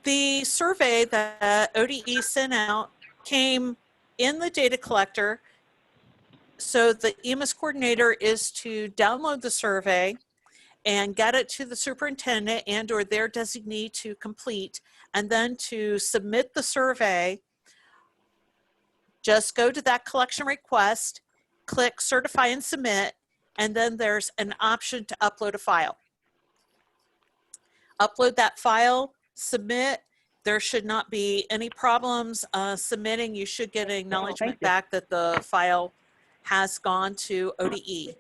The survey that ODE sent out came in the data collector. So the EMIS coordinator is to download the survey and get it to the superintendent and or their designee to complete, and then to submit the survey. Just go to that collection request, click certify and submit, and then there's an option to upload a file. Upload that file, submit. There should not be any problems submitting. You should get an acknowledgement back that the file has gone to ODE.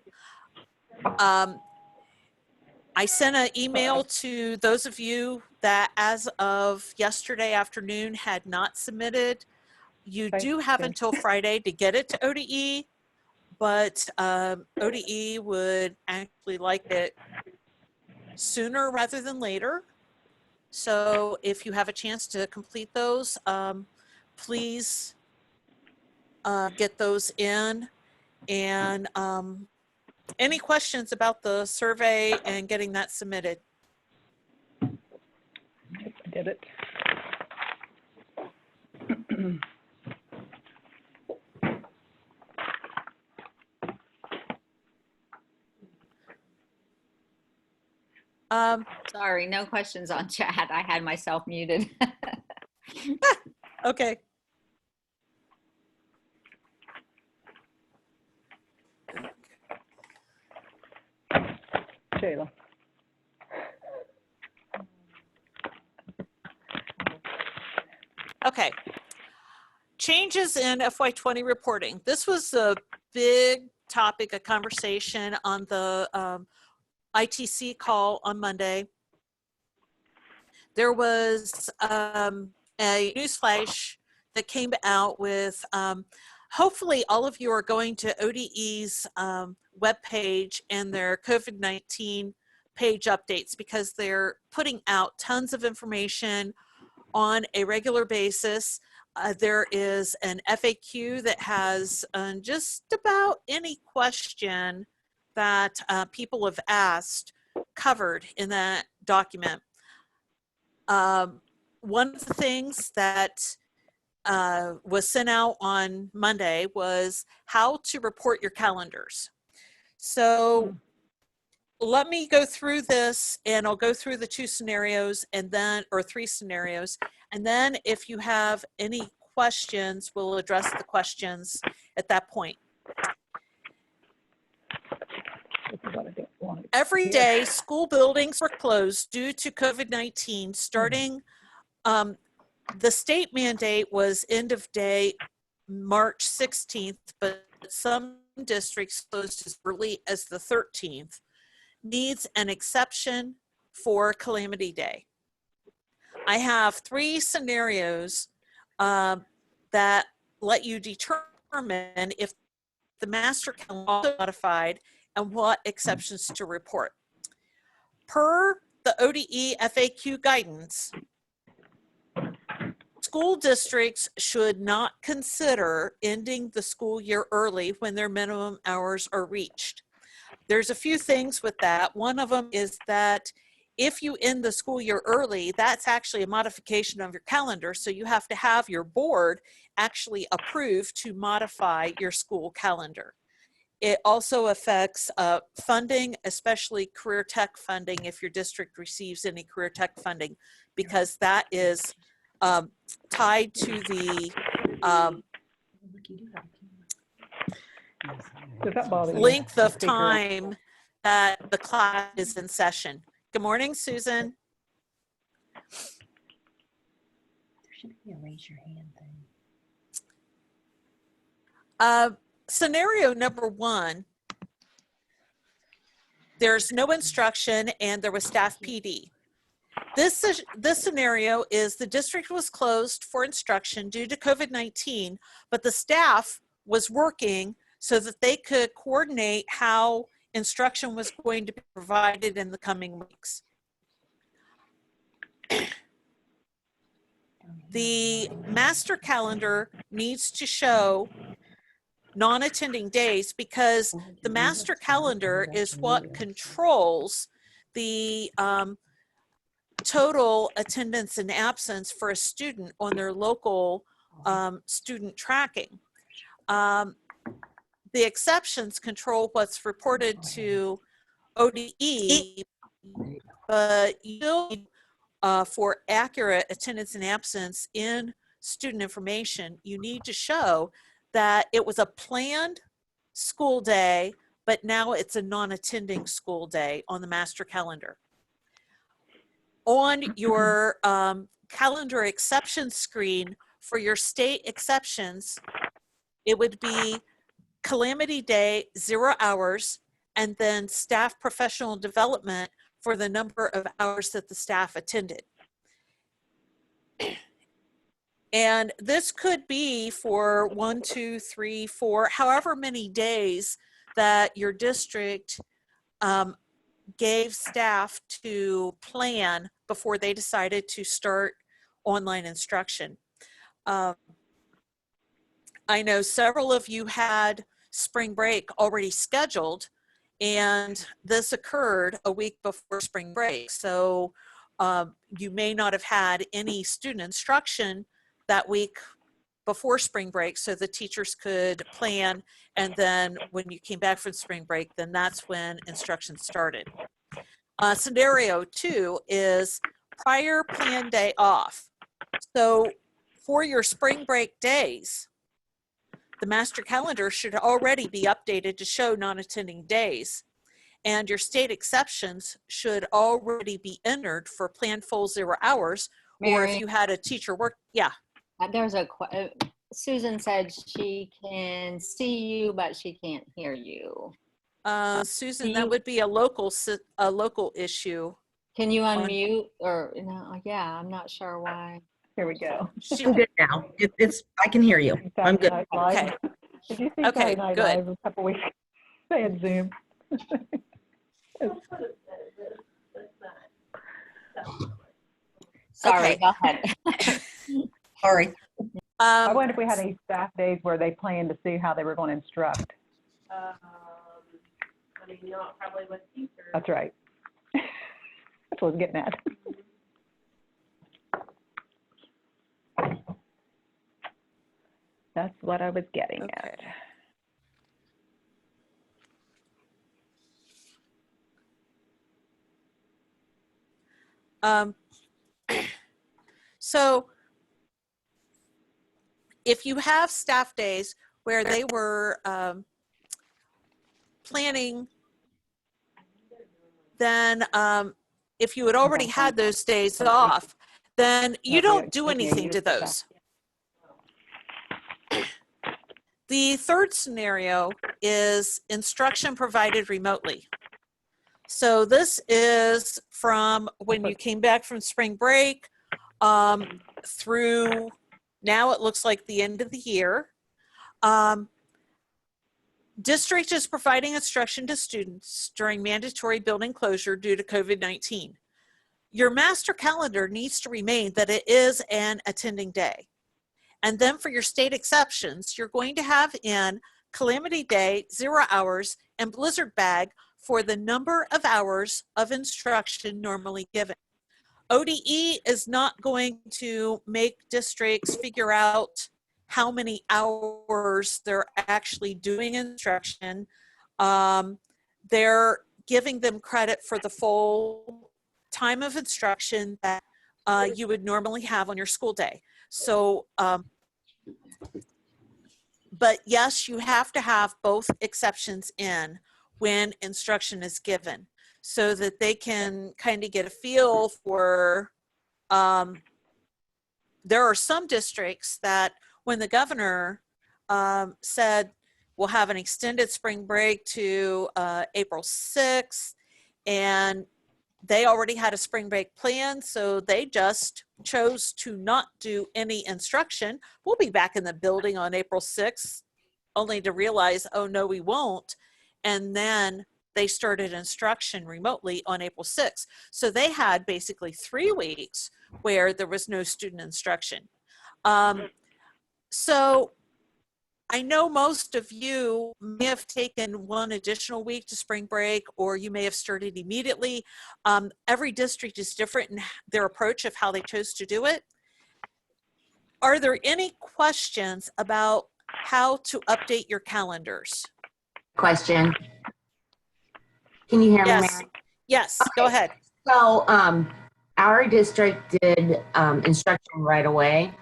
I sent an email to those of you that as of yesterday afternoon had not submitted. You do have until Friday to get it to ODE, but ODE would actually like it sooner rather than later. So if you have a chance to complete those, please get those in. And any questions about the survey and getting that submitted? I did it. Sorry, no questions on chat. I had myself muted. Okay. Shayla. Okay. Changes in FY20 reporting. This was a big topic of conversation on the ITC call on Monday. There was a newsflash that came out with, hopefully all of you are going to ODE's webpage and their COVID-19 page updates, because they're putting out tons of information on a regular basis. There is an FAQ that has just about any question that people have asked covered in that document. One of the things that was sent out on Monday was how to report your calendars. So let me go through this, and I'll go through the two scenarios and then, or three scenarios. And then if you have any questions, we'll address the questions at that point. Every day, school buildings were closed due to COVID-19 starting, the state mandate was end of day March 16th, but some districts closed as early as the 13th. Needs an exception for Calamity Day. I have three scenarios that let you determine if the master calendar is modified and what exceptions to report. Per the ODE FAQ guidance, school districts should not consider ending the school year early when their minimum hours are reached. There's a few things with that. One of them is that if you end the school year early, that's actually a modification of your calendar. So you have to have your board actually approve to modify your school calendar. It also affects funding, especially career tech funding, if your district receives any career tech funding, because that is tied to the length of time that the class is in session. Good morning, Susan. There should be a raise your hand thing. Scenario number one, there's no instruction and there was staff PD. This scenario is the district was closed for instruction due to COVID-19, but the staff was working so that they could coordinate how instruction was going to be provided in the coming weeks. The master calendar needs to show non-attending days, because the master calendar is what controls the total attendance and absence for a student on their local student tracking. The exceptions control what's reported to ODE, but you still need, for accurate attendance and absence in student information, you need to show that it was a planned school day, but now it's a non-attending school day on the master calendar. On your calendar exception screen for your state exceptions, it would be calamity day, 0 hours, and then staff professional development for the number of hours that the staff attended. And this could be for 1, 2, 3, 4, however many days that your district gave staff to plan before they decided to start online instruction. I know several of you had spring break already scheduled, and this occurred a week before spring break. So you may not have had any student instruction that week before spring break, so the teachers could plan, and then when you came back from spring break, then that's when instruction started. Scenario 2 is prior planned day off. So for your spring break days, the master calendar should already be updated to show non-attending days, and your state exceptions should already be entered for planned full 0 hours, or if Mary, you had a teacher work, yeah. there's Susan said she can see you, but she can't hear you. Susan, that would be a local issue. Can you unmute or no? Yeah, I'm not sure why. Here we go. I'm good now. I can hear you. I'm good. Saturday Night Live. Okay. Did you see Okay, Saturday Night good. Live a couple weeks ago? They had Zoom. Sorry, Okay. go ahead. Sorry. I wonder if we had any staff days where they planned to see how they were going to instruct. I mean, not probably with teachers. That's right. That's what I was getting at. That's what I was getting at. So if you have staff days where they were planning, then if you had already had those days off, then you don't do anything to those. The third scenario is instruction provided remotely. So this is from when you came back from spring break through now it looks like the end of the year. District is providing instruction to students during mandatory building closure due to COVID-19. Your master calendar needs to remain that it is an attending day. And then for your state exceptions, you're going to have in calamity day, 0 hours, and blizzard bag for the number of hours of instruction normally given. ODE is not going to make districts figure out how many hours they're actually doing instruction. They're giving them credit for the full time of instruction that you would normally have on your school day. So, but yes, you have to have both exceptions in when instruction is given so that they can kind of get a feel for, there are some districts that when the governor said we'll have an extended spring break to April 6th, and they already had a spring break plan, so they just chose to not do any instruction. We'll be back in the building on April 6th, only to realize, oh no, we won't. And then they started instruction remotely on April 6th. So they had basically 3 weeks where there was no student instruction. So I know most of you may have taken one additional week to spring break, or you may have started immediately. Every district is different in their approach of how they chose to do it. Are there any questions about how to update your calendars? Question. Can you hear me, Yes. Mary? Yes, go Okay. ahead. So, our district did instruction right away.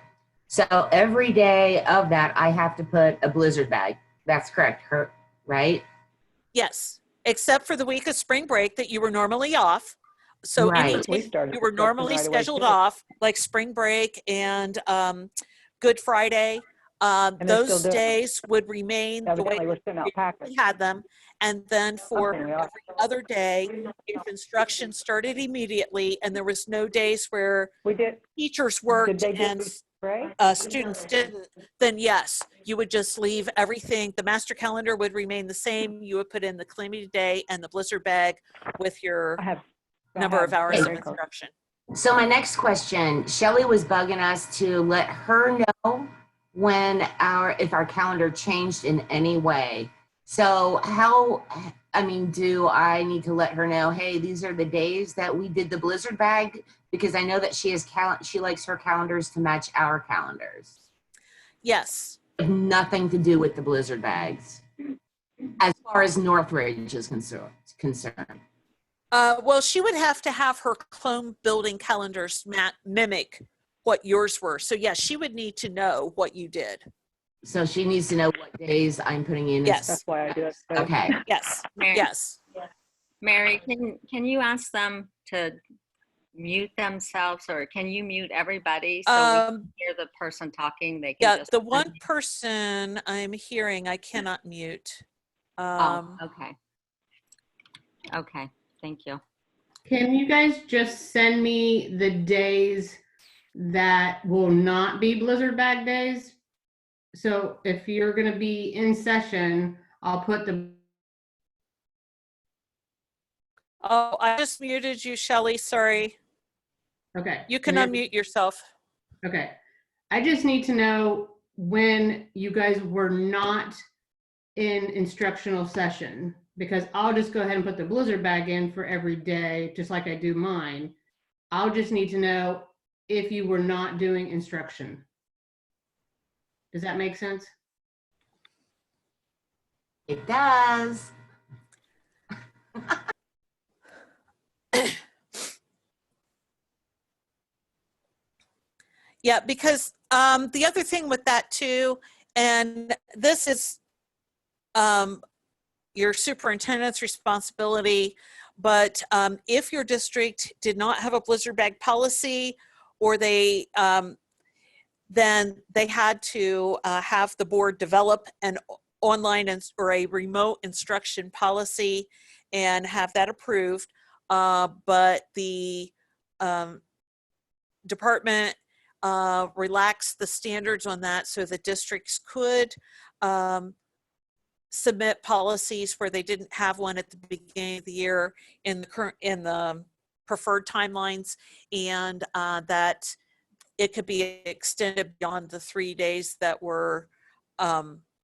So every day of that, I have to put a blizzard bag. That's correct, right? Yes, except for the week of spring break that you were normally off. So Right. anything We started you were instruction normally right away, scheduled too. off, like spring break and Good Friday, And they're still those doing it. days would remain the way Evidently, we're sending out packets. we had them. And then for Okay, we are. every other day, if instruction started immediately and there was no days where We did, teachers did worked they and do spray? students didn't, then yes, you would just leave everything. The master calendar would remain the same. You would put in the calamity day and the blizzard bag with your number of hours of spray coat. instruction. So my next question, Shelley was bugging us to let her know when if our calendar changed in any way. So do I need to let her know, hey, these are the days that we did the blizzard bag? Because I know that she likes her calendars to match our calendars. Yes. Nothing to do with the blizzard bags as far as Northridge is concerned. Well, she would have to have her clone building calendars mimic what yours were. So yes, she would need to know what you did. So she needs to know what days I'm putting in. Yes. That's why I do it. Okay. Yes. Mary, Yes. Mary, can you ask them to mute themselves, or can you mute everybody so we can hear the person talking? They can Yeah, just the one person I'm hearing, I cannot mute. okay. Okay, thank you. Can you guys just send me the days that will not be blizzard bag days? So if you're going to be in session, I'll put the. Oh, I just muted you, Shelley. Sorry. Okay. You can unmute yourself. Okay. I just need to know when you guys were not in instructional session, because I'll just go ahead and put the blizzard bag in for every day, just like I do mine. I'll just need to know if you were not doing instruction. Does that make sense? It does. Yeah, because the other thing with that too, and this is your superintendent's responsibility, but if your district did not have a blizzard bag policy, or they then they had to have the board develop an online or a remote instruction policy and have that approved. But the department relaxed the standards on that so that districts could submit policies where they didn't have one at the beginning of the year in the preferred timelines, and that it could be extended beyond the 3 days that were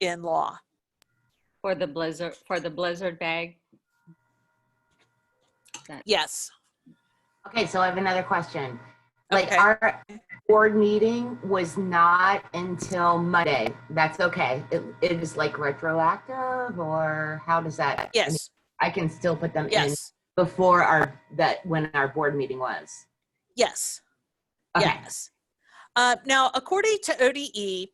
in law. For the blizzard bag. Yes. Okay, so I have another question. Like Okay. our board meeting was not until Monday. That's okay. It is like retroactive, or how does that? Yes. I can still put them in Yes. before when our board meeting was. Yes. Okay. Yes. Now, according to ODE,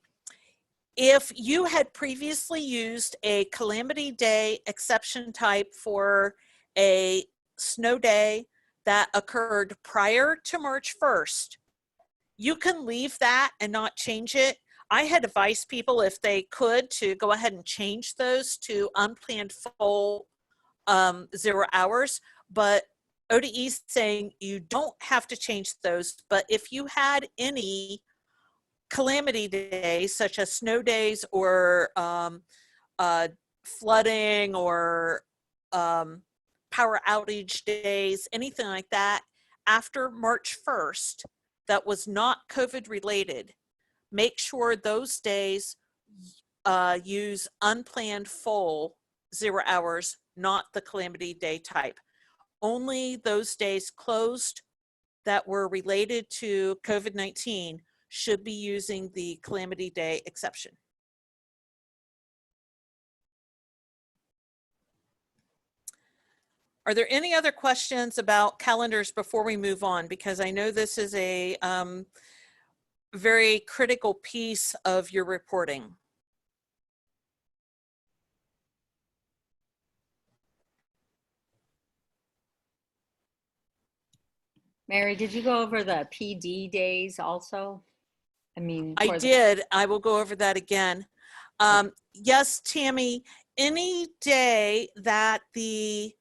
if you had previously used a calamity day exception type for a snow day that occurred prior to March 1st, you can leave that and not change it. I had advised people, if they could, to go ahead and change those to unplanned full 0 hours, but ODE is saying you don't have to change those. But if you had any calamity days, such as snow days or flooding or power outage days, anything like that, after March 1st, that was not COVID related, make sure those days use unplanned full 0 hours, not the calamity day type. Only those days closed that were related to COVID-19 should be using the calamity day exception. Are there any other questions about calendars before we move on? Because I know this is a very critical piece of your reporting. Mary, did you go over the PD days also? I mean, I for the- did. I will go over that again. Yes, Tammy, any day that the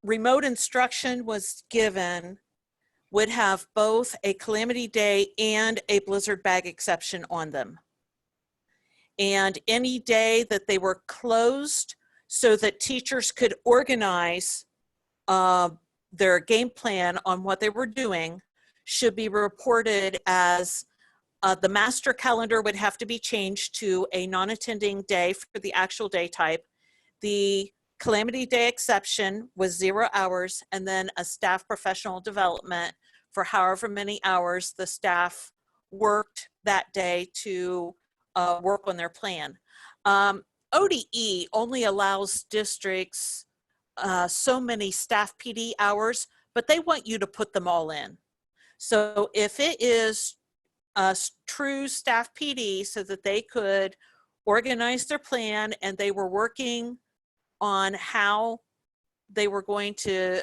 remote instruction was given would have both a calamity day and a blizzard bag exception on them. And any day that they were closed so that teachers could organize their game plan on what they were doing should be reported as the master calendar would have to be changed to a non-attending day for the actual day type. The calamity day exception was 0 hours, and then a staff professional development for however many hours the staff worked that day to work on their plan. ODE only allows districts so many staff PD hours, but they want you to put them all in. So if it is a true staff PD so that they could organize their plan and they were working on how they were going to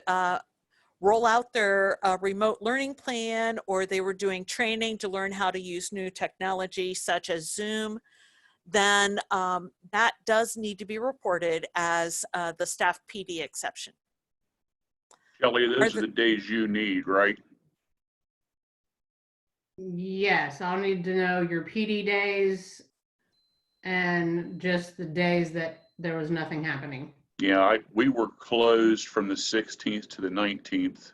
roll out their remote learning plan, or they were doing training to learn how to use new technology such as Zoom, then that does need to be reported as the staff PD exception. Shelley, those are the days you need, right? Yes, I'll need to know your PD days and just the days that there was nothing happening. Yeah, we were closed from the 16th to the 19th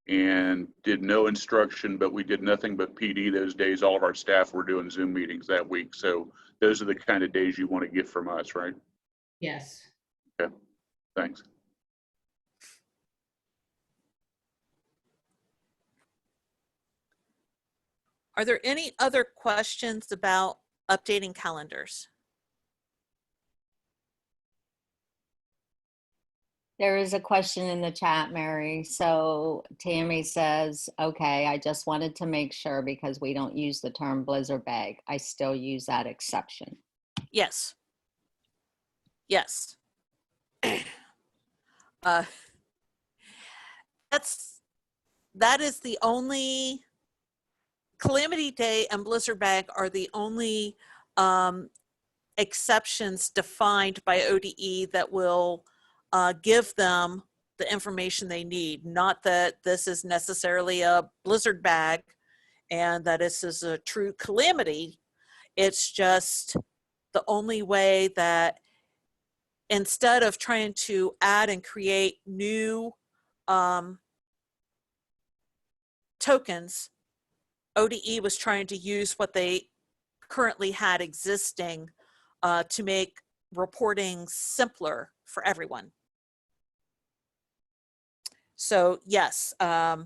and did no instruction, but we did nothing but PD those days. All of our staff were doing Zoom meetings that week. So those are the kind of days you want to get from us, right? Yes. Okay, thanks. Are there any other questions about updating calendars? There is a question in the chat, Mary. So Tammy says, okay, I just wanted to make sure because we don't use the term blizzard bag. I still use that exception. Yes. Yes. That is the only, calamity day and blizzard bag are the only exceptions defined by ODE that will give them the information they need. Not that this is necessarily a blizzard bag and that this is a true calamity. It's just the only way that instead of trying to add and create new tokens, ODE was trying to use what they currently had existing to make reporting simpler for everyone. So yes, that's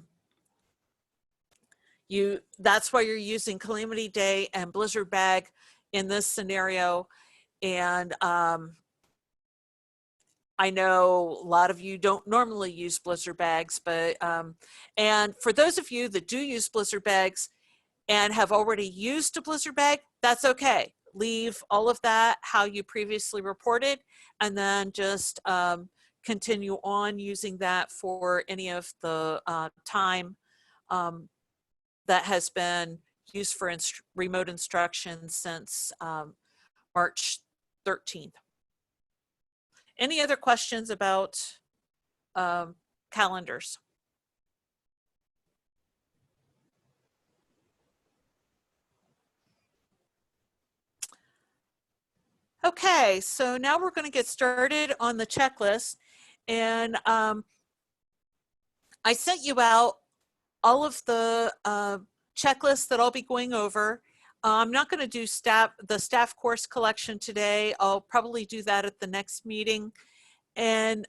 why you're using calamity day and blizzard bag in this scenario. And I know a lot of you don't normally use blizzard bags, but and for those of you that do use blizzard bags and have already used a blizzard bag, that's okay. Leave all of that how you previously reported, and then just continue on using that for any of the time that has been used for remote instruction since March 13th. Any other questions about calendars? Okay, so now we're going to get started on the checklist. And I sent you out all of the checklists that I'll be going over. I'm not going to do the staff course collection today. I'll probably do that at the next meeting. And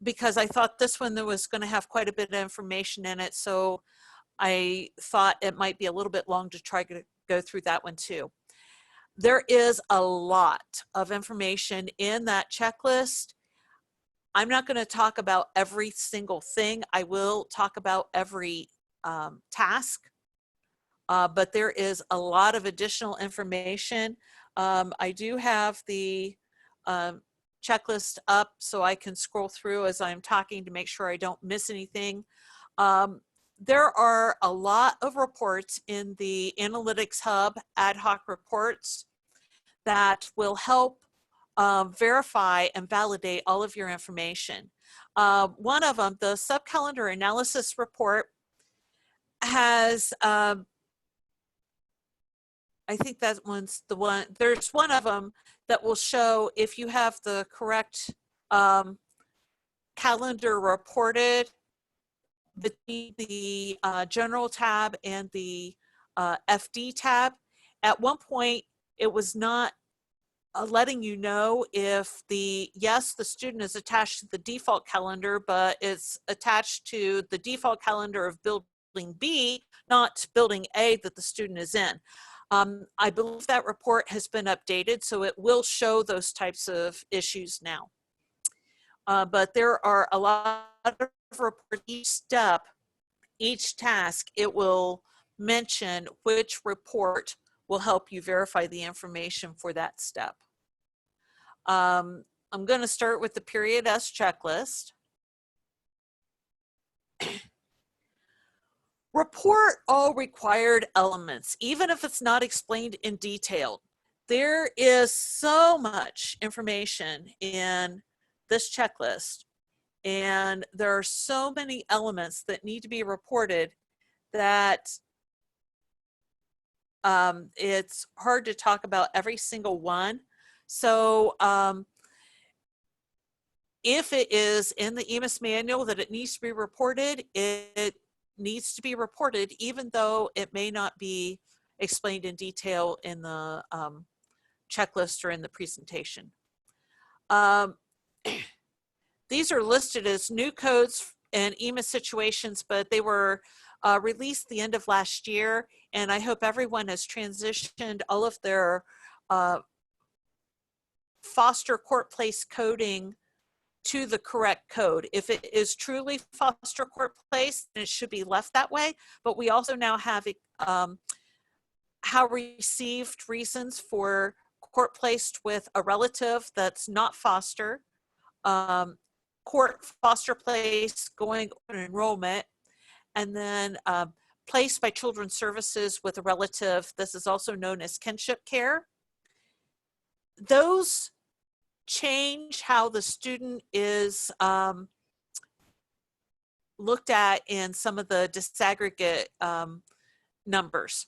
because I thought this one there was going to have quite a bit of information in it, so I thought it might be a little bit long to try to go through that one too. There is a lot of information in that checklist. I'm not going to talk about every single thing. I will talk about every task, but there is a lot of additional information. I do have the checklist up so I can scroll through as I'm talking to make sure I don't miss anything. There are a lot of reports in the Analytics Hub ad hoc reports that will help verify and validate all of your information. One of them, the Subcalendar Analysis Report, has, I think that one's the one, there's one of them that will show if you have the correct calendar reported between the General tab and the FD tab. At one point, it was not letting you know if yes, the student is attached to the default calendar, but it's attached to the default calendar of building B, not building A that the student is in. I believe that report has been updated, so it will show those types of issues now. But there are a lot of reports, each step, each task, it will mention which report will help you verify the information for that step. I'm going to start with the Period S checklist. Report all required elements, even if it's not explained in detail. There is so much information in this checklist, and there are so many elements that need to be reported that it's hard to talk about every single one. So if it is in the EMIS manual that it needs to be reported, it needs to be reported, even though it may not be explained in detail in the checklist or in the presentation. These are listed as new codes and EMIS situations, but they were released the end of last year, and I hope everyone has transitioned all of their foster court place coding to the correct code. If it is truly foster court place, then it should be left that way, but we also now have how received reasons for court placed with a relative that's not foster, court foster place going on enrollment, and then placed by Children's Services with a relative. This is also known as kinship care. Those change how the student is looked at in some of the disaggregate numbers.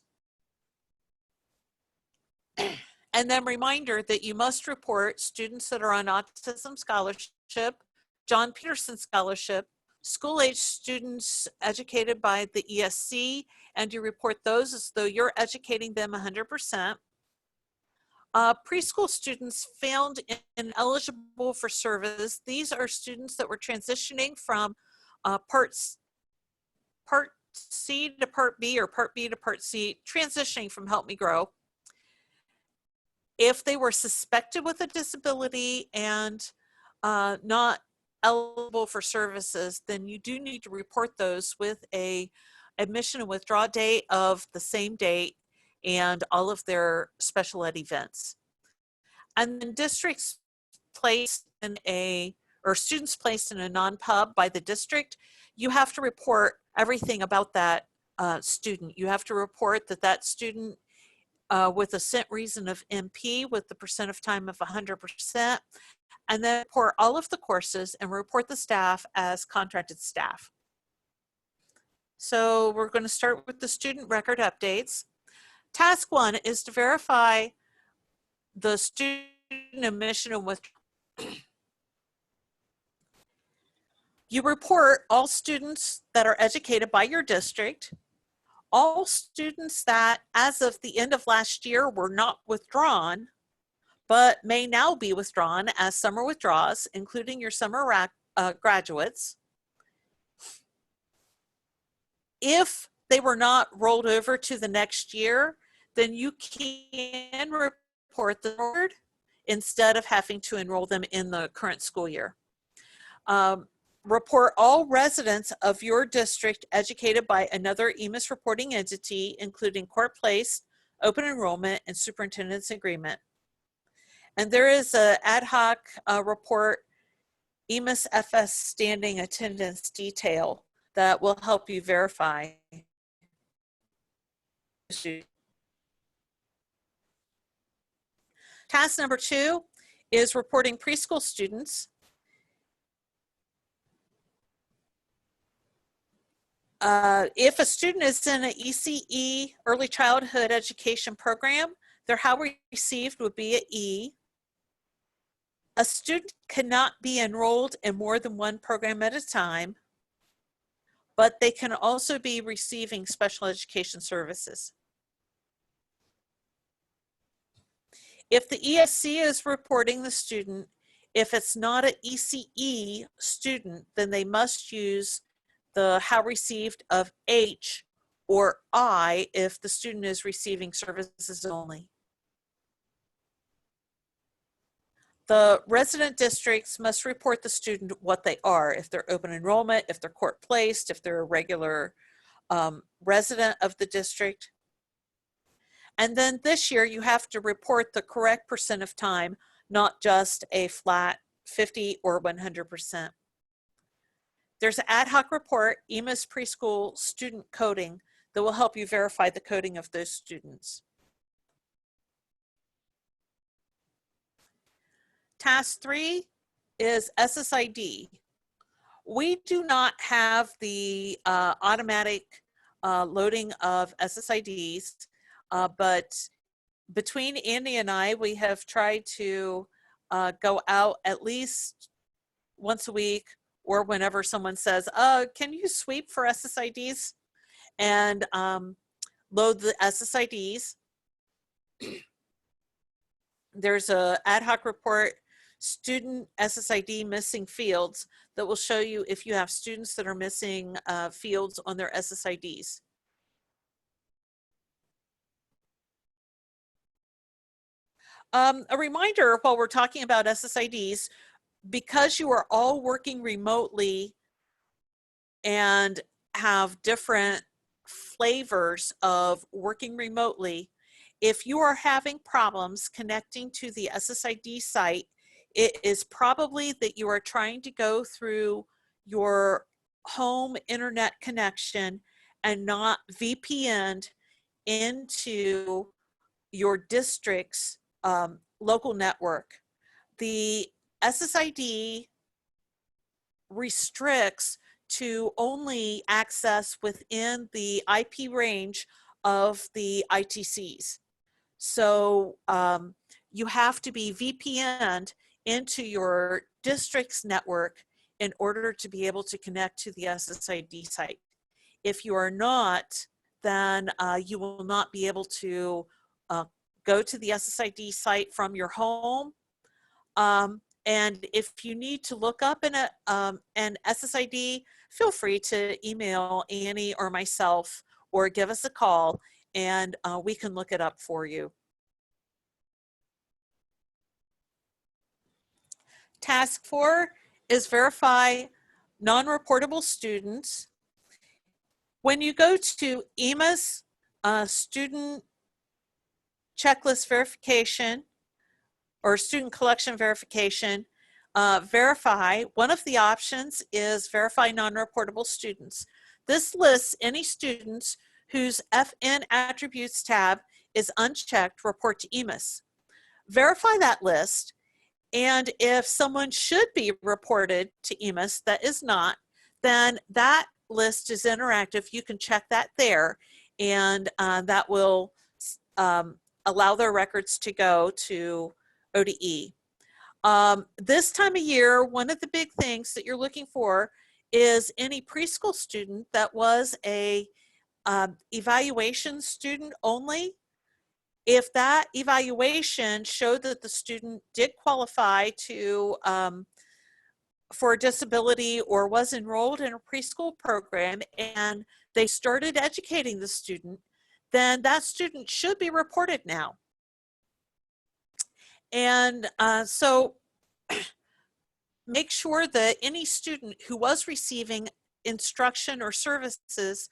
And then reminder that you must report students that are on autism scholarship, John Peterson scholarship, school-age students educated by the ESC, and you report those as though you're educating them 100%. Preschool students found ineligible for service. These are students that were transitioning from Part C to Part B or Part B to Part C, transitioning from Help Me Grow. If they were suspected with a disability and not eligible for services, then you do need to report those with a admission and withdrawal date of the same date and all of their special ed events. And then districts placed in or students placed in a non-pub by the district, you have to report everything about that student. You have to report that that student with a sent reason of MP with the percent of time of 100%, and then report all of the courses and report the staff as contracted staff. So we're going to start with the student record updates. Task 1 is to verify the student admission and withdrawal. You report all students that are educated by your district, all students that as of the end of last year were not withdrawn, but may now be withdrawn as summer withdraws, including your summer graduates. If they were not rolled over to the next year, then you can report the board instead of having to enroll them in the current school year. Report all residents of your district educated by another EMIS reporting entity, including court-placed, open enrollment, and superintendent's agreement. And there is an ad hoc report, EMIS FS standing attendance detail, that will help you verify. Task number 2 is reporting preschool students. If a student is in an ECE, early childhood education program, their how received would be an E. A student cannot be enrolled in more than one program at a time, but they can also be receiving special education services. If the ESC is reporting the student, if it's not an ECE student, then they must use the how received of H or I if the student is receiving services only. The resident districts must report the student what they are, if they're open enrollment, if they're court placed, if they're a regular resident of the district. And then this year you have to report the correct % of time, not just a flat 50 or 100%. There's an ad hoc report, EMIS preschool student coding, that will help you verify the coding of those students. Task 3 is SSID. We do not have the automatic loading of SSIDs, but between Andy and I, we have tried to go out at least once a week or whenever someone says, can you sweep for SSIDs? And load the SSIDs. There's an ad hoc report, student SSID missing fields, that will show you if you have students that are missing fields on their SSIDs. A reminder while we're talking about SSIDs, because you are all working remotely and have different flavors of working remotely, if you are having problems connecting to the SSID site, it is probably that you are trying to go through your home internet connection and not VPN'd into your district's local network. The SSID restricts to only access within the IP range of the ITCs. So you have to be VPN'd into your district's network in order to be able to connect to the SSID site. If you are not, then you will not be able to go to the SSID site from your home. And if you need to look up an SSID, feel free to email Annie or myself or give us a call, and we can look it up for you. Task 4 is verify non-reportable students. When you go to EMIS student checklist verification or student collection verification, verify, one of the options is verify non-reportable students. This lists any students whose FN attributes tab is unchecked, report to EMIS. Verify that list, and if someone should be reported to EMIS that is not, then that list is interactive. You can check that there, and that will allow their records to go to ODE. This time of year, one of the big things that you're looking for is any preschool student that was a evaluation student only. If that evaluation showed that the student did qualify to for a disability or was enrolled in a preschool program and they started educating the student, then that student should be reported now. And so make sure that any student who was receiving instruction or services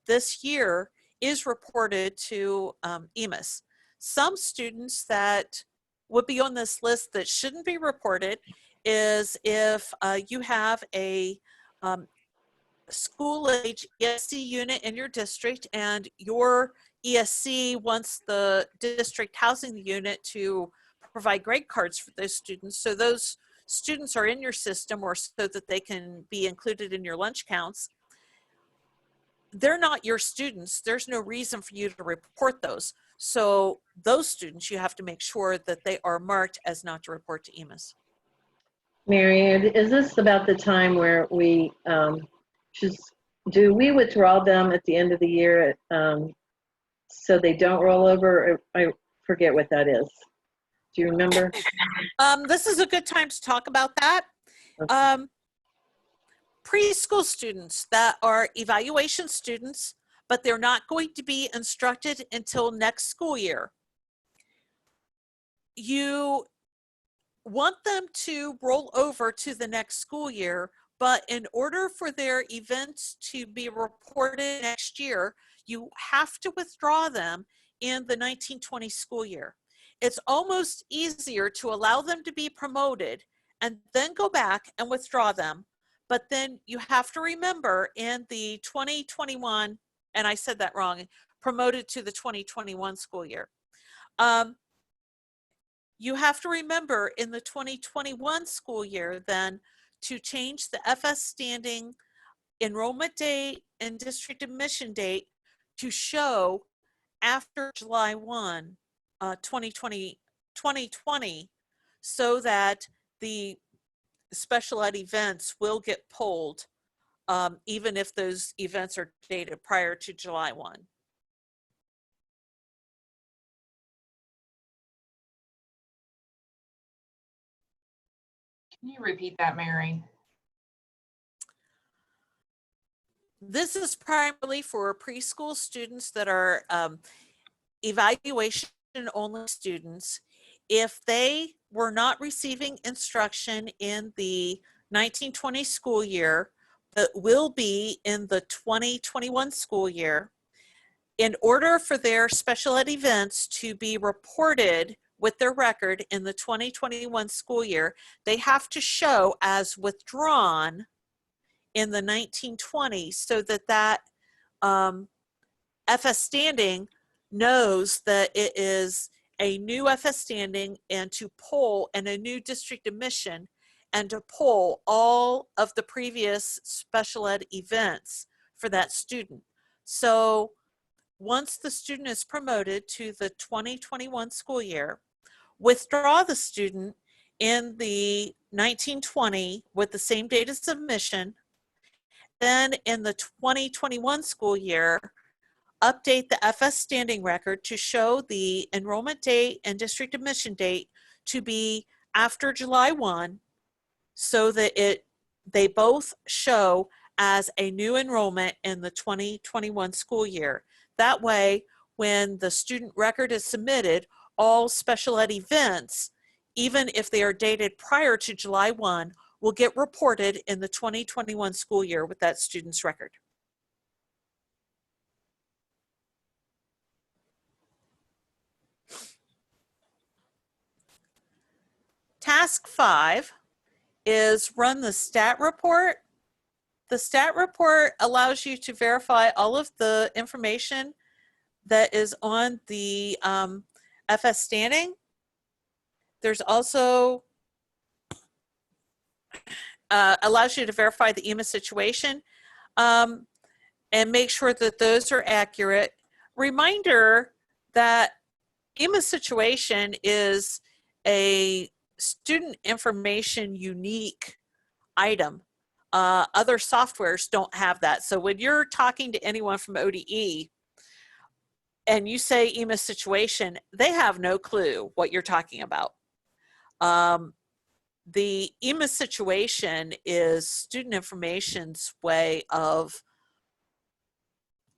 this year is reported to EMIS. Some students that would be on this list that shouldn't be reported is if you have a school age ESC unit in your district and your ESC wants the district housing unit to provide grade cards for those students. So those students are in your system or so that they can be included in your lunch counts. They're not your students. There's no reason for you to report those. So those students, you have to make sure that they are marked as not to report to EMIS. Mary, is this about the time where we do we withdraw them at the end of the year so they don't roll over? I forget what that is. Do you remember? This is a good time to talk about that. Okay. Preschool students that are evaluation students, but they're not going to be instructed until next school year. You want them to roll over to the next school year, but in order for their events to be reported next year, you have to withdraw them in the 1920 school year. It's almost easier to allow them to be promoted and then go back and withdraw them. But then you have to remember in the 2021, and I said that wrong, promoted to the 2021 school year. You have to remember in the 2021 school year then to change the FS standing enrollment date and district admission date to show after July 1, 2020, so that the special ed events will get pulled even if those events are dated prior to July 1. Can you repeat that, Mary? This is primarily for preschool students that are evaluation only students. If they were not receiving instruction in the 1920 school year, but will be in the 2021 school year, in order for their special ed events to be reported with their record in the 2021 school year, they have to show as withdrawn in the 1920 so that that FS standing knows that it is a new FS standing and to pull and a new district admission and to pull all of the previous special ed events for that student. So once the student is promoted to the 2021 school year, withdraw the student in the 1920 with the same date of submission. Then in the 2021 school year, update the FS standing record to show the enrollment date and district admission date to be after July 1 so that they both show as a new enrollment in the 2021 school year. That way, when the student record is submitted, all special ed events, even if they are dated prior to July 1, will get reported in the 2021 school year with that student's record. Task 5 is run the stat report. The stat report allows you to verify all of the information that is on the FS standing. There's also allows you to verify the EMIS situation and make sure that those are accurate. Reminder that EMIS situation is a student information unique item. Other softwares don't have that. So when you're talking to anyone from ODE and you say EMIS situation, they have no clue what you're talking about. The EMIS situation is student information's way of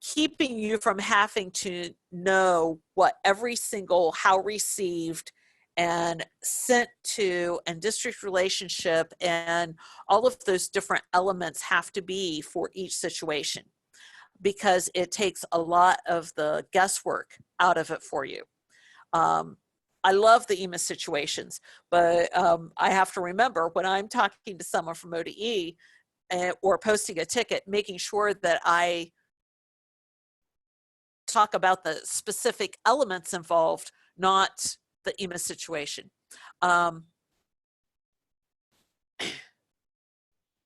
keeping you from having to know what every single how received and sent to and district relationship and all of those different elements have to be for each situation, because it takes a lot of the guesswork out of it for you. I love the EMIS situations, but I have to remember when I'm talking to someone from ODE or posting a ticket, making sure that I talk about the specific elements involved, not the EMIS situation.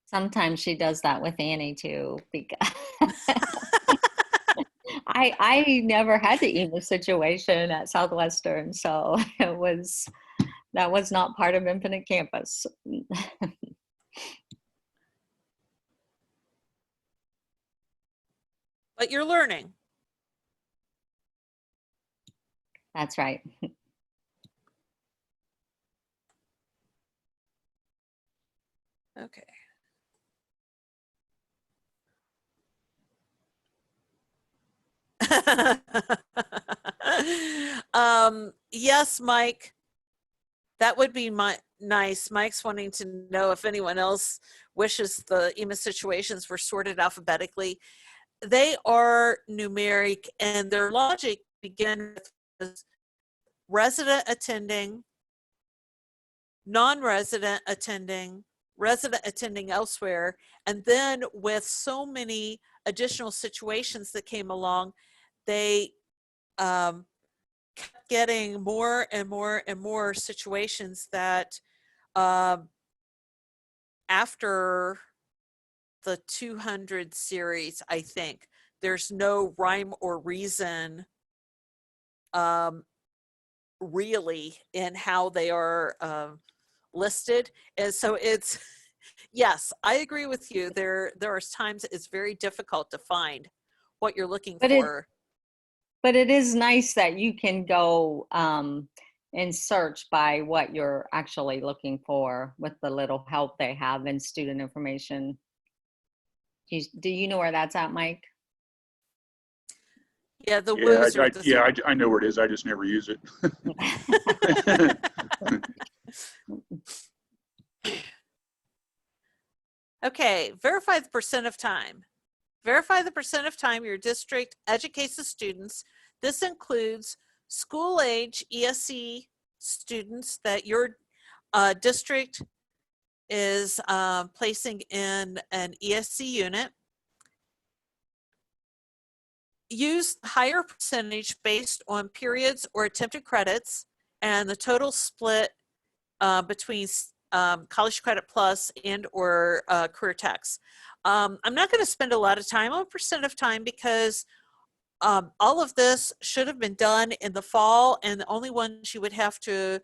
Sometimes she does that with Annie too, because I never had the EMIS situation at Southwestern, so that was not part of Infinite Campus. But you're learning. That's right. Okay. Yes, Mike, that would be nice. Mike's wanting to know if anyone else wishes the EMIS situations were sorted alphabetically. They are numeric, and their logic begin with resident attending, non-resident attending, resident attending elsewhere, and then with so many additional situations that came along, they kept getting more and more and more situations that after the 200 series, I think, there's no rhyme or reason really in how they are listed. And so it's, yes, I agree with you. There are times it's very difficult to find what you're looking for. But it is nice that you can go and search by what you're actually looking for with the little help they have in student information. Do you know where that's at, Mike? Yeah, the Yeah, wizard. I know where it is. I just never use it. Okay, verify the percent of time. Verify the percent of time your district educates the students. This includes school age ESE students that your district is placing in an ESC unit. Use higher percentage based on periods or attempted credits and the total split between College Credit Plus and or Career Techs. I'm not going to spend a lot of time on percent of time because all of this should have been done in the fall, and the only ones you would have to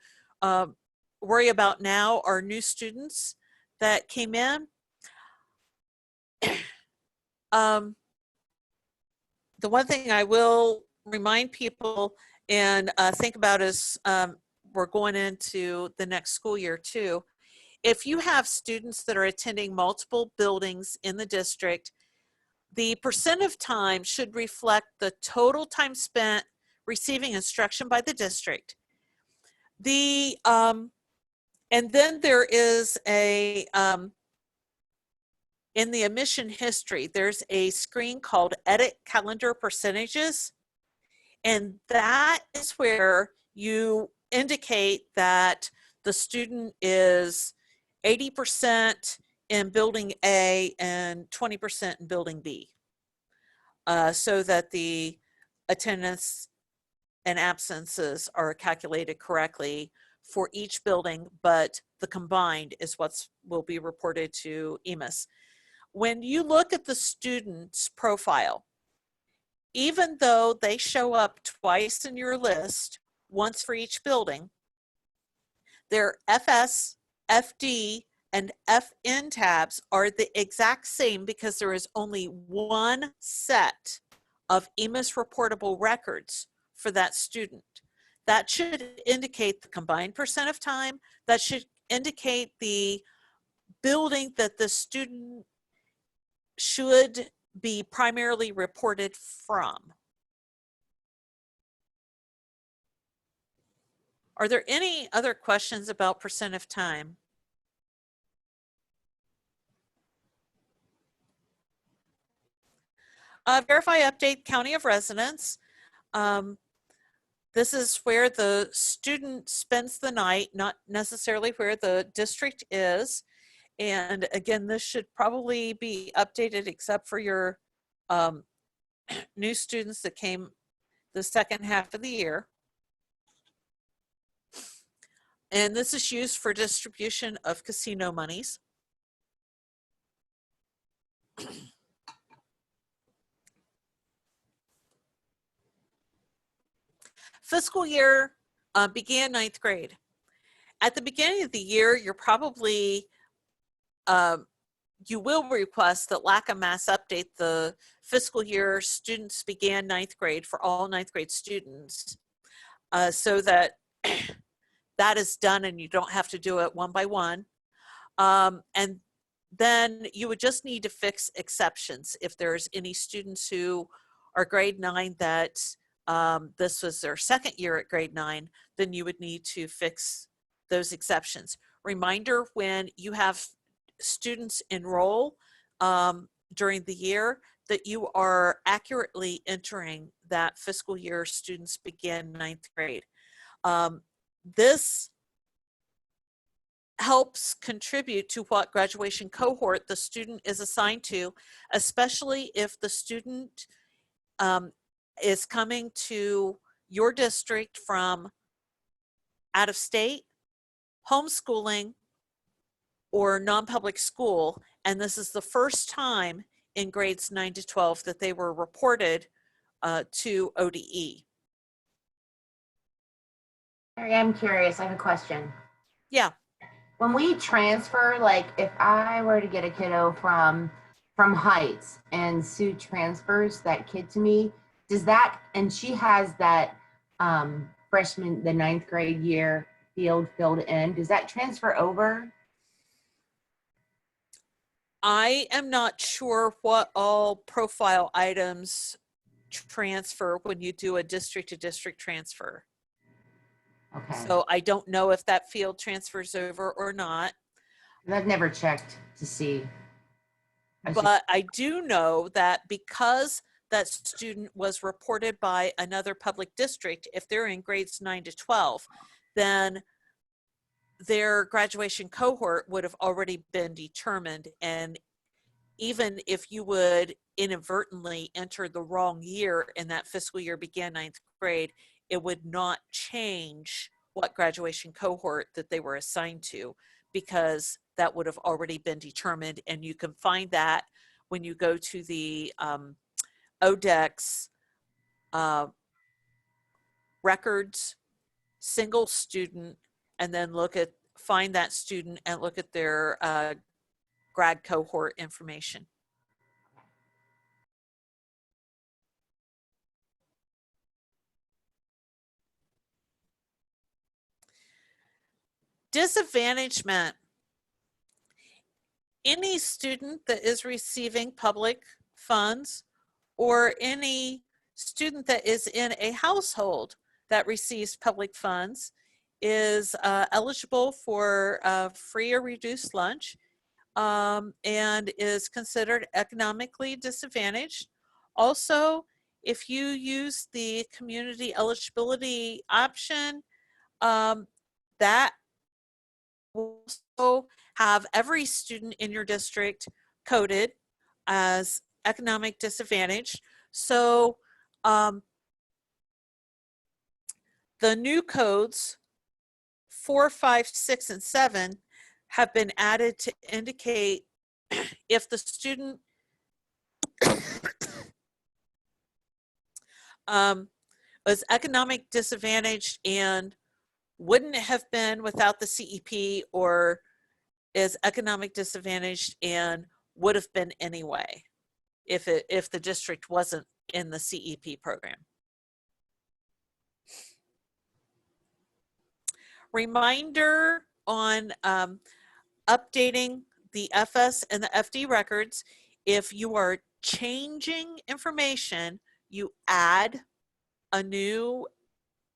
worry about now are new students that came in. The one thing I will remind people and think about is we're going into the next school year too. If you have students that are attending multiple buildings in the district, the percent of time should reflect the total time spent receiving instruction by the district. And then there is a, in the admission history, there's a screen called Edit Calendar Percentages. And that is where you indicate that the student is 80% in building A and 20% in building B, so that the attendance and absences are calculated correctly for each building, but the combined is what will be reported to EMIS. When you look at the student's profile, even though they show up twice in your list, once for each building, their FS, FD, and FN tabs are the exact same because there is only one set of EMIS reportable records for that student. That should indicate the combined percent of time. That should indicate the building that the student should be primarily reported from. Are there any other questions about percent of time? Verify update county of residence. This is where the student spends the night, not necessarily where the district is. And again, this should probably be updated except for your new students that came the second half of the year. And this is used for distribution of casino monies. Fiscal year began 9th grade. At the beginning of the year, you're probably, you will request that LACA mass update the fiscal year students began 9th grade for all 9th grade students so that that is done and you don't have to do it one by one. And then you would just need to fix exceptions. If there's any students who are grade 9 that this was their second year at grade 9, then you would need to fix those exceptions. Reminder, when you have students enroll during the year, that you are accurately entering that fiscal year students begin 9th grade. This helps contribute to what graduation cohort the student is assigned to, especially if the student is coming to your district from out of state, homeschooling, or non-public school, and this is the first time in grades 9 to 12 that they were reported to ODE. Mary, I'm curious, I have a question. Yeah. When we transfer, like if I were to get a kiddo from Heights and Sue transfers that kid to me, does that, and she has that freshman, the 9th grade year field filled in, does that transfer over? I am not sure what all profile items transfer when you do a district to district transfer. Okay. So I don't know if that field transfers over or not. I've never checked to see. But I do know that because that student was reported by another public district, if they're in grades 9 to 12, then their graduation cohort would have already been determined. And even if you would inadvertently enter the wrong year in that fiscal year began 9th grade, it would not change what graduation cohort that they were assigned to, because that would have already been determined. And you can find that when you go to the ODEX records, single student, and then find that student and look at their grad cohort information. Disadvantagement. Any student that is receiving public funds or any student that is in a household that receives public funds is eligible for free or reduced lunch and is considered economically disadvantaged. Also, if you use the community eligibility option, that will also have every student in your district coded as economic disadvantage. So the new codes 4, 5, 6, and 7 have been added to indicate if the student was economic disadvantaged and wouldn't have been without the CEP, or is economic disadvantaged and would have been anyway if the district wasn't in the CEP program. Reminder on updating the FS and the FD records. If you are changing information, you add a new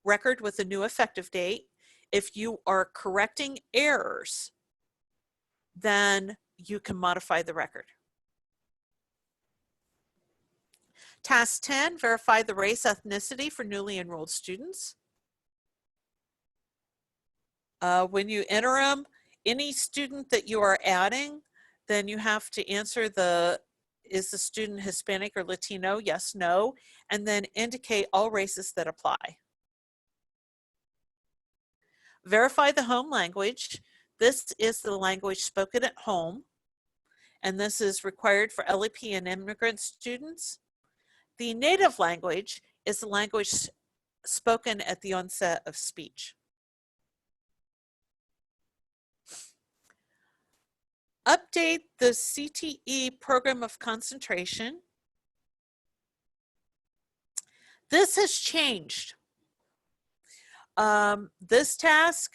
record with a new effective date. If you are correcting errors, then you can modify the record. Task 10, verify the race ethnicity for newly enrolled students. When you enter them, any student that you are adding, then you have to answer is the student Hispanic or Latino? Yes, no, and then indicate all races that apply. Verify the home language. This is the language spoken at home, and this is required for LEP and immigrant students. The native language is the language spoken at the onset of speech. Update the CTE program of concentration. This has changed. This task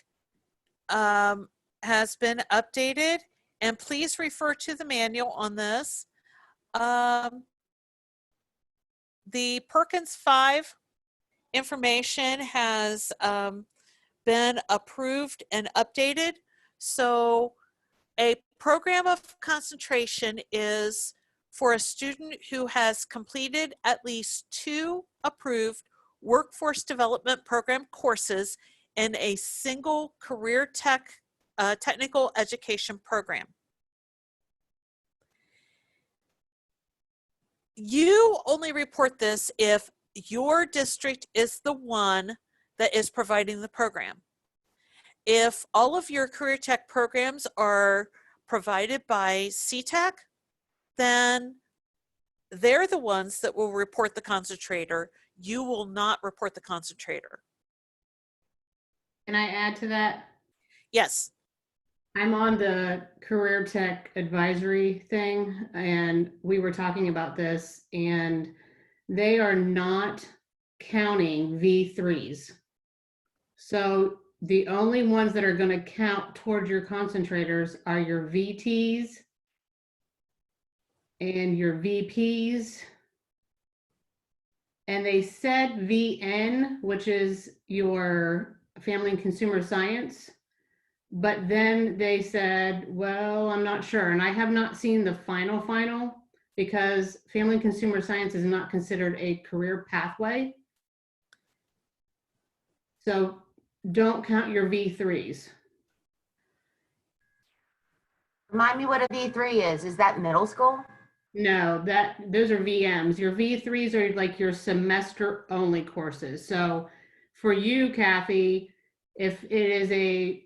has been updated, and please refer to the manual on this. The Perkins 5 information has been approved and updated. So a program of concentration is for a student who has completed at least 2 approved workforce development program courses in a single career technical education program. You only report this if your district is the one that is providing the program. If all of your career tech programs are provided by CTEC, then they're the ones that will report the concentrator. You will not report the concentrator. Can I add to that? Yes. I'm on the career tech advisory thing, and we were talking about this, and they are not counting V3s. So the only ones that are going to count towards your concentrators are your VTs and your VPs. And they said VN, which is your family and consumer science. But then they said, well, I'm not sure. And I have not seen the final because family and consumer science is not considered a career pathway. So don't count your V3s. Remind me what a V3 is. Is that middle school? No, those are VMs. Your V3s are like your semester only courses. So for you, Kathy, if it is a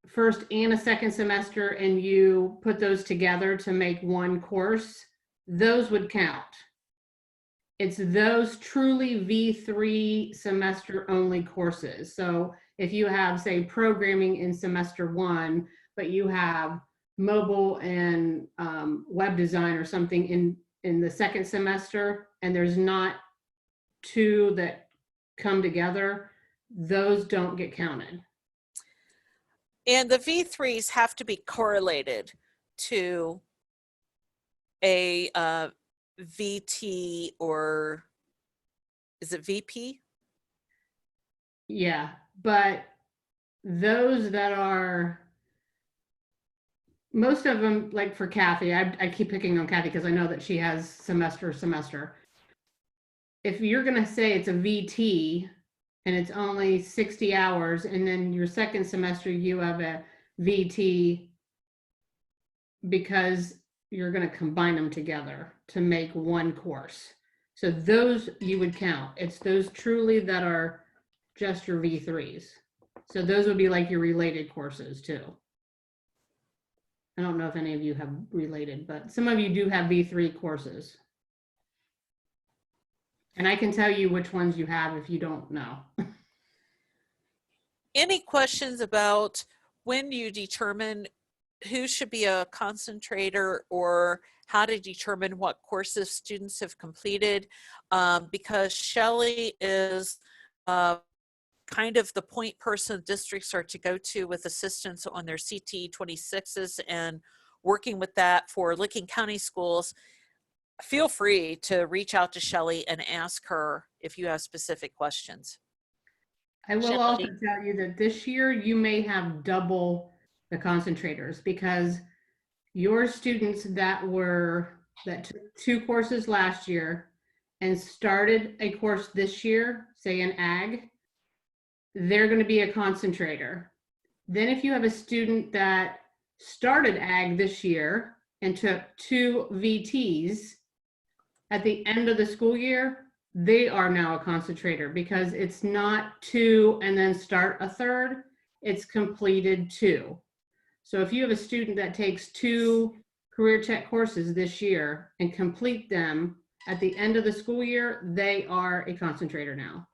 first and a second semester and you put those together to make one course, those would count. It's those truly V3 semester only courses. So if you have, say, programming in semester 1, but you have mobile and web design or something in the second semester, and there's not 2 that come together, those don't get counted. And the V3s have to be correlated to a VT, or is it VP? Yeah, but those that are, most of them, like for Kathy, I keep picking on Kathy because I know that she has semester. If you're going to say it's a VT and it's only 60 hours, and then your second semester you have a VT because you're going to combine them together to make one course. So those you would count. It's those truly that are just your V3s. So those would be like your related courses too. I don't know if any of you have related, but some of you do have V3 courses. And I can tell you which ones you have if you don't know. Any questions about when you determine who should be a concentrator or how to determine what courses students have completed, because Shelley is kind of the point person districts are to go to with assistance on their CTE 26s and working with that for Licking County schools. Feel free to reach out to Shelley and ask her if you have specific questions. I will also tell you that this year you may have double the concentrators because your students that took 2 courses last year and started a course this year, say in ag, they're going to be a concentrator. Then if you have a student that started ag this year and took 2 VTs at the end of the school year, they are now a concentrator because it's not 2 and then start a third, it's completed 2. So if you have a student that takes 2 career tech courses this year and complete them at the end of the school year, they are a concentrator now.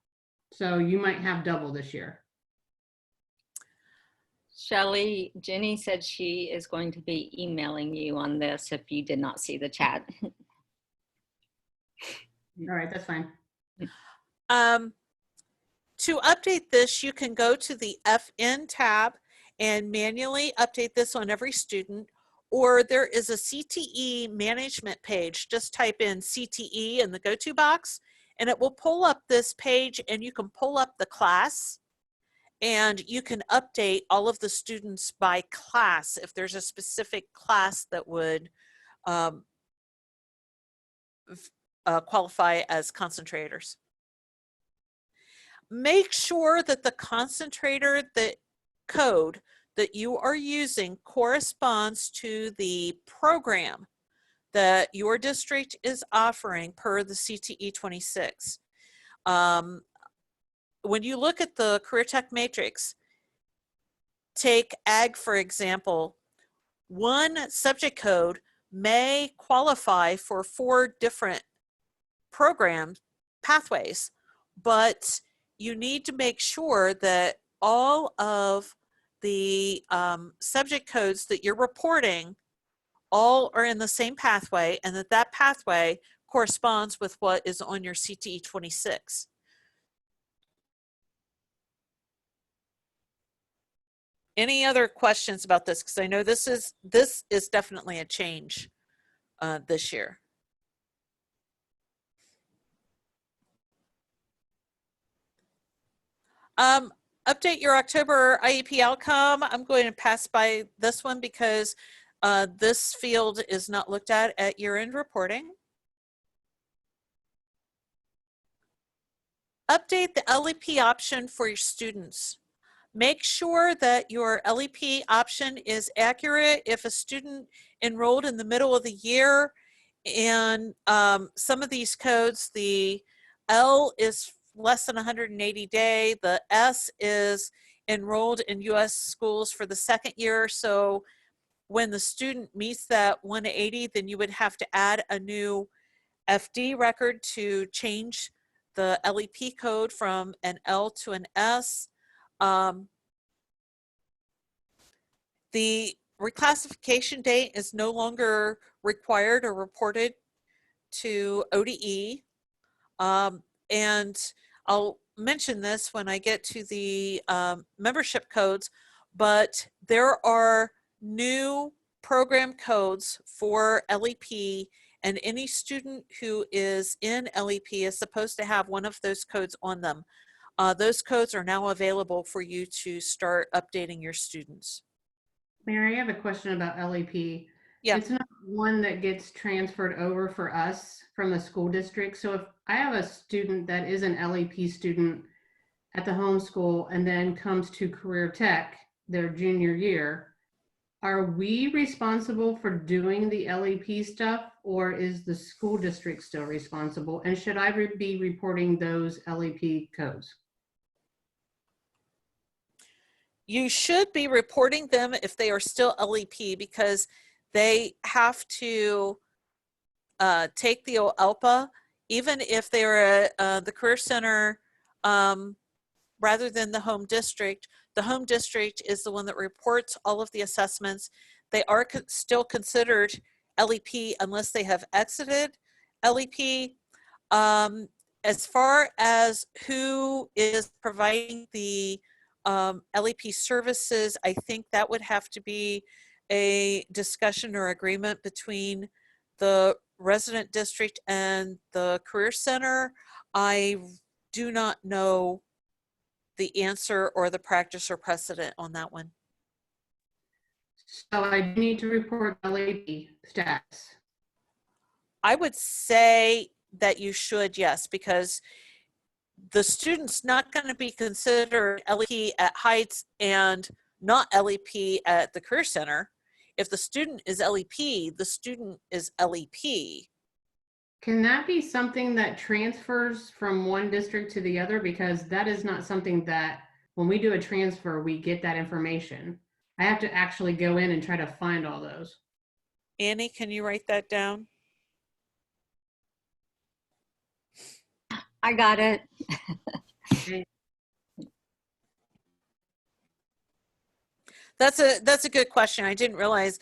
So you might have double this year. Shelley, Jenny said she is going to be emailing you on this if you did not see the chat. All right, that's fine. To update this, you can go to the FN tab and manually update this on every student, or there is a CTE management page. Just type in CTE in the go-to box and it will pull up this page, and you can pull up the class and you can update all of the students by class if there's a specific class that would qualify as concentrators. Make sure that the concentrator, the code that you are using corresponds to the program that your district is offering per the CTE 26. When you look at the career tech matrix, take ag for example, one subject code may qualify for 4 different program pathways, but you need to make sure that all of the subject codes that you're reporting all are in the same pathway, and that that pathway corresponds with what is on your CTE 26. Any other questions about this? Because I know this is definitely a change this year. Update your October IEP outcome. I'm going to pass by this one because this field is not looked at year-end reporting. Update the LEP option for your students. Make sure that your LEP option is accurate. If a student enrolled in the middle of the year and some of these codes, the L is less than 180 day, the S is enrolled in US schools for the 2nd year. So when the student meets that 180, then you would have to add a new FD record to change the LEP code from an L to an S. The reclassification date is no longer required or reported to ODE. And I'll mention this when I get to the membership codes, but there are new program codes for LEP, and any student who is in LEP is supposed to have one of those codes on them. Those codes are now available for you to start updating your students. Mary, I have a question about LEP. Yeah. It's not one that gets transferred over for us from the school district. So if I have a student that is an LEP student at the home school and then comes to career tech their junior year, are we responsible for doing the LEP stuff, or is the school district still responsible? And should I be reporting those LEP codes? You should be reporting them if they are still LEP, because they have to take the OLPA, even if they're the Career Center rather than the home district. The home district is the one that reports all of the assessments. they are still considered LEP unless they have exited LEP. As far as who is providing the LEP services, I think that would have to be a discussion or agreement between the resident district and the Career Center. I do not know the answer or the practice or precedent on that one. So I need to report LAP status. I would say that you should, yes, because the student's not going to be considered LEP at Heights and not LEP at the Career Center. If the student is LEP, the student is LEP. Can that be something that transfers from one district to the other? Because that is not something that, when we do a transfer, we get that information. I have to actually go in and try to find all those. Annie, can you write that down? I got it. That's a good question. I didn't realize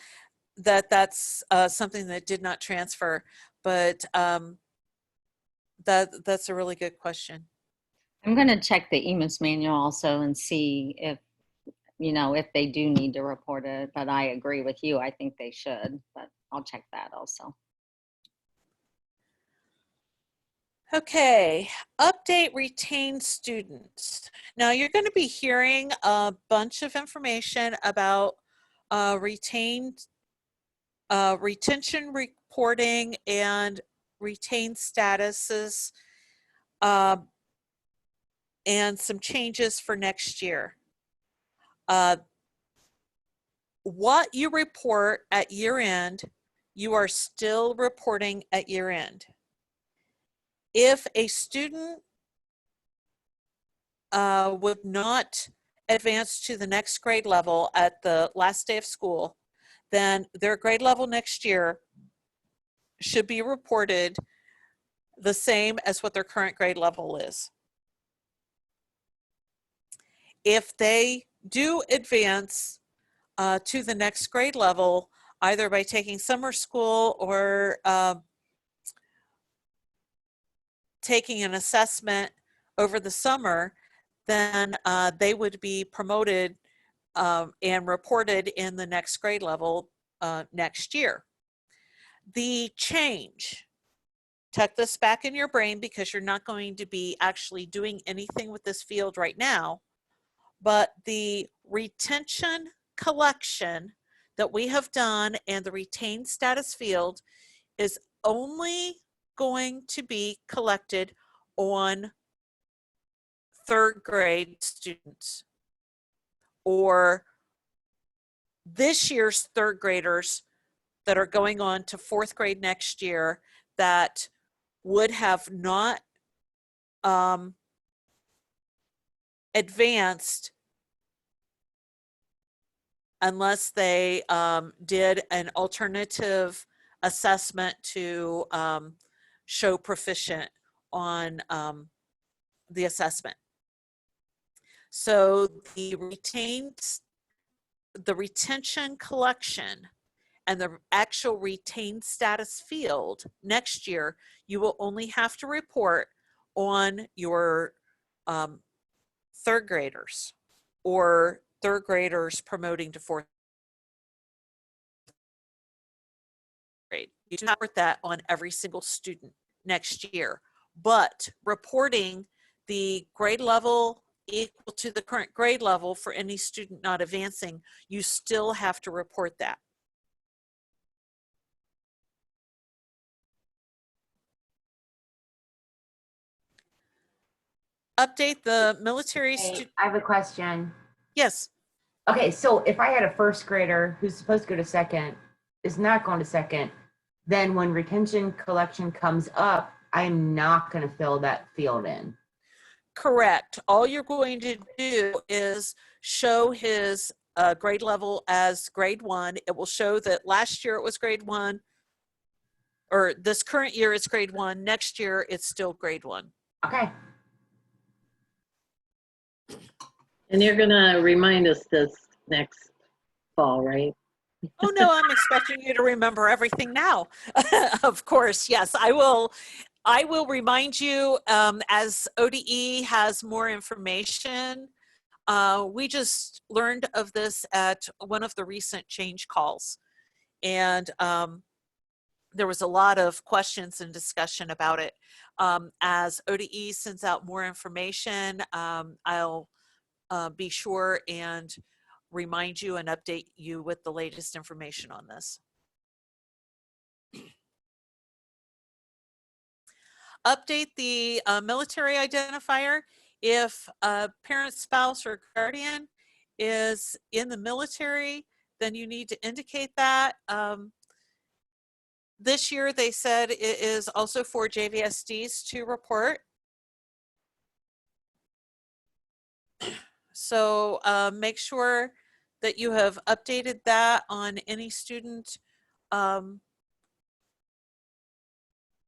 that that's something that did not transfer, but that's a really good question. I'm going to check the EMIS manual also and see if, you know, if they do need to report it, but I agree with you. I think they should, but I'll check that also. Okay, update retained students. Now you're going to be hearing a bunch of information about retention reporting and retained statuses and some changes for next year. What you report at year end, you are still reporting at year end. If a student would not advance to the next grade level at the last day of school, then their grade level next year should be reported the same as what their current grade level is. If they do advance to the next grade level, either by taking summer school or taking an assessment over the summer, then they would be promoted and reported in the next grade level next year. The change, tuck this back in your brain because you're not going to be actually doing anything with this field right now, but the retention collection that we have done and the retained status field is only going to be collected on third grade students or this year's third graders that are going on to fourth grade next year that would have not advanced unless they did an alternative assessment to show proficient on the assessment. So the retention collection and the actual retained status field next year, you will only have to report on your third graders or third graders promoting to fourth grade. You do not report that on every single student next year, but reporting the grade level equal to the current grade level for any student not advancing, you still have to report that. Update the military Hey, I have a question. Yes. Okay, so if I had a first grader who's supposed to go to second, is not going to second, then when retention collection comes up, I'm not going to fill that field in. Correct. All you're going to do is show his grade level as grade 1. It will show that last year it was grade 1, or this current year it's grade 1. Next year it's still grade 1. Okay. And you're gonna remind us this next fall, right? Oh, no, I'm expecting you to remember everything now. Of course, yes, I will remind you as ODE has more information. We just learned of this at one of the recent change calls. And there was a lot of questions and discussion about it. As ODE sends out more information, I'll be sure and remind you and update you with the latest information on this. Update the military identifier. If a parent, spouse, or guardian is in the military, then you need to indicate that. This year, they said it is also for JVSDs to report. So make sure that you have updated that on any student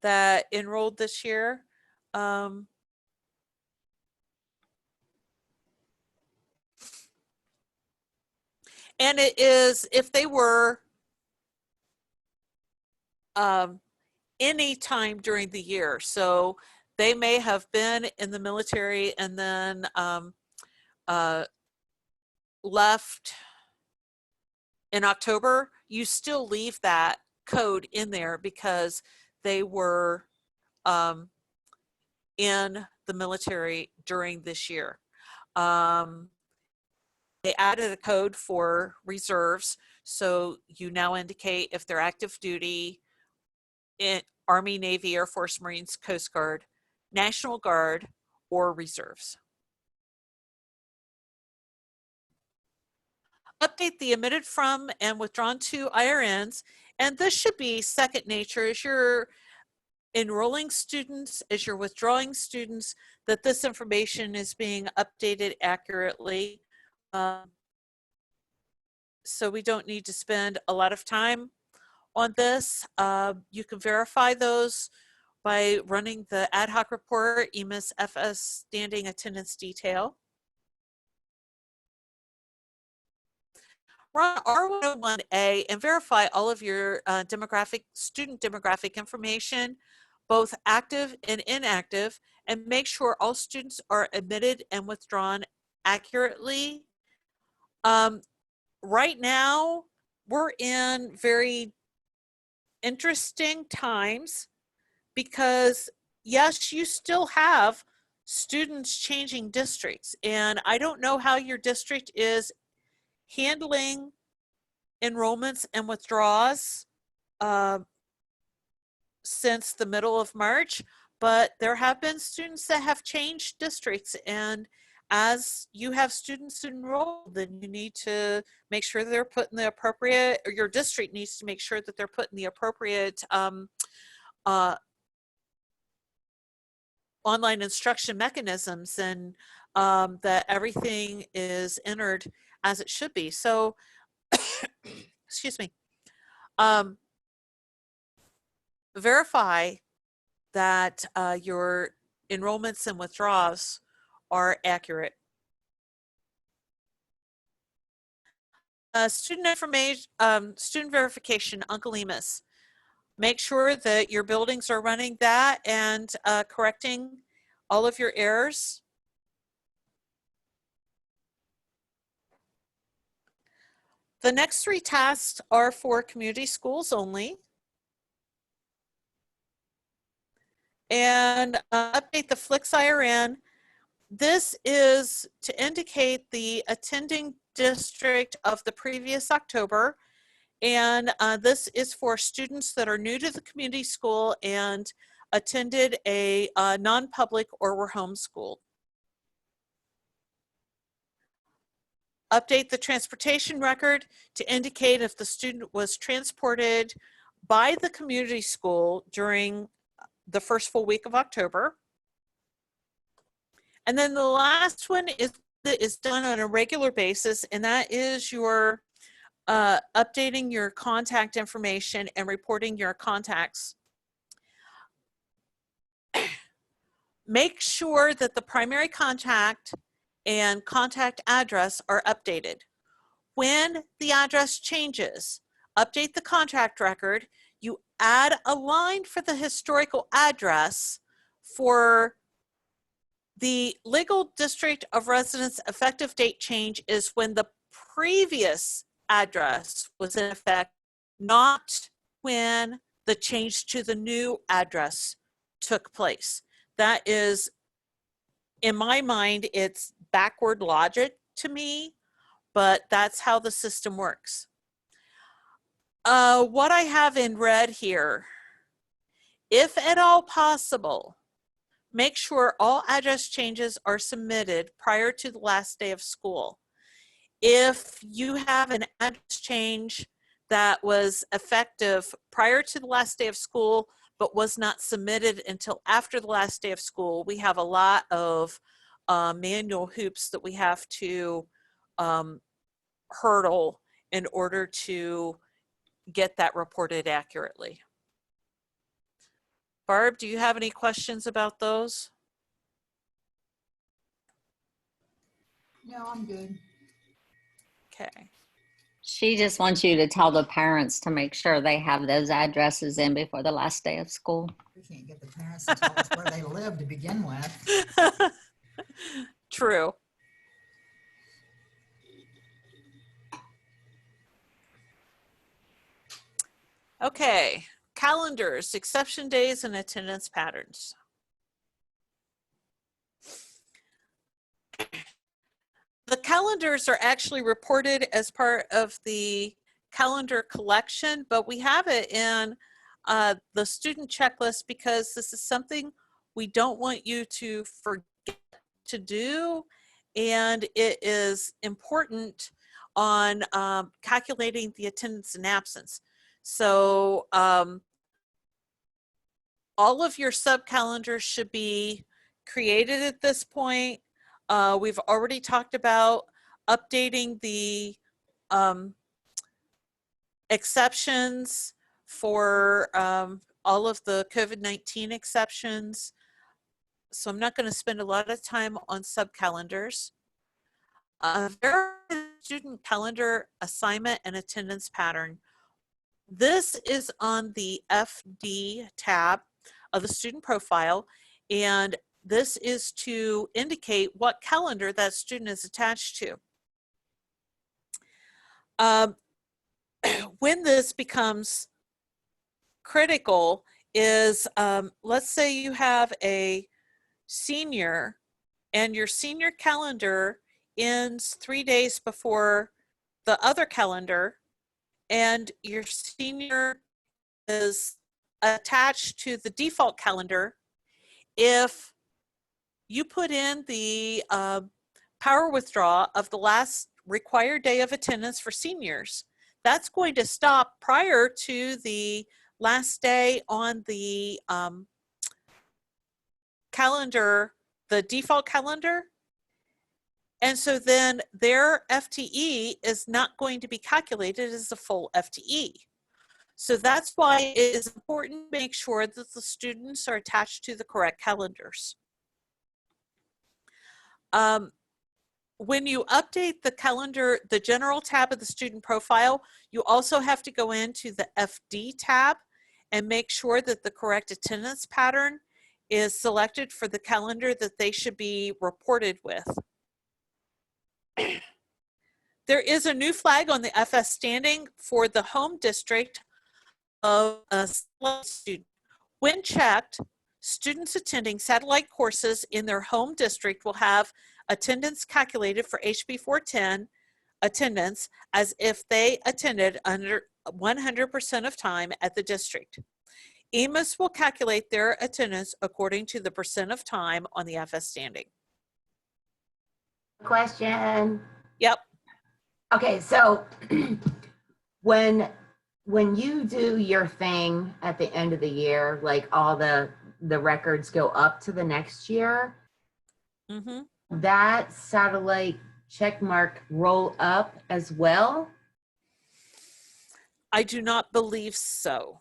that enrolled this year. And it is, if they were any time during the year. So they may have been in the military and then left in October, you still leave that code in there because they were in the military during this year. They added a code for reserves. So you now indicate if they're active duty in Army, Navy, Air Force, Marines, Coast Guard, National Guard, or reserves. Update the omitted from and withdrawn to IRNs. And this should be second nature as you're enrolling students, as you're withdrawing students, that this information is being updated accurately. So we don't need to spend a lot of time on this. You can verify those by running the ad hoc report, EMIS FS standing attendance detail. Run R101A and verify all of your student demographic information, both active and inactive, and make sure all students are admitted and withdrawn accurately. Right now, we're in very interesting times because yes, you still have students changing districts, and I don't know how your district is handling enrollments and withdrawals since the middle of March, but there have been students that have changed districts, and as you have students enrolled, then you need to make sure they're put in the appropriate, or your district needs to make sure that they're put in the appropriate online instruction mechanisms, and that everything is entered as it should be. So, excuse me, verify that your enrollments and withdrawals are accurate. Student information, student verification, Uncle EMIS. Make sure that your buildings are running that and correcting all of your errors. The next 3 tasks are for community schools only. And update the Flix IRN. This is to indicate the attending district of the previous October. And this is for students that are new to the community school and attended a non-public or were homeschooled. Update the transportation record to indicate if the student was transported by the community school during the first full week of October. And then the last one is done on a regular basis, and that is your updating your contact information and reporting your contacts. Make sure that the primary contact and contact address are updated. when the address changes, update the contract record, you add a line for the historical address for the legal district of residence effective date change is when the previous address was in effect, not when the change to the new address took place. That is, in my mind, it's backward logic to me, but that's how the system works. What I have in red here, if at all possible, make sure all address changes are submitted prior to the last day of school. If you have an address change that was effective prior to the last day of school, but was not submitted until after the last day of school, we have a lot of manual hoops that we have to hurdle in order to get that reported accurately. Barb, do you have any questions about those? No, I'm good. Okay. She just wants you to tell the parents to make sure they have those addresses in before the last day of school. We can't get the parents to tell us where they live to begin with. True. Okay, calendars, exception days, and attendance patterns. The calendars are actually reported as part of the calendar collection, but we have it in the student checklist because this is something we don't want you to forget to do, and it is important on calculating the attendance and absence. So all of your sub-calendars should be created at this point. We've already talked about updating the exceptions for all of the COVID-19 exceptions. So I'm not going to spend a lot of time on sub-calendars. There is a student calendar assignment and attendance pattern. This is on the FD tab of the student profile, and this is to indicate what calendar that student is attached to. When this becomes critical is, let's say you have a senior and your senior calendar ends 3 days before the other calendar, and your senior is attached to the default calendar. If you put in the power withdrawal of the last required day of attendance for seniors, that's going to stop prior to the last day on the calendar, the default calendar. And so then their FTE is not going to be calculated as a full FTE. So that's why it is important to make sure that the students are attached to the correct calendars. When you update the calendar, the general tab of the student profile, you also have to go into the FD tab and make sure that the correct attendance pattern is selected for the calendar that they should be reported with. There is a new flag on the FS standing for the home district of a student. When checked, students attending satellite courses in their home district will have attendance calculated for HB 410 attendance as if they attended under 100% of time at the district. EMIS will calculate their attendance according to the percent of time on the FS standing. Question. Yep. Okay, so when you do your thing at the end of the year, like all the records go up to the next year, that satellite check mark roll up as well? I do not believe so.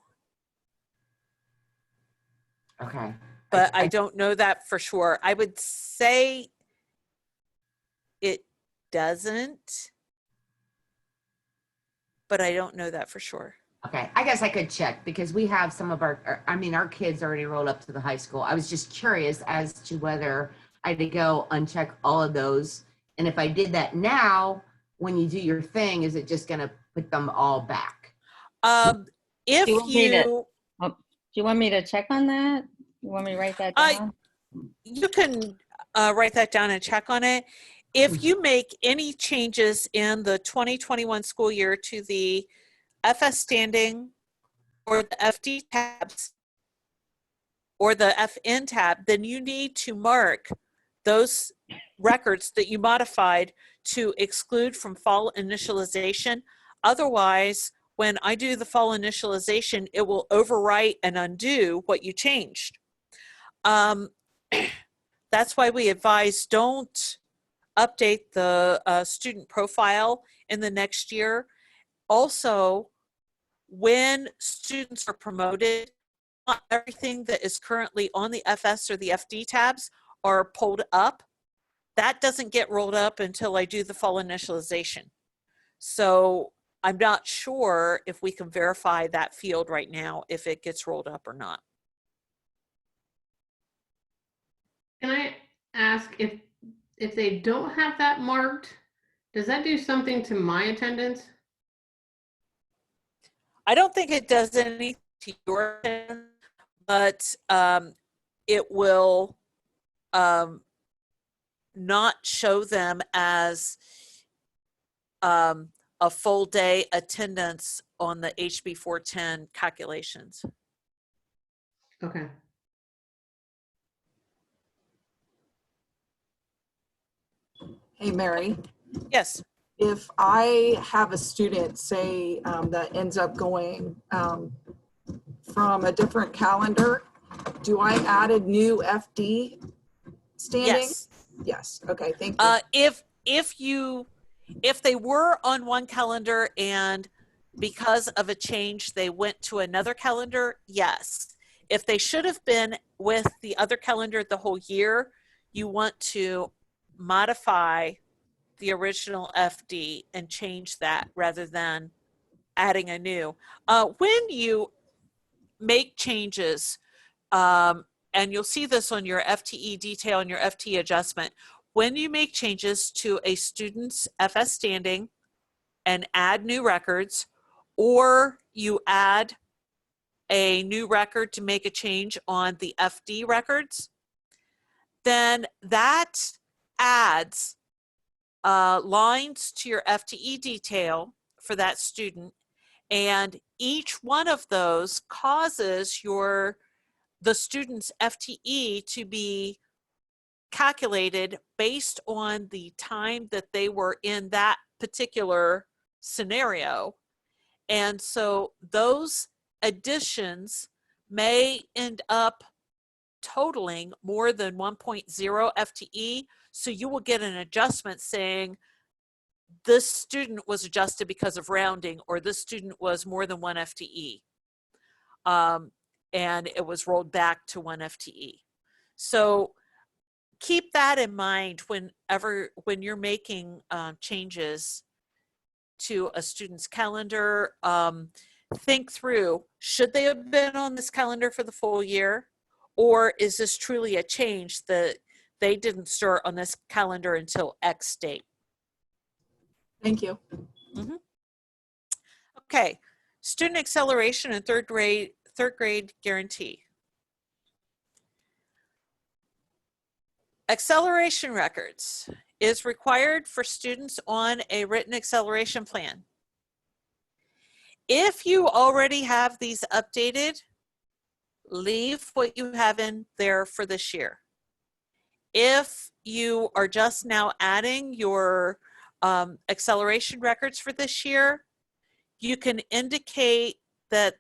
Okay. But I don't know that for sure. I would say it doesn't. but I don't know that for sure. Okay, I guess I could check because we have some of our kids already rolled up to the high school. I was just curious as to whether I had to go uncheck all of those. And if I did that now, when you do your thing, is it just gonna put them all back? If Do you want me to- you, Do you want me to check on that? You want me to write that I- down? you can write that down and check on it. If you make any changes in the 2021 school year to the FS standing or the FD tabs or the FN tab, then you need to mark those records that you modified to exclude from fall initialization. Otherwise, when I do the fall initialization, it will overwrite and undo what you changed. That's why we advise don't update the student profile in the next year. Also, when students are promoted, not everything that is currently on the FS or the FD tabs are pulled up. That doesn't get rolled up until I do the fall initialization. So I'm not sure if we can verify that field right now, if it gets rolled up or not. Can I ask if they don't have that marked, does that do something to my attendance? I don't think it does anything to your attendance, but it will not show them as a full day attendance on the HB 410 calculations. Okay. Hey, Mary, Yes. if I have a student, say, that ends up going from a different calendar, do I add a new FD standing? Yes. Yes. Okay, thank you. If they were on one calendar and because of a change they went to another calendar, yes. If they should have been with the other calendar the whole year, you want to modify the original FD and change that rather than adding a new. When you make changes, and you'll see this on your FTE detail and your FTE adjustment, when you make changes to a student's FS standing and add new records, or you add a new record to make a change on the FD records, then that adds lines to your FTE detail for that student. And each one of those causes the student's FTE to be calculated based on the time that they were in that particular scenario. And so those additions may end up totaling more than 1.0 FTE. So you will get an adjustment saying this student was adjusted because of rounding, or this student was more than 1 FTE. And it was rolled back to 1 FTE. So keep that in mind when you're making changes to a student's calendar. Think through, should they have been on this calendar for the full year? Or is this truly a change that they didn't start on this calendar until X date? Thank you. Mm-hmm. Okay, student acceleration and third grade guarantee. Acceleration records is required for students on a written acceleration plan. If you already have these updated, leave what you have in there for this year. If you are just now adding your acceleration records for this year, you can indicate that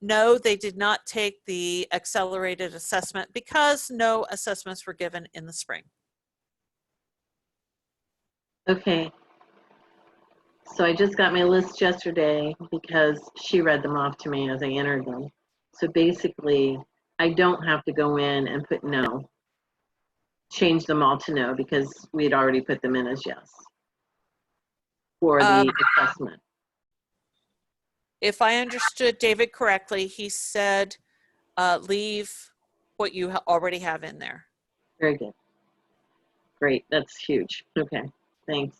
no, they did not take the accelerated assessment because no assessments were given in the spring. Okay. So I just got my list yesterday because she read them off to me as I entered them. So basically, I don't have to go in and put no. Change them all to no because we had already put them in as yes for the assessment. if I understood David correctly, he said, leave what you already have in there. Very good. Great, that's huge. Okay, thanks.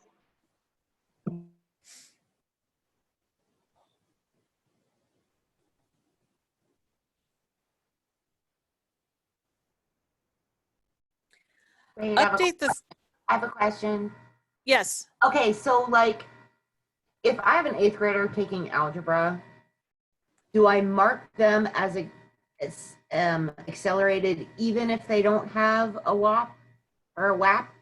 Wait, Update this. I have a question. Yes. Okay, so like, if I have an 8th grader taking algebra, do I mark them as accelerated even if they don't have a WAP or a WAP?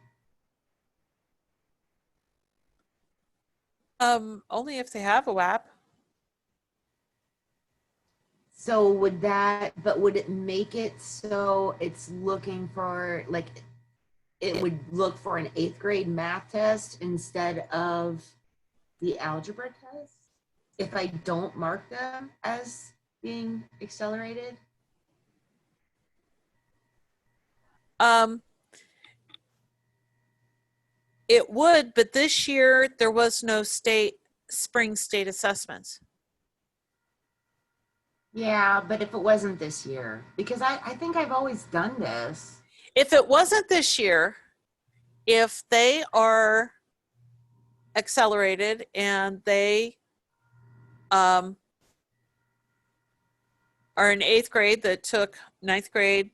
Only if they have a WAP. So would it make it so it's looking for, like, it would look for an 8th grade math test instead of the algebra test if I don't mark them as being accelerated? It would, but this year there was no spring state assessments. Yeah, but if it wasn't this year, because I think I've always done this. If it wasn't this year, if they are accelerated and they are in 8th grade that took 9th grade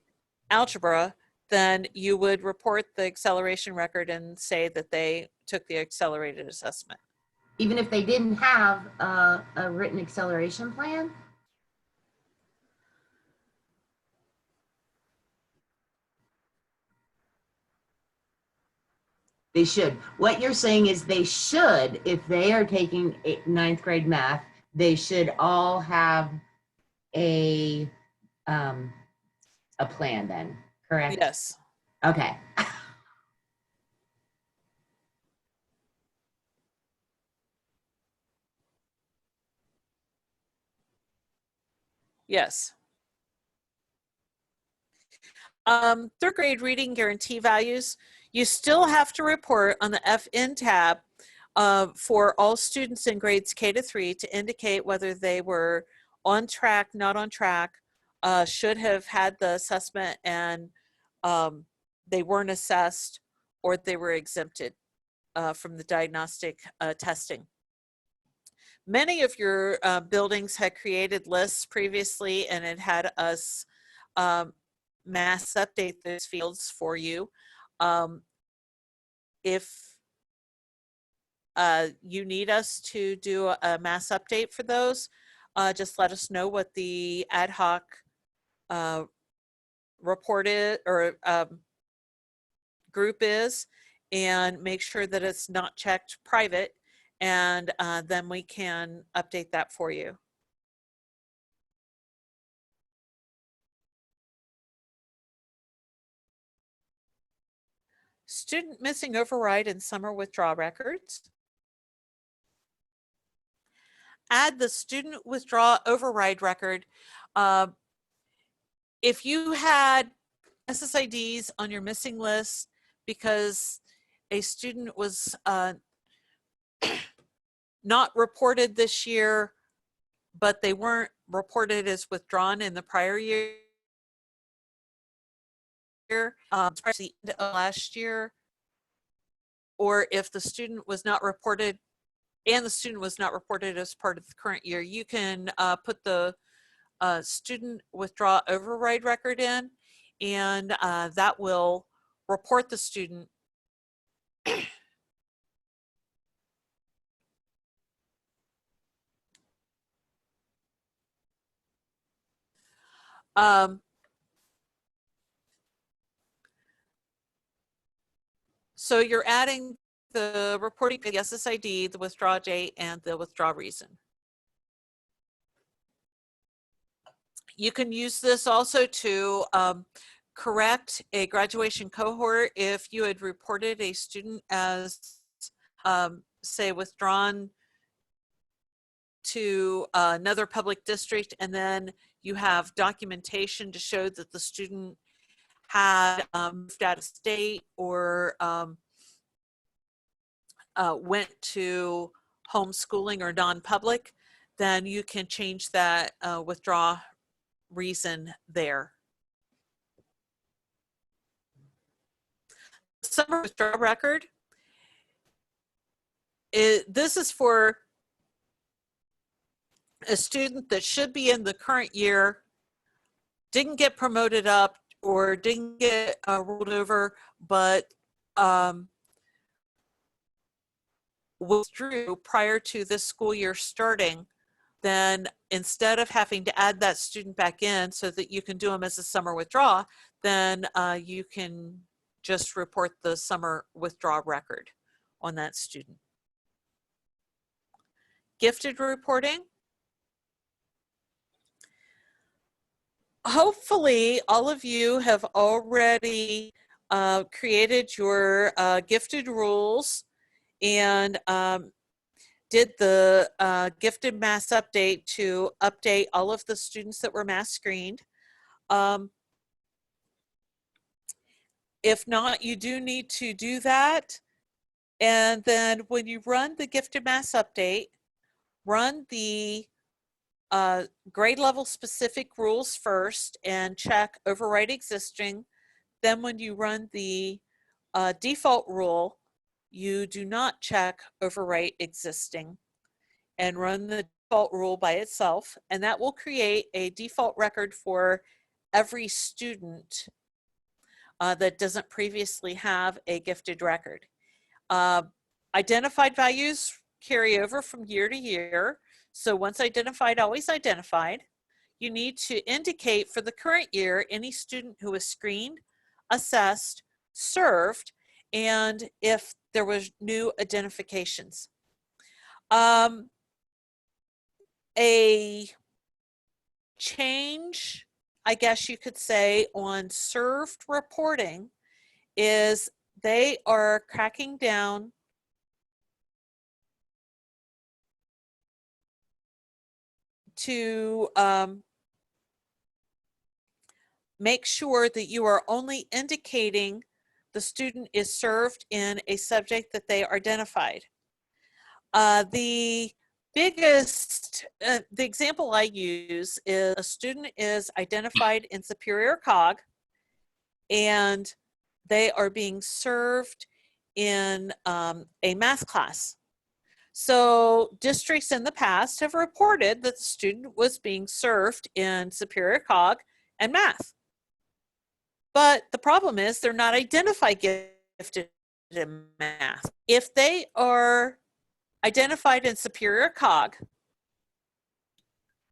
algebra, then you would report the acceleration record and say that they took the accelerated assessment. Even if they didn't have a written acceleration plan? They should. What you're saying is they should, if they are taking 9th grade math, they should all have a plan then, correct? Yes. Okay. Yes. 3rd grade reading guarantee values, you still have to report on the FN tab for all students in grades K to 3 to indicate whether they were on track, not on track, should have had the assessment and they weren't assessed, or they were exempted from the diagnostic testing. Many of your buildings had created lists previously, and it had us mass update those fields for you. If you need us to do a mass update for those, just let us know what the ad hoc reported or group is, and make sure that it's not checked private, and then we can update that for you. Student missing override and summer withdrawal records. Add the student withdraw override record. If you had SSIDs on your missing list because a student was not reported this year, but they weren't reported as withdrawn in the prior year, the end of last year, or if the student was not reported and the student was not reported as part of the current year, you can put the student withdraw override record in, and that will report the student so you're adding the reporting, the SSID, the withdraw date, and the withdraw reason. You can use this also to correct a graduation cohort if you had reported a student as, say, withdrawn to another public district, and then you have documentation to show that the student had moved out of state or went to homeschooling or non-public. then you can change that withdraw reason there. Summer withdrawal record. This is for a student that should be in the current year, didn't get promoted up or didn't get rolled over, but withdrew prior to this school year starting. Then instead of having to add that student back in so that you can do them as a summer withdrawal, then you can just report the summer withdrawal record on that student. Gifted reporting. Hopefully all of you have already created your gifted rules and did the gifted mass update to update all of the students that were mass screened. If not, you do need to do that. And then when you run the gifted mass update, run the grade level specific rules first and check override existing. Then when you run the default rule, you do not check overwrite existing and run the default rule by itself, and that will create a default record for every student that doesn't previously have a gifted record. Identified values carry over from year to year. So once identified, always identified. You need to indicate for the current year any student who was screened, assessed, served, and if there was new identifications. A change, I guess you could say, on served reporting is they are cracking down to make sure that you are only indicating the student is served in a subject that they identified. The biggest, the example I use is a student is identified in Superior Cog and they are being served in a math class. So districts in the past have reported that the student was being served in Superior Cog and math. But the problem is they're not identified gifted in math. If they are identified in Superior Cog,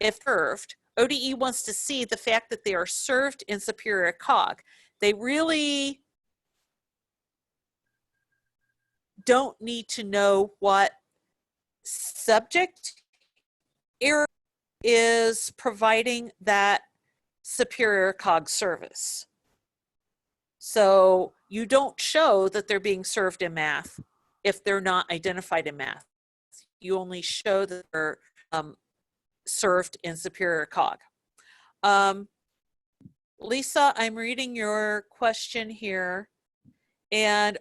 if served, ODE wants to see the fact that they are served in Superior Cog. They really don't need to know what subject area is providing that Superior Cog service. So you don't show that they're being served in math if they're not identified in math. You only show that they're served in Superior Cog. Lisa, I'm reading your question here. And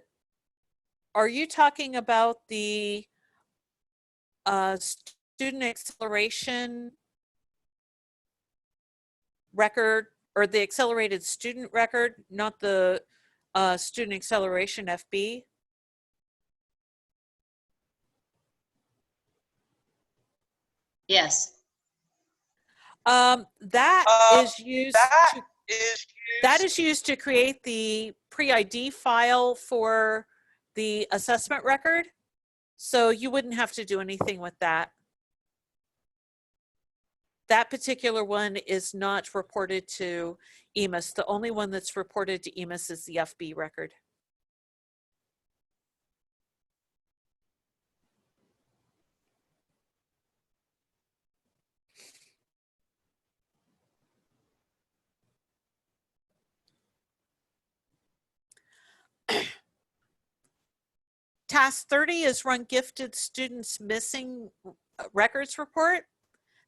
are you talking about the student acceleration record or the accelerated student record, not the student acceleration FB? Yes. That is used to create the pre-ID file for the assessment record. So you wouldn't have to do anything with that. That particular one is not reported to EMIS. The only one that's reported to EMIS is the FB record. Task 30 is run gifted students missing records report.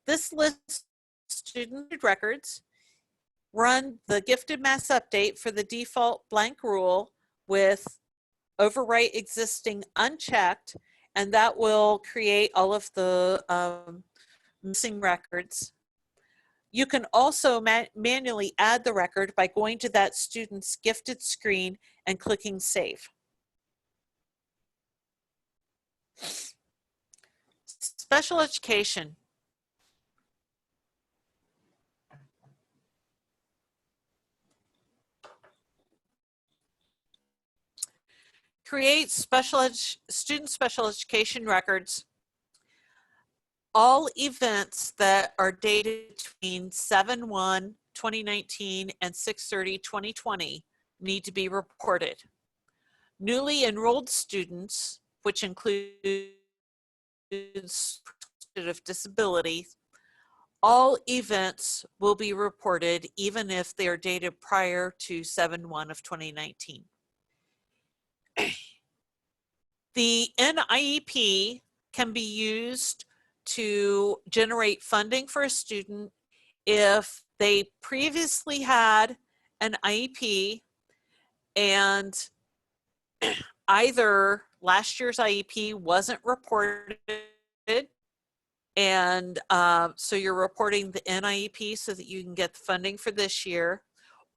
This lists student records. Run the gifted mass update for the default blank rule with overwrite existing unchecked, and that will create all of the missing records. You can also manually add the record by going to that student's gifted screen and clicking Save. Special education. Create student special education records. All events that are dated between 7/1/2019 and 6/30/2020 need to be reported. Newly enrolled students, which includes of disability, all events will be reported even if they are dated prior to 7/1/2019. The NIEP can be used to generate funding for a student if they previously had an IEP and either last year's IEP wasn't reported, and so you're reporting the NIEP so that you can get the funding for this year,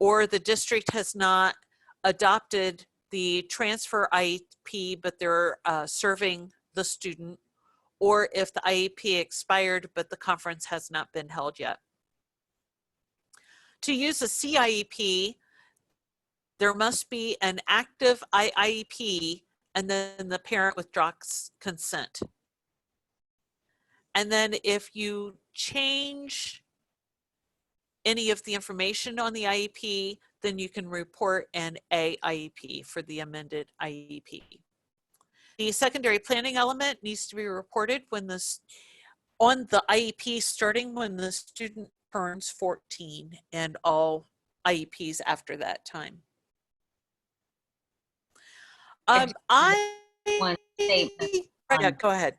or the district has not adopted the transfer IEP, but they're serving the student, or if the IEP expired, but the conference has not been held yet. To use a CIEP, there must be an active IEP and then the parent withdraws consent. And then if you change any of the information on the IEP, then you can report an AIEP for the amended IEP. The secondary planning element needs to be reported when on the IEP starting when the student turns 14 and all IEPs after that time. One statement Yeah, go ahead.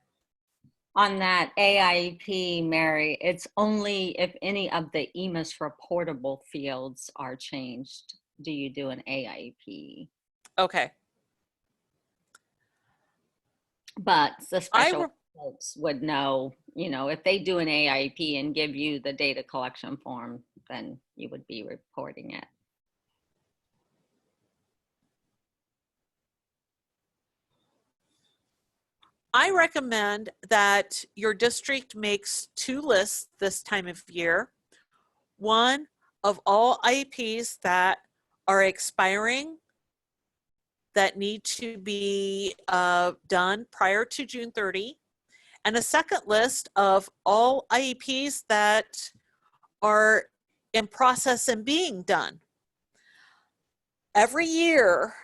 On that AIEP, Mary, it's only if any of the EMIS reportable fields are changed do you do an AIEP. Okay. But the special folks would know, you know, if they do an AIEP and give you the data collection form, then you would be reporting it. I recommend that your district makes 2 lists this time of year. One of all IEPs that are expiring that need to be done prior to June 30, and a second list of all IEPs that are in process and being done. Every year,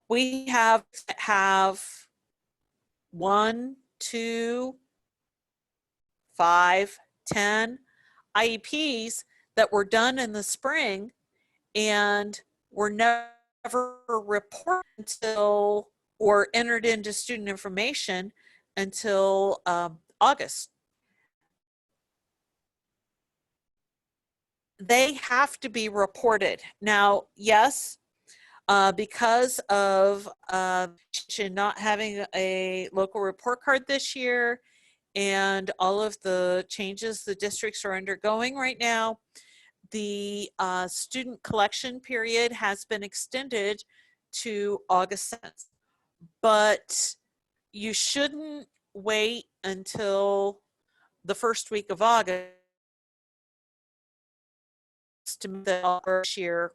we have 1, 2, 5, 10 IEPs that were done in the spring and were never reported until or entered into student information until August. They have to be reported. Now, yes, because of not having a local report card this year and all of the changes the districts are undergoing right now, the student collection period has been extended to August 7th. But you shouldn't wait until the first week of August to make the all this year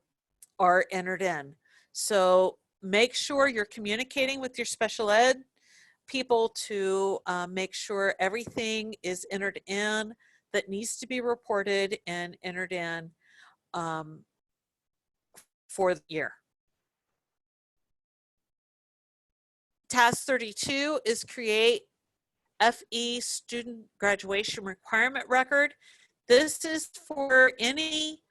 are entered in. So make sure you're communicating with your special ed people to make sure everything is entered in that needs to be reported and entered in for the year. Task 32 is create FE student graduation requirement record. This is for any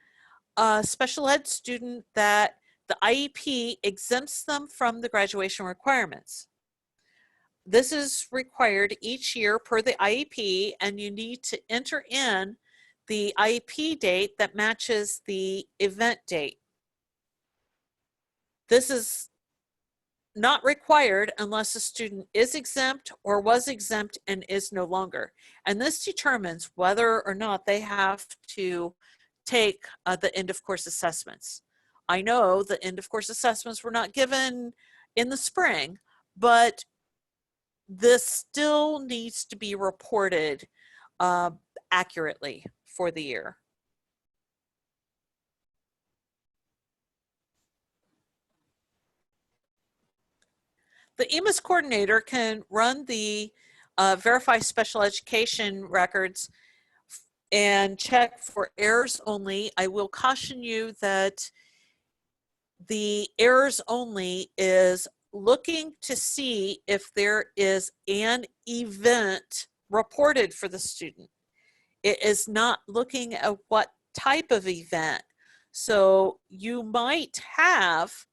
special ed student that the IEP exempts them from the graduation requirements. This is required each year per the IEP, and you need to enter in the IEP date that matches the event date. This is not required unless a student is exempt or was exempt and is no longer. And this determines whether or not they have to take the end of course assessments. I know the end of course assessments were not given in the spring, but this still needs to be reported accurately for the year. The EMIS coordinator can run the verify special education records and check for errors only. I will caution you that the errors only is looking to see if there is an event reported for the student. It is not looking at what type of event. So you might have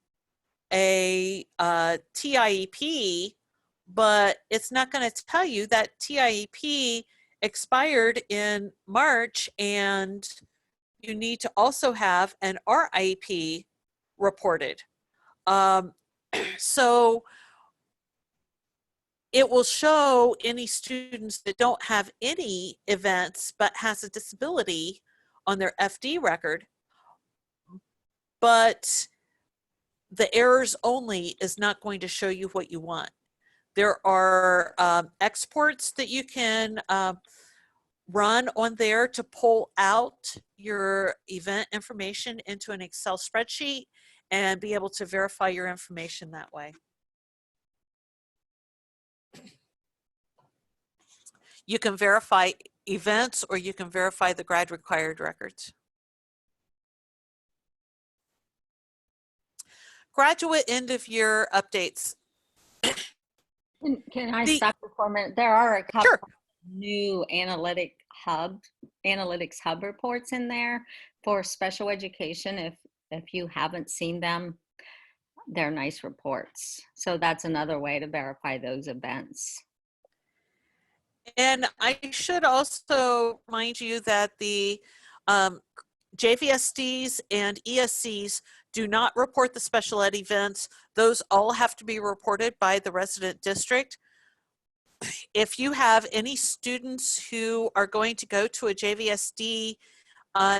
a TIEP, but it's not going to tell you that TIEP expired in March and you need to also have an RIP reported. So it will show any students that don't have any events but has a disability on their FD record, but the errors only is not going to show you what you want. There are exports that you can run on there to pull out your event information into an Excel spreadsheet and be able to verify your information that way. You can verify events or you can verify the grad required records. Graduate end of year updates. Can I stop you for a minute? There are a couple Sure. new analytics hub reports in there for special education. If you haven't seen them, they're nice reports. So that's another way to verify those events. And I should also remind you that the JVSDs and ESCs do not report the special ed events. Those all have to be reported by the resident district. If you have any students who are going to go to a JVSD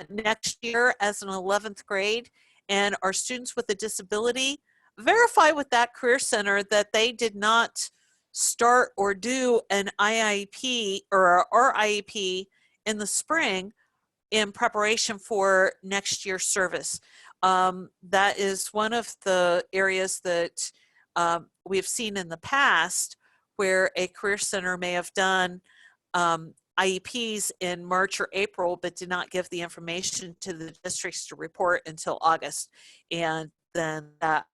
next year as an 11th grade and are students with a disability, verify with that career center that they did not start or do an IIP or RIEP in the spring in preparation for next year's service. That is one of the areas that we've seen in the past where a career center may have done IEPs in March or April, but did not give the information to the districts to report until August. And then that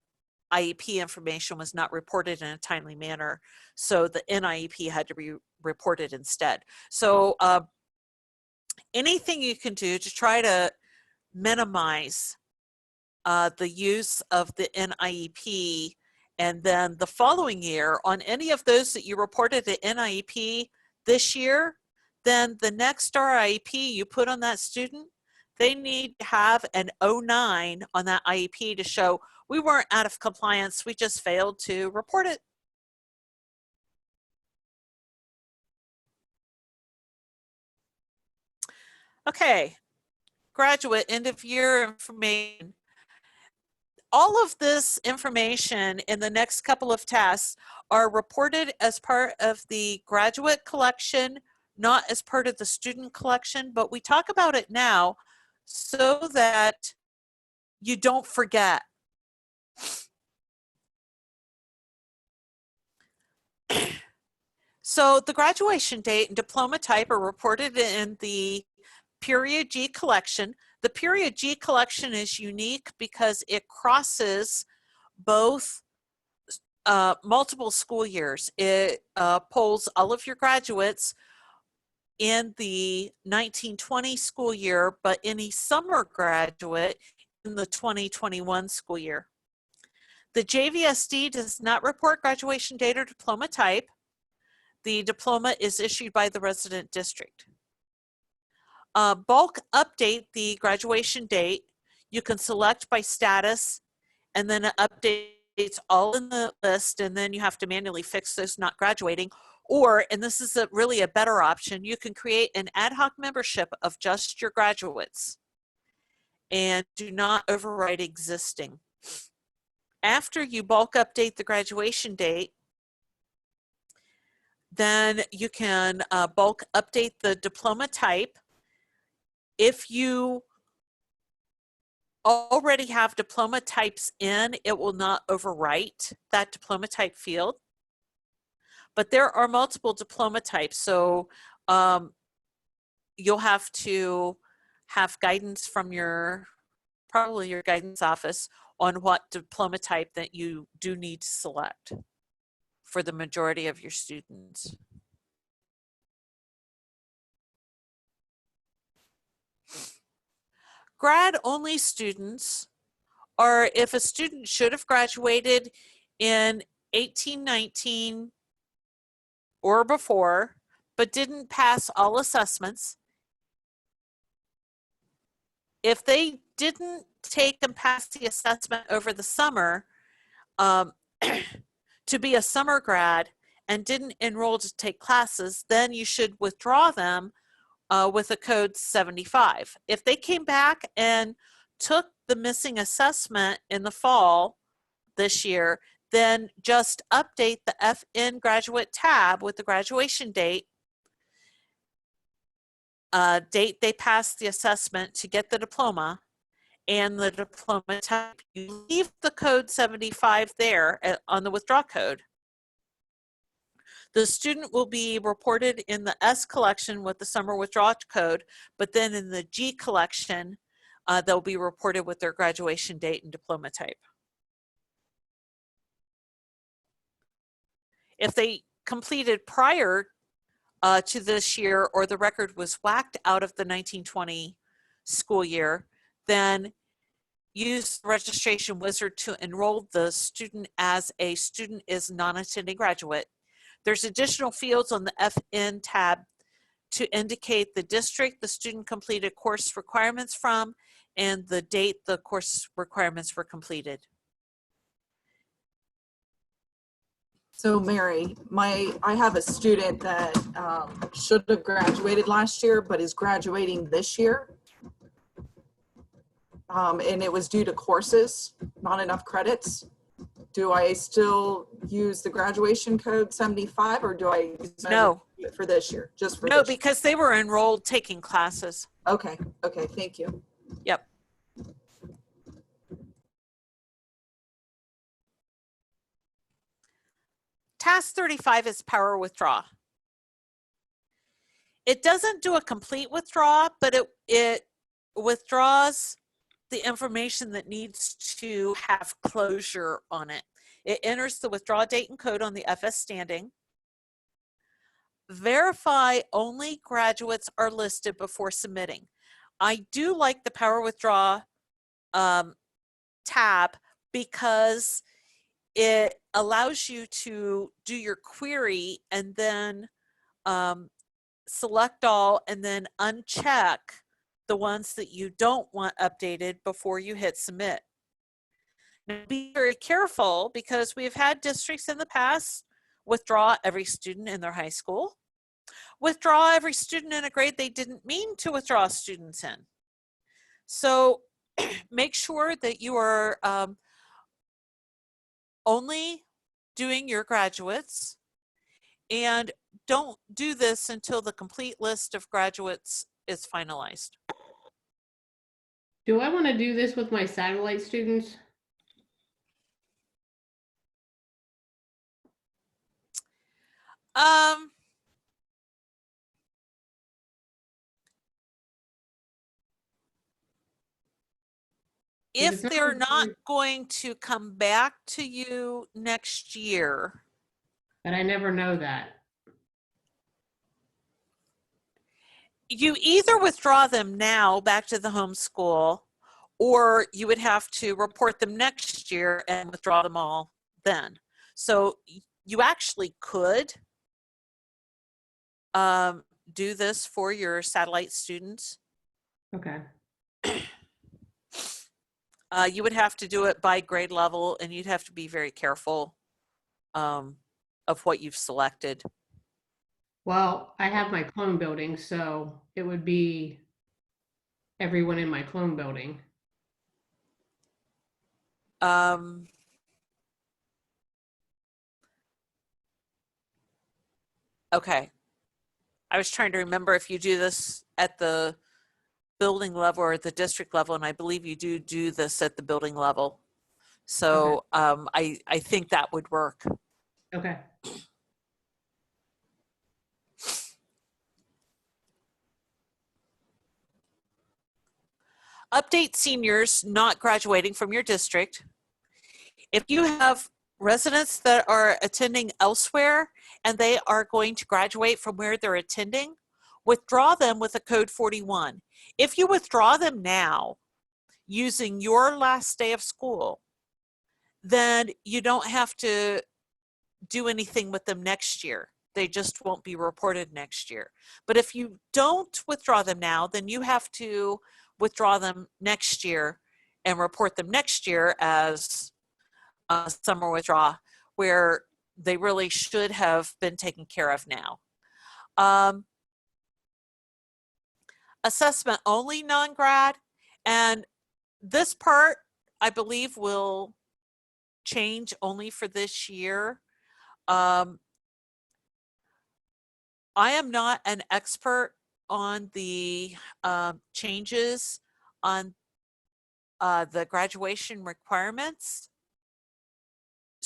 IEP information was not reported in a timely manner. So the NIEP had to be reported instead. So anything you can do to try to minimize the use of the NIEP, and then the following year on any of those that you reported at NIEP this year, then the next RIEP you put on that student, they need to have an 09 on that IEP to show we weren't out of compliance, we just failed to report it. Okay, graduate end of year information. All of this information in the next couple of tasks are reported as part of the graduate collection, not as part of the student collection, but we talk about it now so that you don't forget. So the graduation date and diploma type are reported in the period G collection. The period G collection is unique because it crosses both multiple school years. It pulls all of your graduates in the 1920 school year, but any summer graduate in the 2021 school year. The JVSD does not report graduation date or diploma type. The diploma is issued by the resident district. Bulk update the graduation date. You can select by status and then update dates all in the list, and then you have to manually fix those not graduating. Or, and this is really a better option, you can create an ad hoc membership of just your graduates and do not override existing. After you bulk update the graduation date, then you can bulk update the diploma type. If you already have diploma types in, it will not overwrite that diploma type field. But there are multiple diploma types, so you'll have to have guidance from probably your guidance office on what diploma type that you do need to select for the majority of your students. Grad-only students are if a student should have graduated in 1819 or before, but didn't pass all assessments. If they didn't take and pass the assessment over the summer to be a summer grad and didn't enroll to take classes, then you should withdraw them with a code 75. If they came back and took the missing assessment in the fall this year, then just update the FN graduate tab with the graduation date, date they passed the assessment to get the diploma, and the diploma type. You leave the code 75 there on the withdraw code. The student will be reported in the S collection with the summer withdrawal code, but then in the G collection, they'll be reported with their graduation date and diploma type. If they completed prior to this year, or the record was whacked out of the 1920 school year, then use the registration wizard to enroll the student as a student is non-attending graduate. There's additional fields on the FN tab to indicate the district the student completed course requirements from and the date the course requirements were completed. So Mary, I have a student that should have graduated last year, but is graduating this year. And it was due to courses, not enough credits. Do I still use the graduation code 75, or do I use No for this year? Just for no, this because they were enrolled taking classes. Okay, okay, thank you. Yep. Task 35 is power withdraw. It doesn't do a complete withdraw, but it withdraws the information that needs to have closure on it. It enters the withdrawal date and code on the FS standing. Verify only graduates are listed before submitting. I do like the power withdraw tab because it allows you to do your query and then select all and then uncheck the ones that you don't want updated before you hit submit. Now, be very careful because we've had districts in the past withdraw every student in their high school, withdraw every student in a grade they didn't mean to withdraw students in. So make sure that you are only doing your graduates, and don't do this until the complete list of graduates is finalized. Do I want to do this with my satellite students? If they're not going to come back to you next year. But I never know that. You either withdraw them now back to the homeschool, or you would have to report them next year and withdraw them all then. So you actually could do this for your satellite students. Okay. You would have to do it by grade level, and you'd have to be very careful of what you've selected. Well, I have my clone building, so it would be everyone in my clone building. Okay. I was trying to remember if you do this at the building level or at the district level, and I believe you do this at the building level. So I think that would work. Okay. Update seniors not graduating from your district. If you have residents that are attending elsewhere and they are going to graduate from where they're attending, withdraw them with a code 41. If you withdraw them now using your last day of school, then you don't have to do anything with them next year. They just won't be reported next year. But if you don't withdraw them now, then you have to withdraw them next year and report them next year as a summer withdrawal, where they really should have been taken care of now. Assessment only non-grad, and this part I believe will change only for this year. I am not an expert on the changes on the graduation requirements.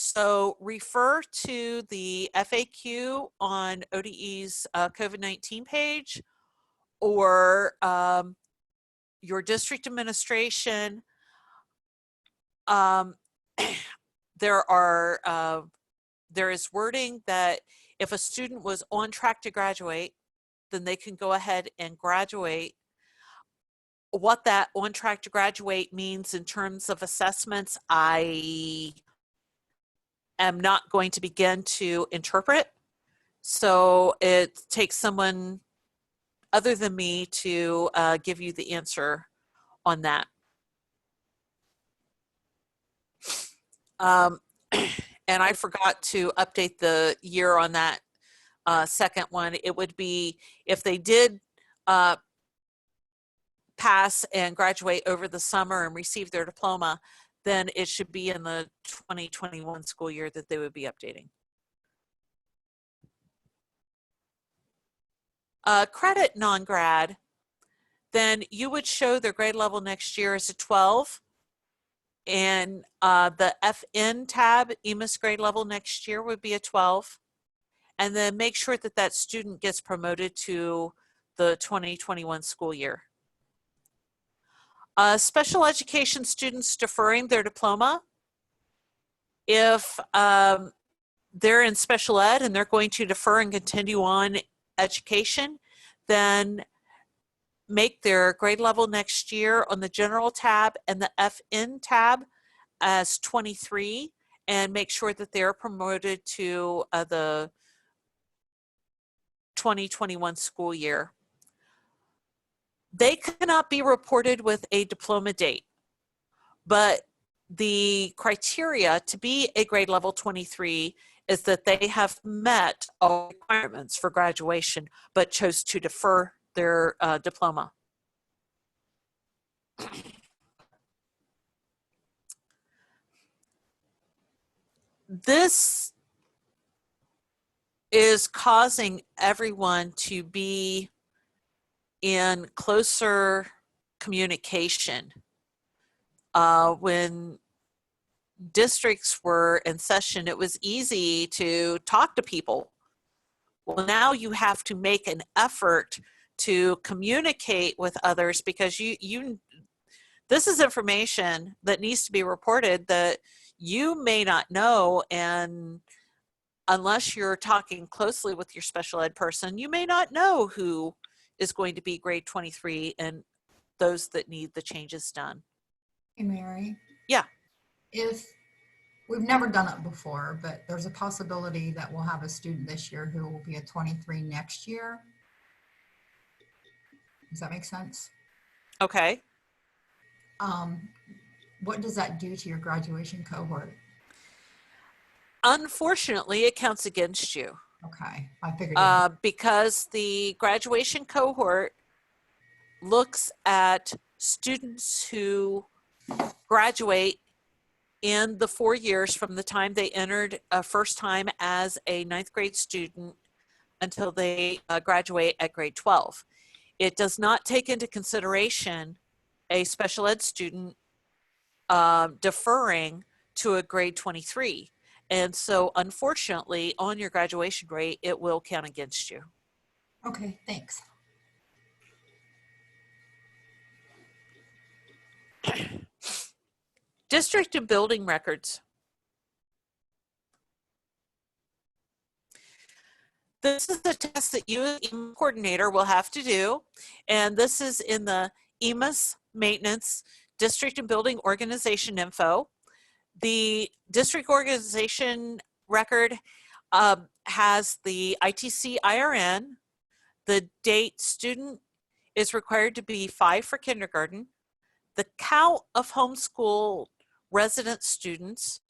So refer to the FAQ on ODE's COVID-19 page, or your district administration. There is wording that if a student was on track to graduate, then they can go ahead and graduate. What that on track to graduate means in terms of assessments, I am not going to begin to interpret. So it takes someone other than me to give you the answer on that. And I forgot to update the year on that second one. It would be if they did pass and graduate over the summer and receive their diploma, then it should be in the 2021 school year that they would be updating. Credit non-grad, then you would show their grade level next year as a 12. And the FN tab, EMIS grade level next year would be a 12. And then make sure that that student gets promoted to the 2021 school year. Special education students deferring their diploma. If they're in special ed and they're going to defer and continue on education, then make their grade level next year on the general tab and the FN tab as 23, and make sure that they're promoted to the 2021 school year. They cannot be reported with a diploma date, but the criteria to be a grade level 23 is that they have met all requirements for graduation, but chose to defer their diploma. This is causing everyone to be in closer communication. When districts were in session, it was easy to talk to people. Well, now you have to make an effort to communicate with others, because this is information that needs to be reported that you may not know, and unless you're talking closely with your special ed person, you may not know who is going to be grade 23 and those that need the changes done. Hey, Mary. Yeah. If we've never done it before, but there's a possibility that we'll have a student this year who will be a 23 next year. Does that make sense? Okay. what does that do to your graduation cohort? Unfortunately, it counts against you. Okay, I figured it. Because the graduation cohort looks at students who graduate in the 4 years from the time they entered first time as a ninth grade student until they graduate at grade 12. It does not take into consideration a special ed student deferring to a grade 23. And so unfortunately, on your graduation rate, it will count against you. Okay, thanks. District and building records. This is a test that you as EMIS coordinator will have to do. And this is in the EMIS maintenance district and building organization info. The district organization record has the ITC IRN. The date student is required to be 5 for kindergarten. The count of homeschool resident students,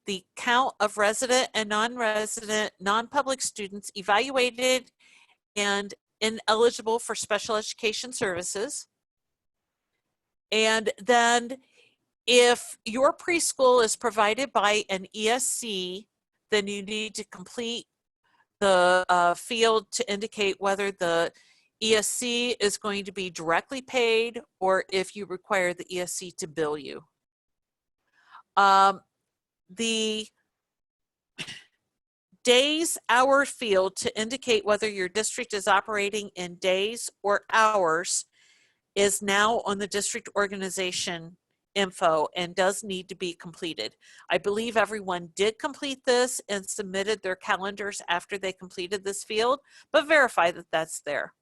the count of resident and non-resident, non-public students evaluated and ineligible for special education services. And then if your preschool is provided by an ESC, then you need to complete the field to indicate whether the ESC is going to be directly paid or if you require the ESC to bill you. The days hour field to indicate whether your district is operating in days or hours is now on the district organization info and does need to be completed. I believe everyone did complete this and submitted their calendars after they completed this field, but verify that that's there.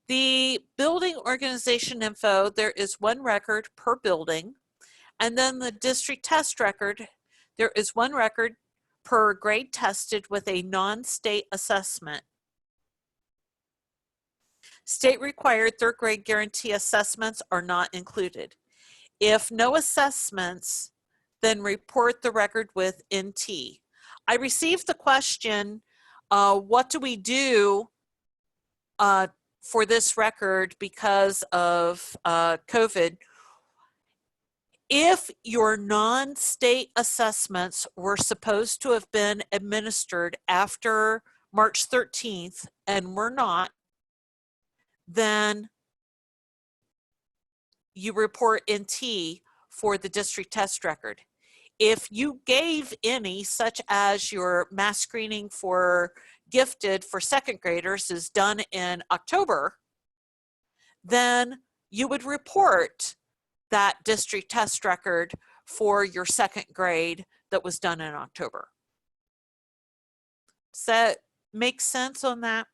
The building organization info, there is 1 record per building. And then the district test record, there is 1 record per grade tested with a non-state assessment. State required 3rd grade guarantee assessments are not included. If no assessments, then report the record with NT. I received the question, what do we do for this record because of COVID? If your non-state assessments were supposed to have been administered after March 13th and were not, then you report NT for the district test record. If you gave any, such as your mass screening for gifted for 2nd graders is done in October, then you would report that district test record for your 2nd grade that was done in October. Does that make sense on that?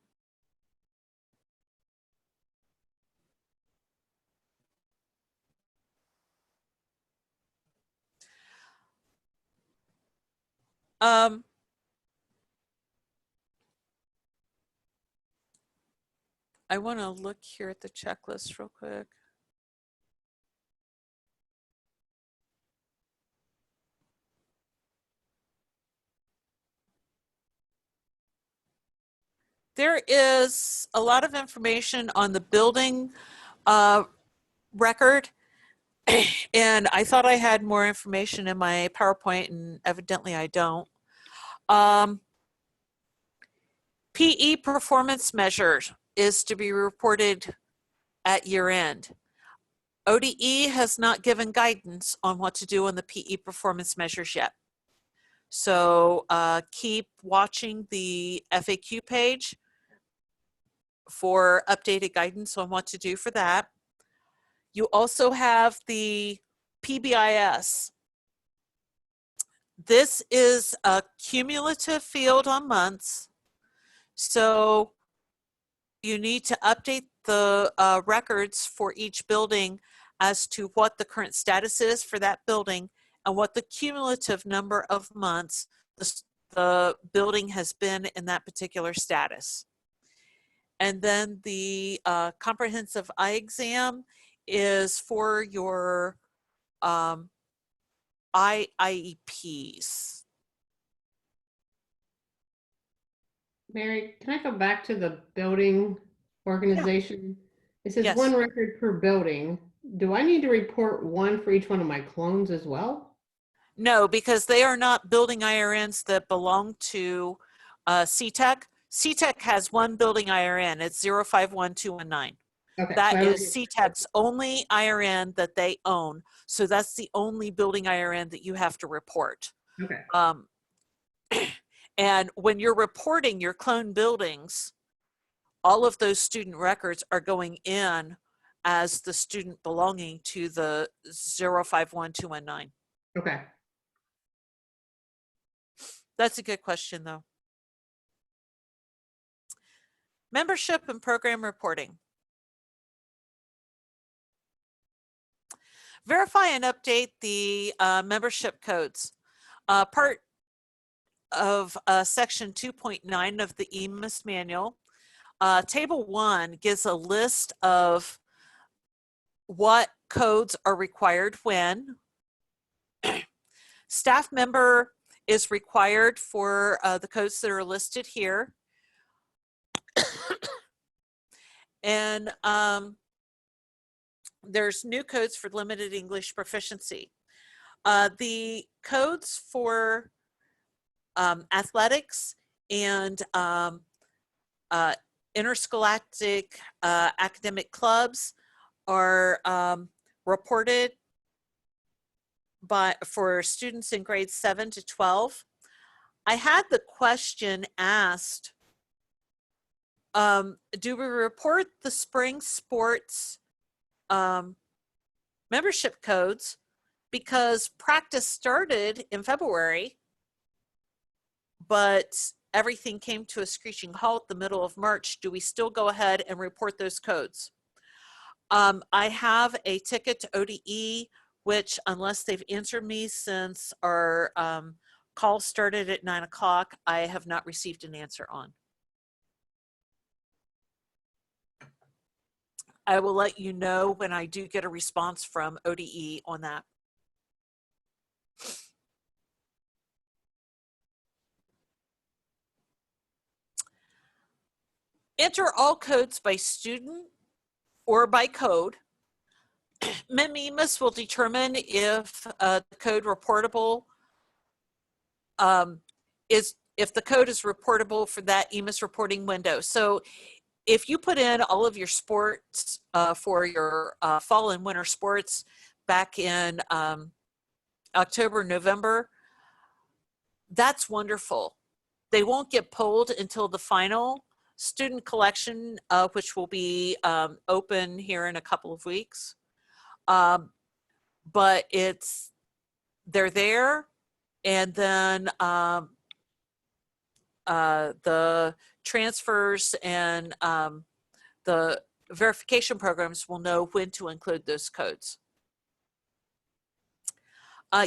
I want to look here at the checklist real quick. There is a lot of information on the building record, and I thought I had more information in my PowerPoint, and evidently I don't. PE performance measures is to be reported at year end. ODE has not given guidance on what to do on the PE performance measures yet. So keep watching the FAQ page for updated guidance on what to do for that. You also have the PBIS. This is a cumulative field on months. So you need to update the records for each building as to what the current status is for that building and what the cumulative number of months the building has been in that particular status. And then the comprehensive eye exam is for your IEPs. Mary, can I go back to the building organization? It says Yes. one record per building. Do I need to report one for each one of my clones as well? No, because they are not building IRNs that belong to CTEC. CTEC has one building IRN. It's 051219. Okay. That so I is would- CTEC's only IRN that they own. So that's the only building IRN that you have to report. Okay. And when you're reporting your clone buildings, all of those student records are going in as the student belonging to the 051219. Okay. That's a good question, though. Membership and program reporting. Verify and update the membership codes. Part of section 2.9 of the EMIS manual. Table 1 gives a list of what codes are required when. Staff member is required for the codes that are listed here. And there's new codes for limited English proficiency. The codes for athletics and interscholastic academic clubs are reported for students in grades 7 to 12. I had the question asked, do we report the spring sports membership codes because practice started in February, but everything came to a screeching halt the middle of March? Do we still go ahead and report those codes? I have a ticket to ODE, which unless they've answered me since our call started at 9 o'clock, I have not received an answer on. I will let you know when I do get a response from ODE on that. Enter all codes by student or by code. EMIS will determine if the code reportable if the code is reportable for that EMIS reporting window. So if you put in all of your sports for your fall and winter sports back in October, November, that's wonderful. They won't get pulled until the final student collection, which will be open here in a couple of weeks. But they're there, and then the transfers and the verification programs will know when to include those codes.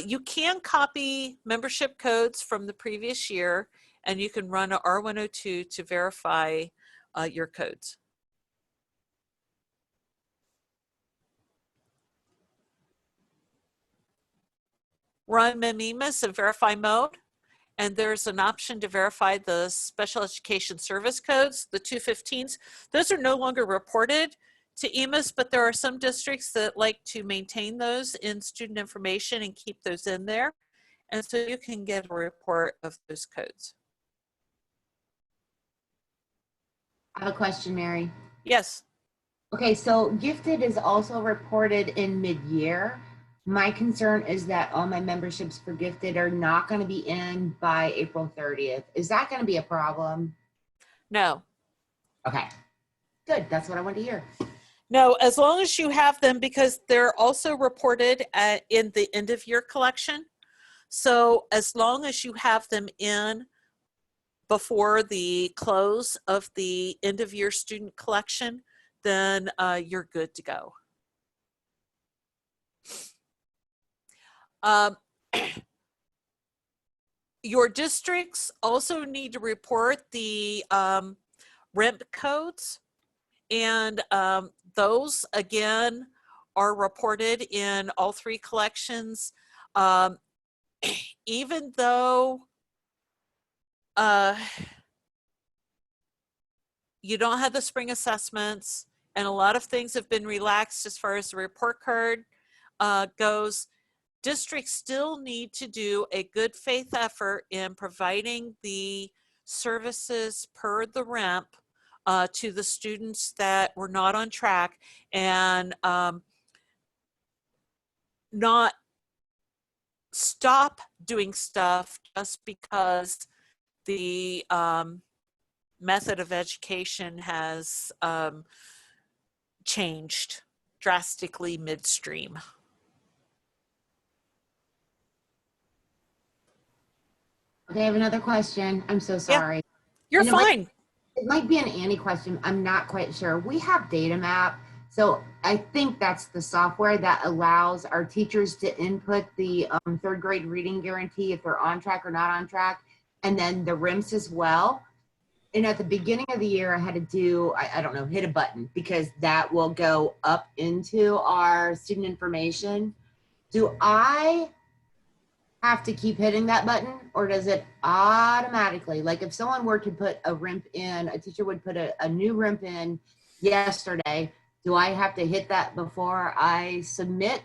You can copy membership codes from the previous year, and you can run a R102 to verify your codes. Run EMIS in verify mode, and there's an option to verify the special education service codes, the 215s. Those are no longer reported to EMIS, but there are some districts that like to maintain those in student information and keep those in there. And so you can get a report of those codes. I have a question, Mary. Yes. Okay, so gifted is also reported in mid-year. My concern is that all my memberships for gifted are not going to be in by April 30th. Is that going to be a problem? No. Okay, good. That's what I want to hear. No, as long as you have them, because they're also reported in the end of year collection. So as long as you have them in before the close of the end of year student collection, then you're good to go. Your districts also need to report the REMP codes, and those again are reported in all 3 collections. Even though you don't have the spring assessments and a lot of things have been relaxed as far as the report card goes, districts still need to do a good faith effort in providing the services per the REMP to the students that were not on track, and not stop doing stuff just because the method of education has changed drastically midstream. Okay, I have another question. I'm so sorry. You're And fine. It might be an Annie question. I'm not quite sure. We have data map. So I think that's the software that allows our teachers to input the 3rd grade reading guarantee if they're on track or not on track, and then the RIMS as well. And at the beginning of the year, I had to do, I don't know, hit a button because that will go up into our student information. Do I have to keep hitting that button, or does it automatically, like if someone were to put a RIMP in, a teacher would put a new RIMP in yesterday, do I have to hit that before I submit,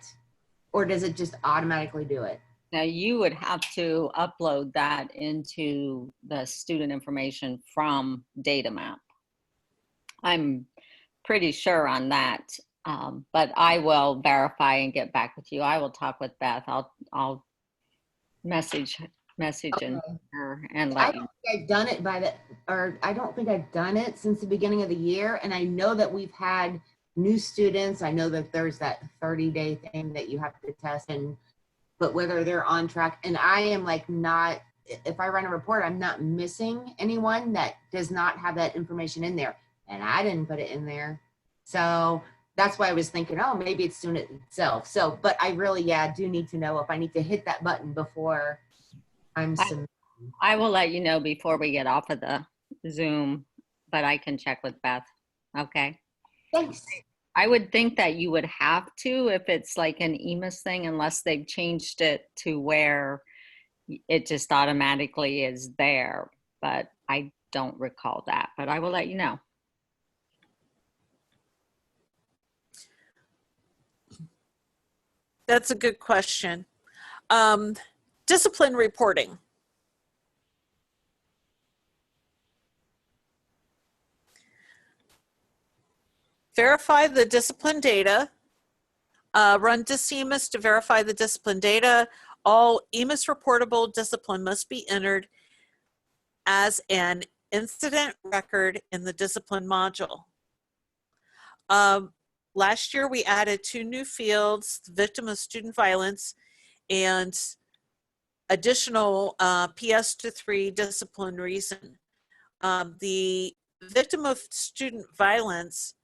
or does it just automatically do it? Now you would have to upload that into the student information from DataMap. I'm pretty sure on that, but I will verify and get back with you. I will talk with Beth. I'll message in her and I let you. don't think I've done it I don't think I've done it since the beginning of the year. And I know that we've had new students. I know that there's that 30-day thing that you have to test, but whether they're on track. And I am like not, if I run a report, I'm not missing anyone that does not have that information in there. And I didn't put it in there. So that's why I was thinking, oh, maybe it's doing it itself. So, but I really, do need to know if I need to hit that button before I'm submitting. I will let you know before we get off of the Zoom, but I can check with Beth. Okay. Thanks. I would think that you would have to if it's like an EMIS thing, unless they've changed it to where it just automatically is there. But I don't recall that, but I will let you know. That's a good question. Discipline reporting. Verify the discipline data. Run DisEMIS to verify the discipline data. All EMIS reportable discipline must be entered as an incident record in the discipline module. Last year, we added 2 new fields, victim of student violence and additional PS-3 discipline reason. The victim of student violence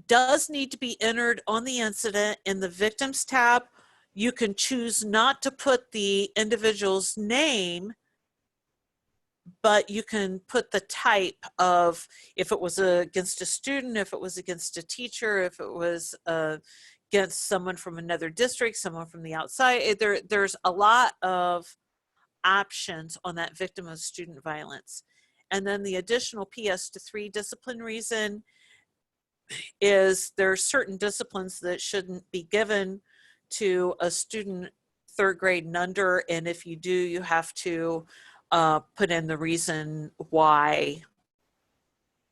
does need to be entered on the incident in the victims tab. You can choose not to put the individual's name, but you can put the type of, if it was against a student, if it was against a teacher, if it was against someone from another district, someone from the outside. There's a lot of options on that victim of student violence. And then the additional PS-3 discipline reason is there are certain disciplines that shouldn't be given to a student 3rd grade and under, and if you do, you have to put in the reason why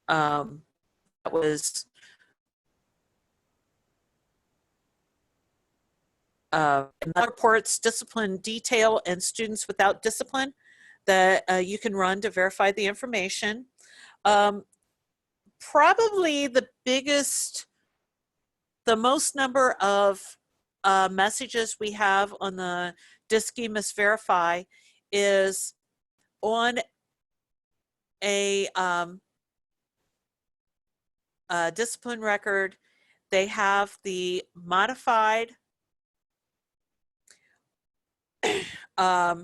that was reports discipline detail and students without discipline that you can run to verify the information. Probably the most number of messages we have on the DisEMIS verify is on a discipline record. They have the modified I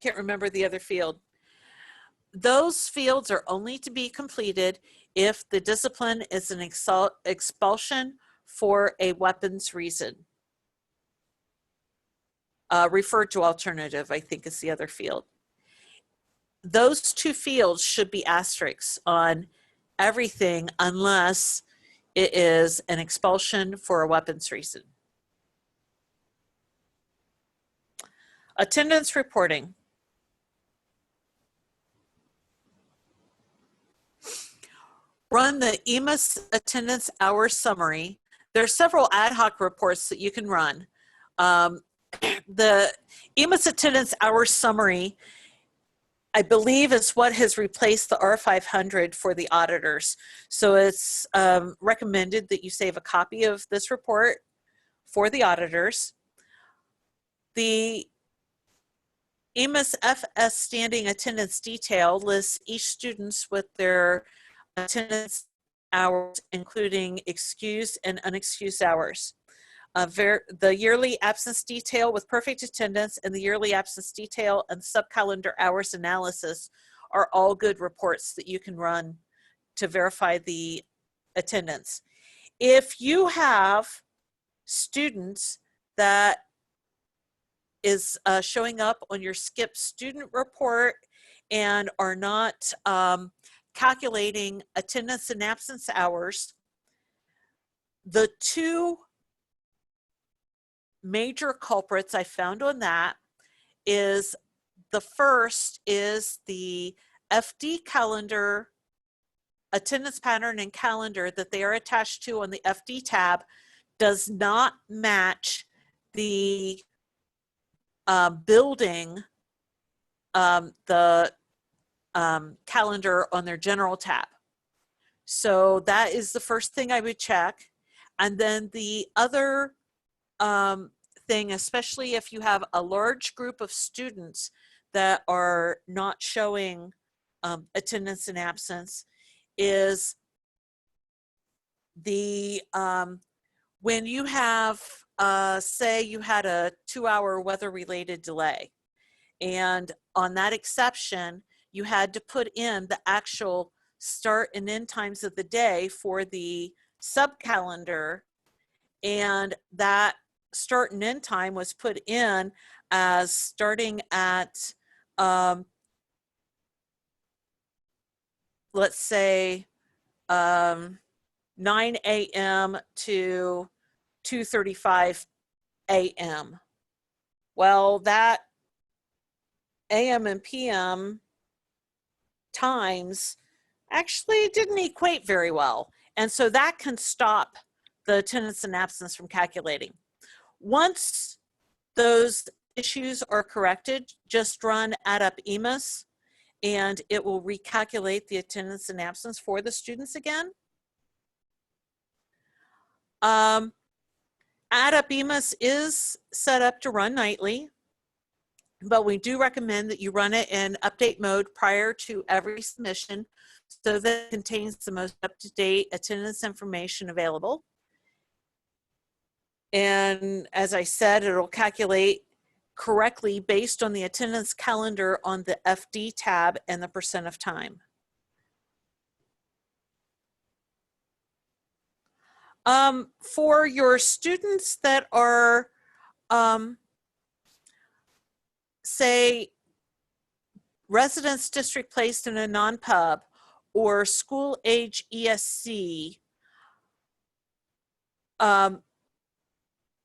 can't remember the other field. Those fields are only to be completed if the discipline is an expulsion for a weapons reason. Referred to alternative, I think, is the other field. Those two fields should be asterisks on everything unless it is an expulsion for a weapons reason. Attendance reporting. Run the EMIS attendance hour summary. There are several ad hoc reports that you can run. The EMIS attendance hour summary, I believe, is what has replaced the R500 for the auditors. So it's recommended that you save a copy of this report for the auditors. The EMIS FS standing attendance detail lists each student with their attendance hours, including excused and unexcused hours. The yearly absence detail with perfect attendance and the yearly absence detail and sub-calendar hours analysis are all good reports that you can run to verify the attendance. If you have students that is showing up on your skip student report and are not calculating attendance and absence hours, the two major culprits I found on that is, the first is the FD calendar attendance pattern and calendar that they are attached to on the FD tab does not match the building the calendar on their general tab. So that is the first thing I would check. And then the other thing, especially if you have a large group of students that are not showing attendance and absence, is the when you have say you had a 2-hour weather-related delay, and on that exception you had to put in the actual start and end times of the day for the sub-calendar, and that start and end time was put in as starting at let's say 9 a.m. to 2:35 a.m. Well, that AM and PM times actually didn't equate very well. And so that can stop the attendance and absence from calculating. Once those issues are corrected, just run add up EMIS and it will recalculate the attendance and absence for the students again. Add up EMIS is set up to run nightly, but we do recommend that you run it in update mode prior to every submission so that it contains the most up-to-date attendance information available. And as I said, it'll calculate correctly based on the attendance calendar on the FD tab and the percent of time. For your students that are, say, residence district placed in a non-pub or school age ESC,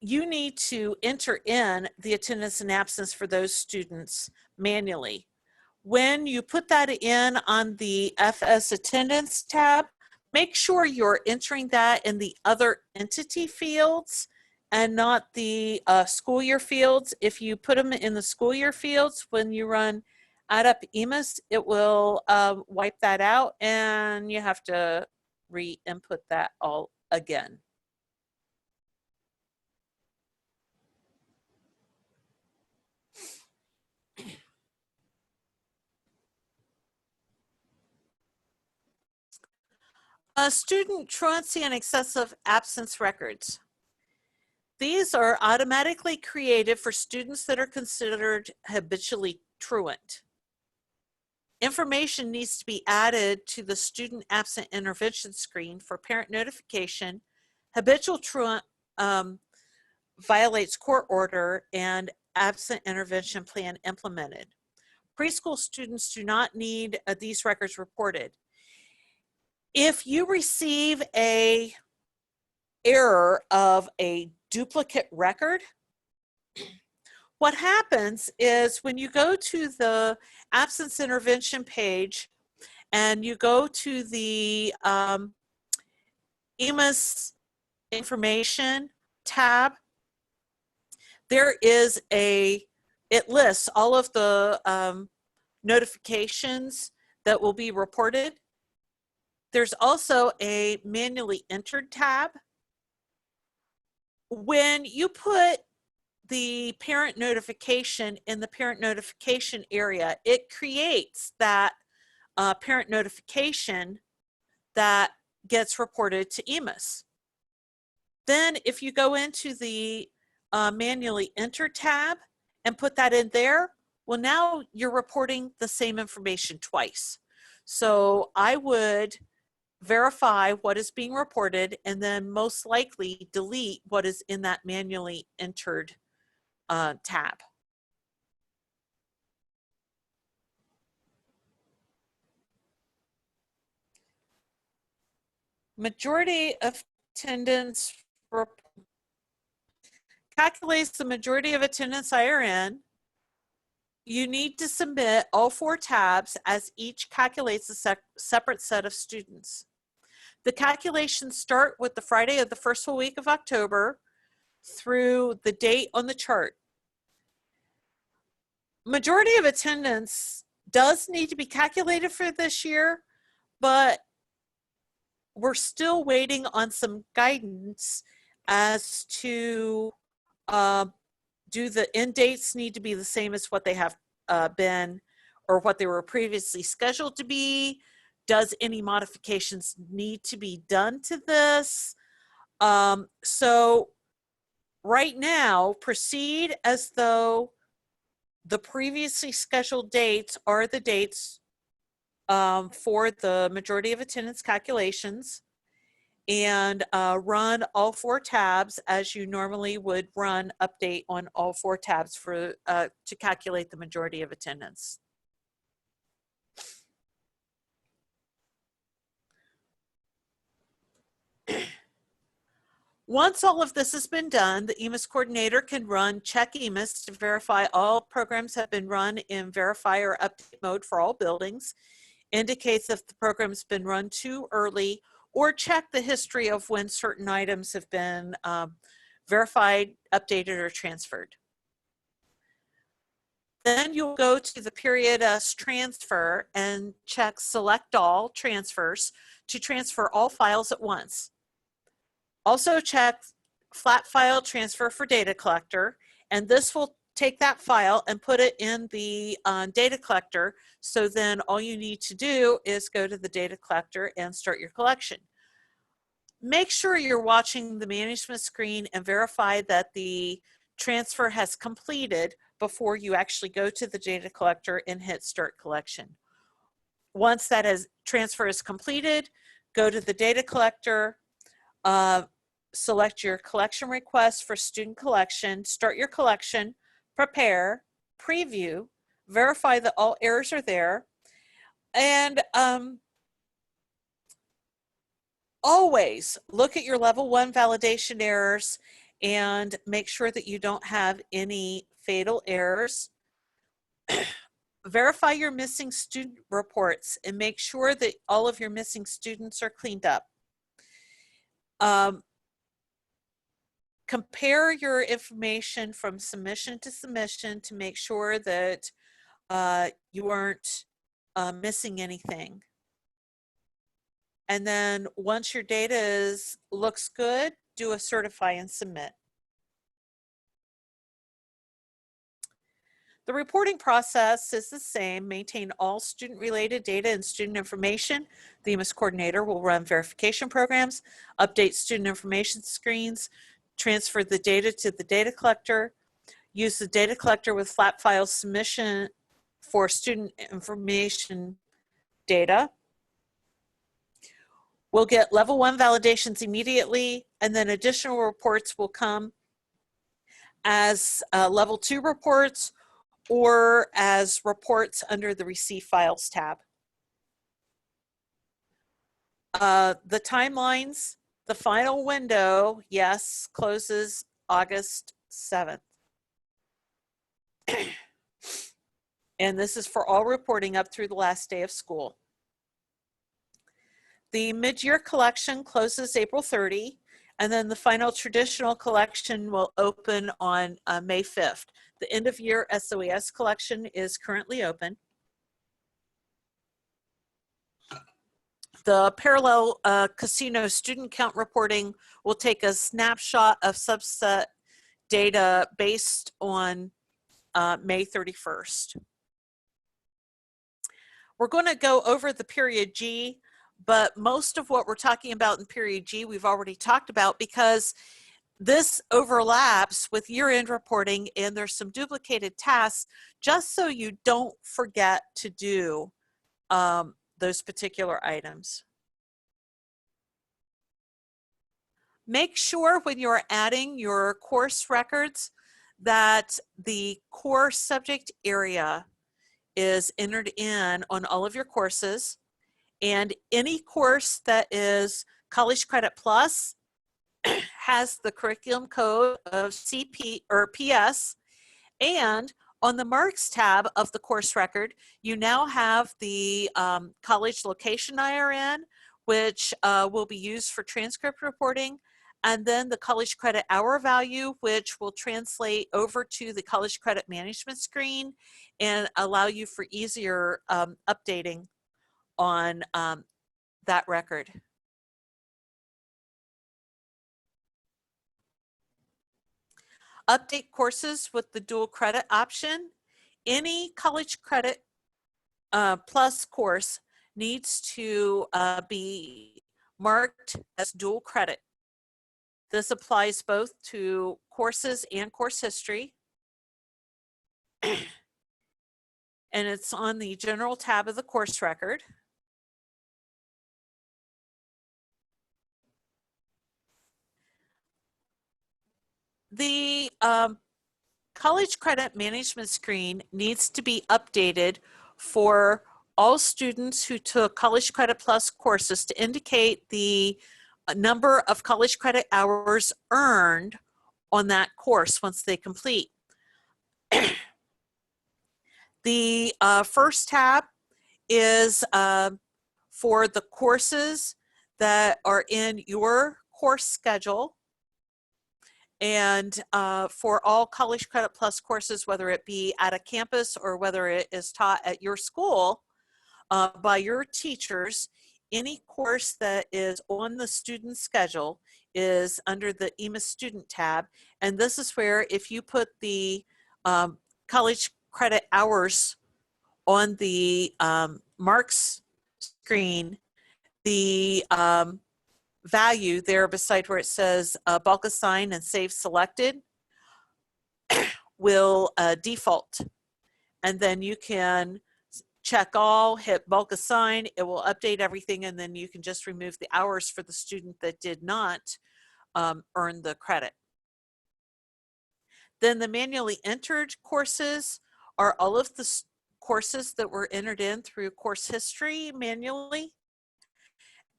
you need to enter in the attendance and absence for those students manually. When you put that in on the FS attendance tab, make sure you're entering that in the other entity fields and not the school year fields. If you put them in the school year fields, when you run add up EMIS, it will wipe that out and you have to re-input that all again. Student truancy and excessive absence records. These are automatically created for students that are considered habitually truant. Information needs to be added to the student absent intervention screen for parent notification. Habitual truant violates court order and absent intervention plan implemented. Preschool students do not need these records reported. If you receive a error of a duplicate record, what happens is when you go to the absence intervention page and you go to the EMIS information tab, there is it lists all of the notifications that will be reported. There's also a manually entered tab. When you put the parent notification in the parent notification area, it creates that parent notification that gets reported to EMIS. Then if you go into the manually enter tab and put that in there, well, now you're reporting the same information twice. So I would verify what is being reported and then most likely delete what is in that manually entered tab. Majority of attendance calculates the majority of attendance IRN. You need to submit all 4 tabs as each calculates a separate set of students. The calculations start with the Friday of the first full week of October through the date on the chart. Majority of attendance does need to be calculated for this year, but we're still waiting on some guidance as to do the end dates need to be the same as what they have been or what they were previously scheduled to be? Does any modifications need to be done to this? So right now, proceed as though the previously scheduled dates are the dates for the majority of attendance calculations, and run all 4 tabs as you normally would run update on all 4 tabs for to calculate the majority of attendance. Once all of this has been done, the EMIS coordinator can run check EMIS to verify all programs have been run in verify or update mode for all buildings, indicates if the program's been run too early, or check the history of when certain items have been verified, updated, or transferred. Then you'll go to the period S transfer and check select all transfers to transfer all files at once. Also check flat file transfer for data collector, and this will take that file and put it in the data collector. So then all you need to do is go to the data collector and start your collection. Make sure you're watching the management screen and verify that the transfer has completed before you actually go to the data collector and hit start collection. Once that transfer is completed, go to the data collector, select your collection request for student collection, start your collection, prepare, preview, verify that all errors are there, and always look at your level 1 validation errors and make sure that you don't have any fatal errors. Verify your missing student reports and make sure that all of your missing students are cleaned up. Compare your information from submission to submission to make sure that you aren't missing anything. And then once your data looks good, do a certify and submit. The reporting process is the same. Maintain all student-related data and student information. The EMIS coordinator will run verification programs, update student information screens, transfer the data to the data collector, use the data collector with flat file submission for student information data. We'll get level 1 validations immediately, and then additional reports will come as level 2 reports or as reports under the Receive Files tab. The timelines, the final window, yes, closes August 7th. And this is for all reporting up through the last day of school. The mid-year collection closes April 30, and then the final traditional collection will open on May 5th. The end of year SOES collection is currently open. The parallel casino student count reporting will take a snapshot of subset data based on May 31st. We're going to go over the period G, but most of what we're talking about in period G we've already talked about because this overlaps with year-end reporting and there's some duplicated tasks just so you don't forget to do those particular items. Make sure when you're adding your course records that the core subject area is entered in on all of your courses, and any course that is College Credit Plus has the curriculum code of CP or PS, and on the marks tab of the course record, you now have the college location IRN, which will be used for transcript reporting, and then the college credit hour value, which will translate over to the college credit management screen and allow you for easier updating on that record. Update courses with the dual credit option. Any college credit plus course needs to be marked as dual credit. This applies both to courses and course history. And it's on the general tab of the course record. The college credit management screen needs to be updated for all students who took College Credit Plus courses to indicate the number of college credit hours earned on that course once they complete. The first tab is for the courses that are in your course schedule. And for all College Credit Plus courses, whether it be at a campus or whether it is taught at your school by your teachers, any course that is on the student schedule is under the EMIS student tab. And this is where if you put the college credit hours on the marks screen, the value there beside where it says bulk assign and save selected will default. And then you can check all, hit bulk assign, it will update everything, and then you can just remove the hours for the student that did not earn the credit. Then the manually entered courses are all of the courses that were entered in through course history manually.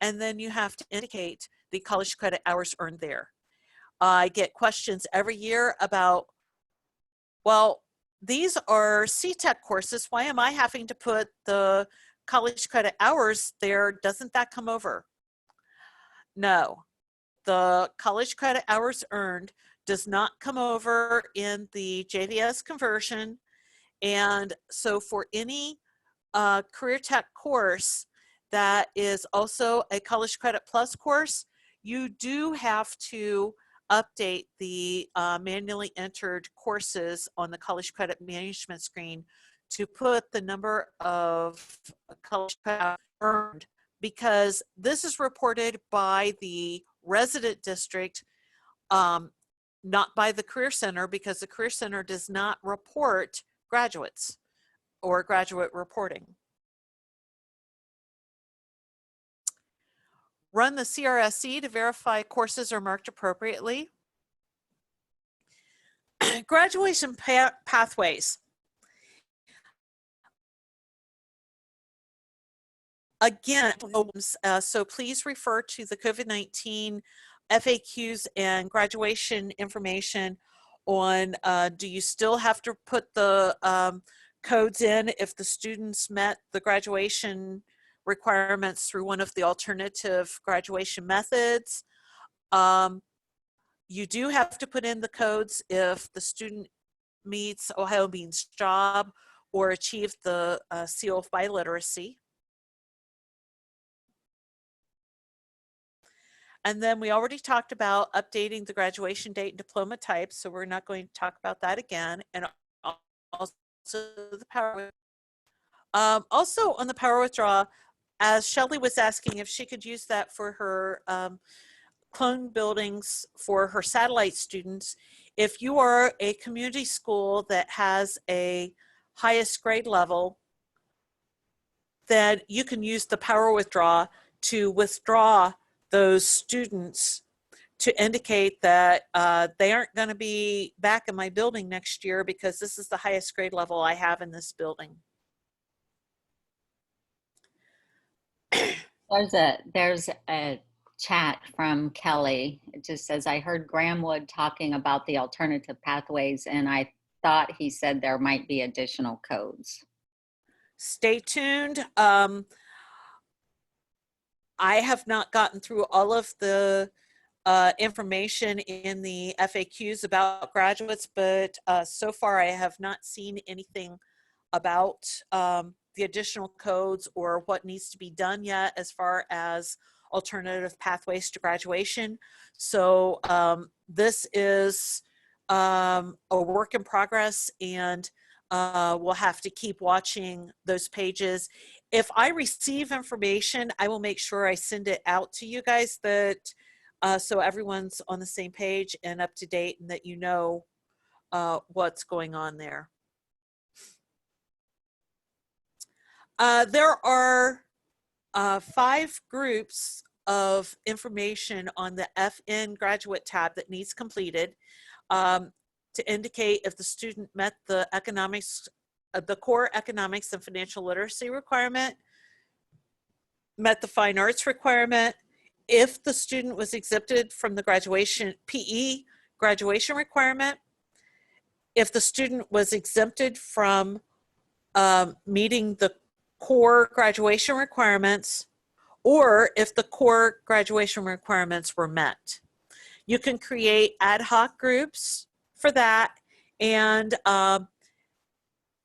And then you have to indicate the college credit hours earned there. I get questions every year about, well, these are CTEC courses. Why am I having to put the college credit hours there? Doesn't that come over? No, the college credit hours earned does not come over in the JVS conversion. And so for any career tech course that is also a College Credit Plus course, you do have to update the manually entered courses on the College Credit Management screen to put the number of college credit earned, because this is reported by the resident district, not by the Career Center, because the Career Center does not report graduates. or graduate reporting. Run the CRSE to verify courses are marked appropriately. Graduation pathways. Again, so please refer to the COVID-19 FAQs and graduation information on do you still have to put the codes in if the students met the graduation requirements through one of the alternative graduation methods. You do have to put in the codes if the student meets Ohio Means Job or achieved the seal of biliteracy. And then we already talked about updating the graduation date and diploma type, so we're not going to talk about that again. And also the power. Also on the power withdrawal, as Shelley was asking if she could use that for her clone buildings for her satellite students. If you are a community school that has a highest grade level, then you can use the power withdraw to withdraw those students to indicate that they aren't going to be back in my building next year because this is the highest grade level I have in this building. There's a chat from Kelly. It just says, I heard Graham Wood talking about the alternative pathways, and I thought he said there might be additional codes. Stay tuned. I have not gotten through all of the information in the FAQs about graduates, but so far I have not seen anything about the additional codes or what needs to be done yet as far as alternative pathways to graduation. So this is a work in progress, and we'll have to keep watching those pages. If I receive information, I will make sure I send it out to you guys that so everyone's on the same page and up to date, and that you know what's going on there. There are 5 groups of information on the FN graduate tab that needs completed to indicate if the student met the economics, the core economics and financial literacy requirement, met the fine arts requirement, if the student was exempted from the graduation PE graduation requirement, if the student was exempted from meeting the core graduation requirements, or if the core graduation requirements were met. You can create ad hoc groups for that, and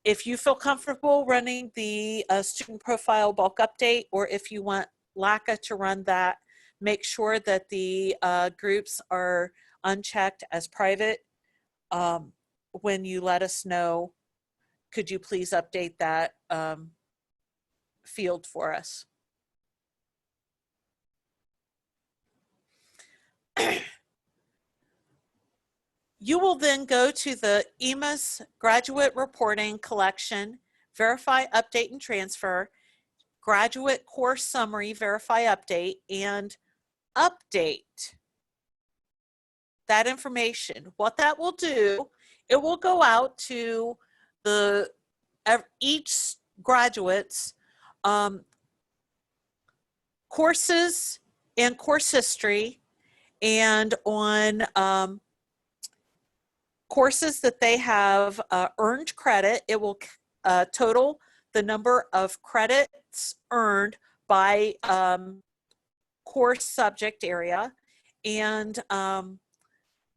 if you feel comfortable running the student profile bulk update, or if you want LACA to run that, make sure that the groups are unchecked as private. When you let us know, could you please update that field for us? You will then go to the EMIS Graduate Reporting Collection, Verify, Update, and Transfer, Graduate Course Summary, Verify, Update, and Update that information. What that will do, it will go out to the each graduate's courses and course history, and on courses that they have earned credit, it will total the number of credits earned by course subject area, and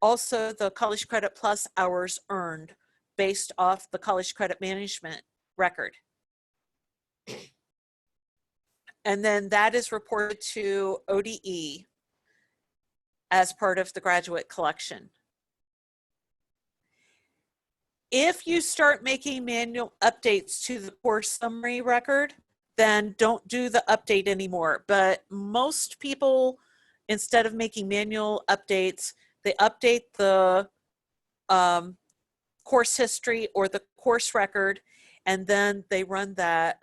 also the College Credit Plus hours earned based off the College Credit Management record. And then that is reported to ODE as part of the graduate collection. If you start making manual updates to the course summary record, then don't do the update anymore. But most people, instead of making manual updates, they update the course history or the course record, and then they run that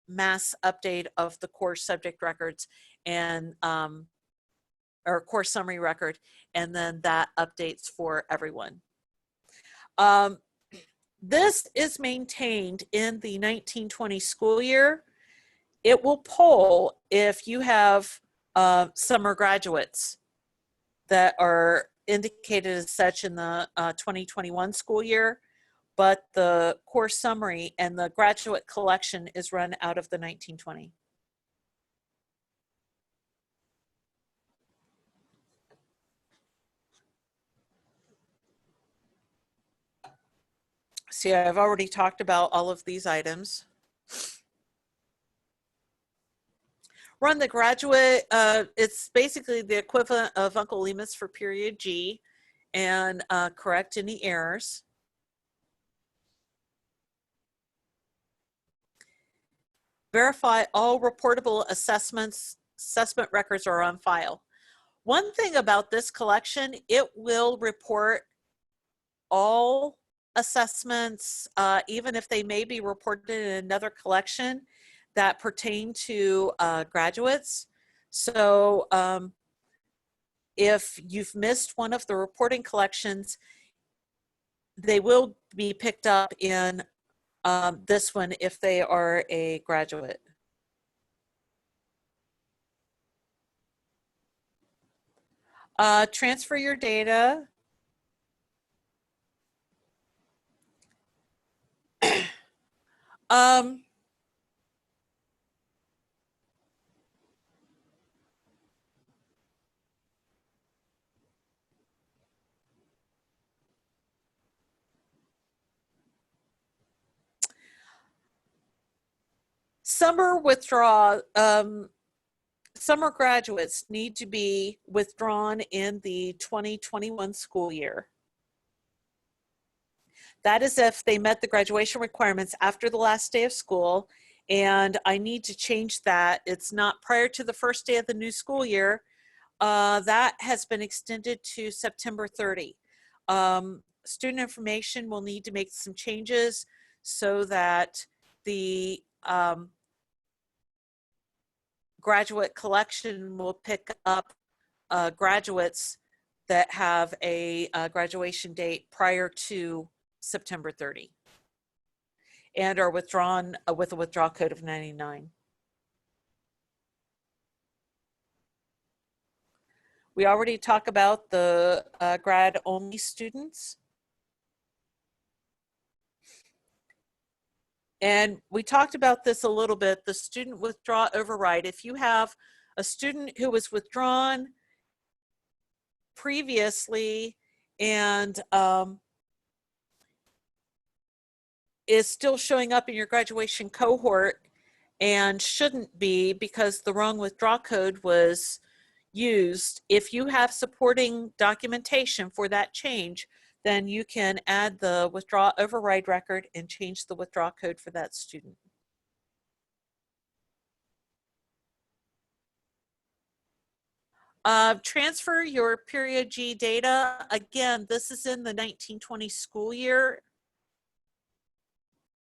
mass update of the course subject records and or course summary record, and then that updates for everyone. This is maintained in the 1920 school year. It will poll if you have summer graduates that are indicated as such in the 2021 school year, but the course summary and the graduate collection is run out of the 1920. See, I've already talked about all of these items. Run the graduate, it's basically the equivalent of Uncle EMIS for period G, and correct any errors. Verify all reportable assessment records are on file. One thing about this collection, it will report all assessments, even if they may be reported in another collection that pertain to graduates. So if you've missed one of the reporting collections, they will be picked up in this one if they are a graduate. Transfer your data. Summer withdrawal, summer graduates need to be withdrawn in the 2021 school year. That is if they met the graduation requirements after the last day of school, and I need to change that. It's not prior to the first day of the new school year. That has been extended to September 30. Student information will need to make some changes so that the graduate collection will pick up graduates that have a graduation date prior to September 30 and are withdrawn with a withdrawal code of 99. We already talked about the grad only students. And we talked about this a little bit, the student withdraw override. If you have a student who was withdrawn previously and is still showing up in your graduation cohort and shouldn't be because the wrong withdrawal code was used, if you have supporting documentation for that change, then you can add the withdrawal override record and change the withdrawal code for that student. Transfer your period G data. Again, this is in the 1920 school year.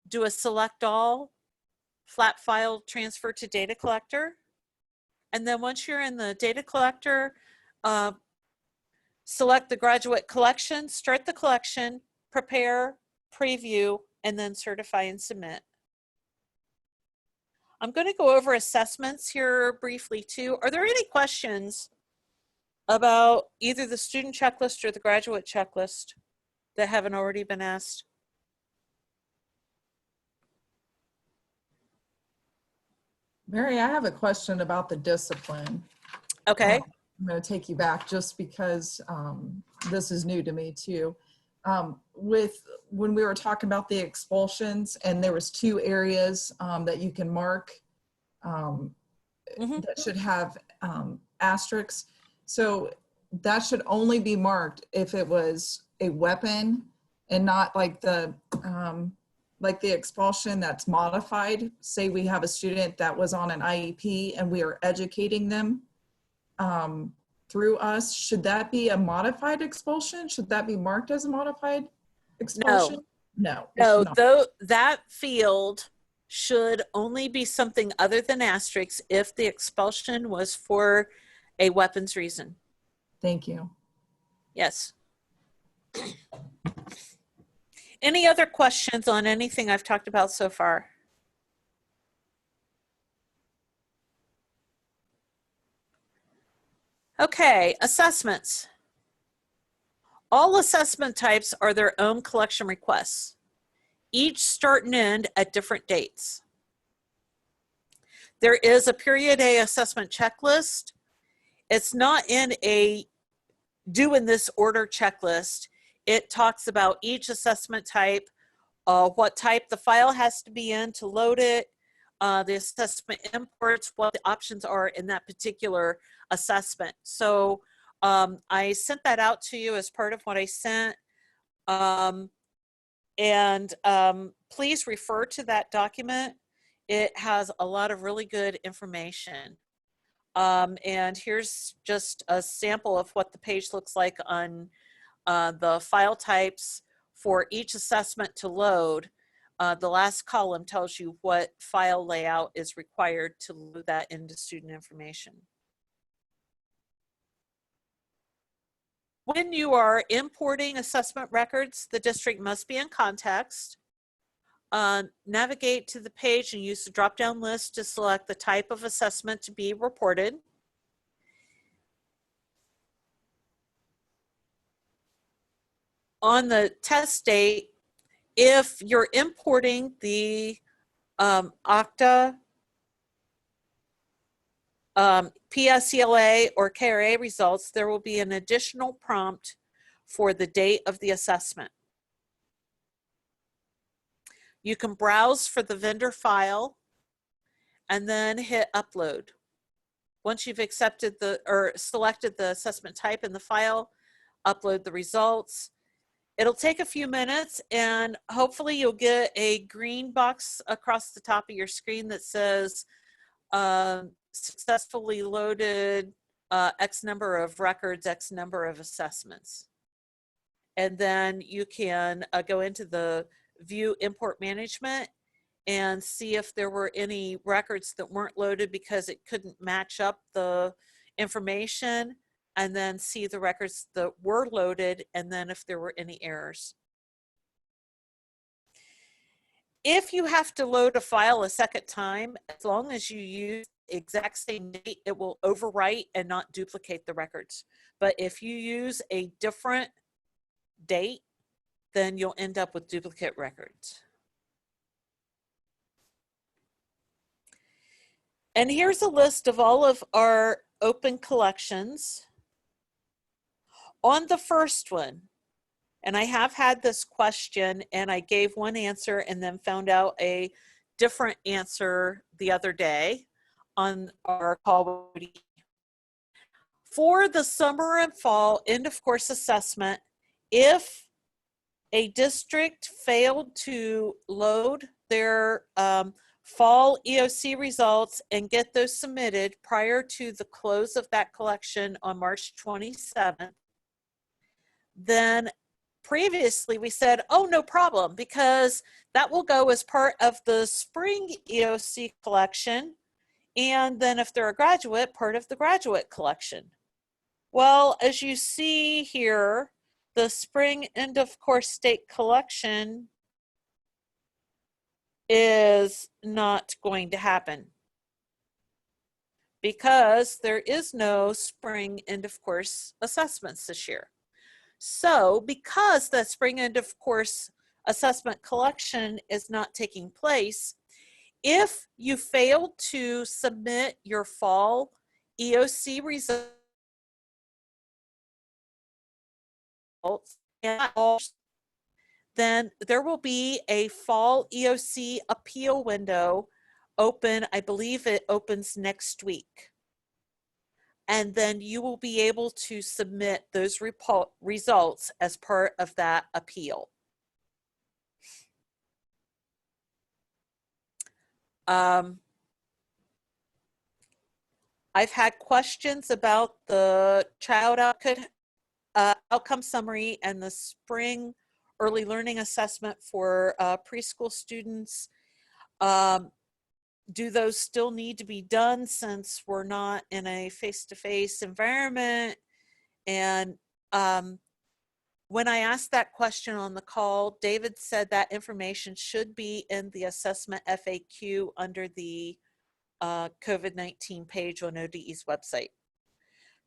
Do a select all, flat file transfer to data collector. And then once you're in the data collector, select the graduate collection, start the collection, prepare, preview, and then certify and submit. I'm going to go over assessments here briefly too. Are there any questions about either the student checklist or the graduate checklist that haven't already been asked? Mary, I have a question about the discipline. Okay. I'm going to take you back just because this is new to me too. When we were talking about the expulsions and there was 2 areas that you can mark that should have asterisks. So that should only be marked if it was a weapon and not like the expulsion that's modified. Say we have a student that was on an IEP and we are educating them through us. Should that be a modified expulsion? Should that be marked as a modified expulsion? No. it No, should not. though that field should only be something other than asterisks if the expulsion was for a weapons reason. Thank you. Yes. Any other questions on anything I've talked about so far? Okay, assessments. All assessment types are their own collection requests, each start and end at different dates. There is a period A assessment checklist. It's not in a do in this order checklist. It talks about each assessment type, what type the file has to be in to load it, the assessment imports, what the options are in that particular assessment. So I sent that out to you as part of what I sent. Please refer to that document. It has a lot of really good information. And here's just a sample of what the page looks like on the file types for each assessment to load. The last column tells you what file layout is required to load that into student information. When you are importing assessment records, the district must be in context. Navigate to the page and use the drop-down list to select the type of assessment to be reported. On the test date, if you're importing the OCTA, PSELA, or KRA results, there will be an additional prompt for the date of the assessment. You can browse for the vendor file and then hit upload. Once you've accepted or selected the assessment type in the file, upload the results. It'll take a few minutes and hopefully you'll get a green box across the top of your screen that says successfully loaded X number of records, X number of assessments. And then you can go into the view import management and see if there were any records that weren't loaded because it couldn't match up the information, and then see the records that were loaded and then if there were any errors. If you have to load a file a second time, as long as you use the exact same date, it will overwrite and not duplicate the records. But if you use a different date, then you'll end up with duplicate records. And here's a list of all of our open collections. On the first one, and I have had this question and I gave one answer and then found out a different answer the other day on our call. For the summer and fall end of course assessment, if a district failed to load their fall EOC results and get those submitted prior to the close of that collection on March 27th, then previously we said, oh, no problem, because that will go as part of the spring EOC collection. And then if they're a graduate, part of the graduate collection. Well, as you see here, the spring end of course state collection is not going to happen because there is no spring end of course assessments this year. So because the spring end of course assessment collection is not taking place, if you fail to submit your fall EOC results, then there will be a fall EOC appeal window open. I believe it opens next week. And then you will be able to submit those results as part of that appeal. I've had questions about the child outcome summary and the spring early learning assessment for preschool students. Do those still need to be done since we're not in a face-to-face environment? And when I asked that question on the call, David said that information should be in the assessment FAQ under the COVID-19 page on ODE's website.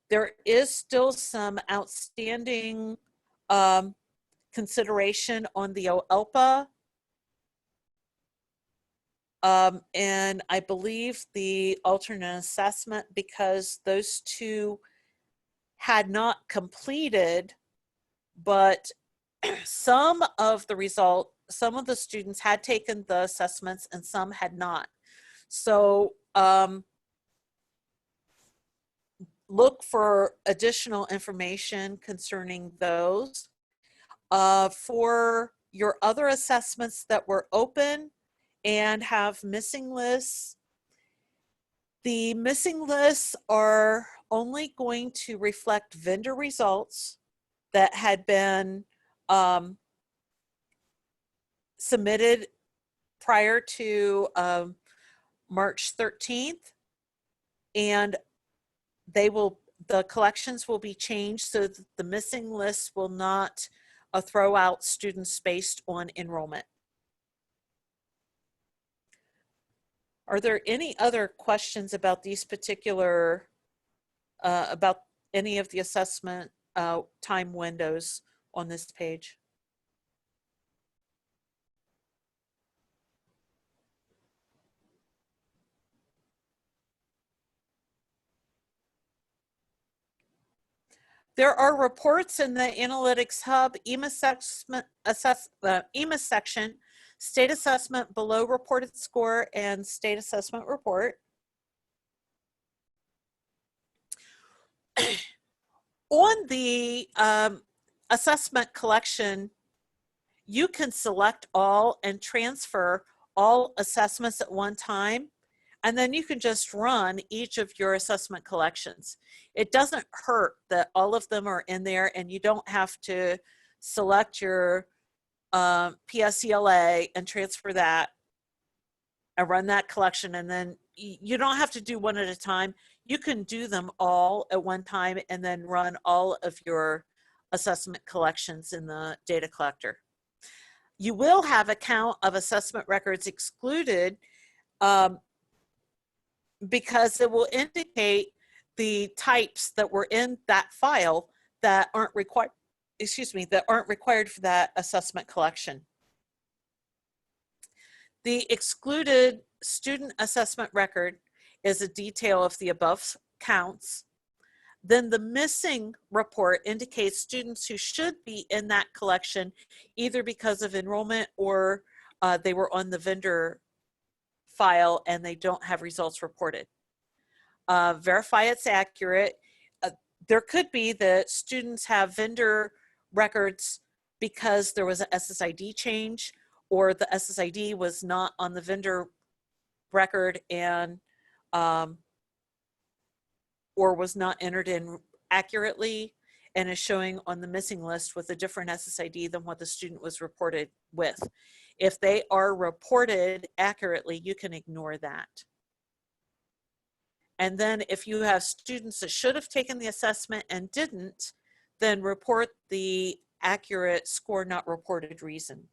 There is still some outstanding consideration on the OELPA. And I believe the alternate assessment, because those two had not completed, but some of the students had taken the assessments and some had not. So look for additional information concerning those. For your other assessments that were open and have missing lists, the missing lists are only going to reflect vendor results that had been submitted prior to March 13th, and the collections will be changed so that the missing list will not throw out students based on enrollment. Are there any other questions about these particular, about any of the assessment time windows on this page? There are reports in the Analytics Hub EMIS section, State Assessment Below Reported Score, and State Assessment Report. On the assessment collection, you can select all and transfer all assessments at one time, and then you can just run each of your assessment collections. It doesn't hurt that all of them are in there, and you don't have to select your PSELA and transfer that and run that collection, and then you don't have to do one at a time. You can do them all at one time and then run all of your assessment collections in the data collector. You will have a count of assessment records excluded because it will indicate the types that were in that file that aren't required, that aren't required for that assessment collection. The excluded student assessment record is a detail of the above counts. Then the missing report indicates students who should be in that collection either because of enrollment or they were on the vendor file and they don't have results reported. Verify it's accurate. There could be that students have vendor records because there was an SSID change, or the SSID was not on the vendor record and or was not entered in accurately and is showing on the missing list with a different SSID than what the student was reported with. If they are reported accurately, you can ignore that. And then if you have students that should have taken the assessment and didn't, then report the accurate score not reported reason.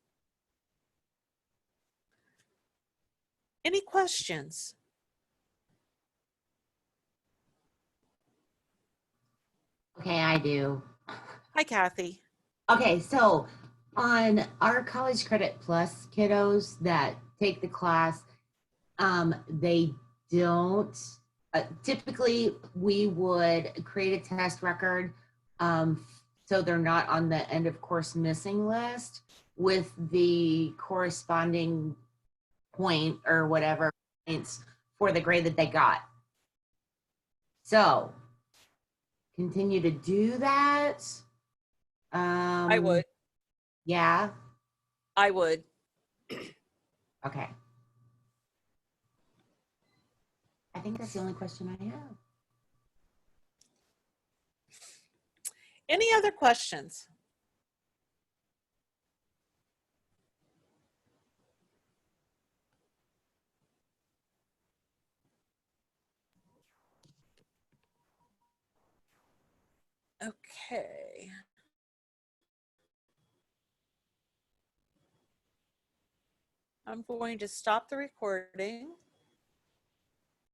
Any questions? Okay, I do. Hi, Kathy. Okay, so on our College Credit Plus kiddos that take the class, they don't, typically we would create a test record so they're not on the end of course missing list with the corresponding point or whatever points for the grade that they got. So continue to do that. I would. Yeah. I would. Okay. I think that's the only question I have. Any other questions? Okay. I'm going to stop the recording.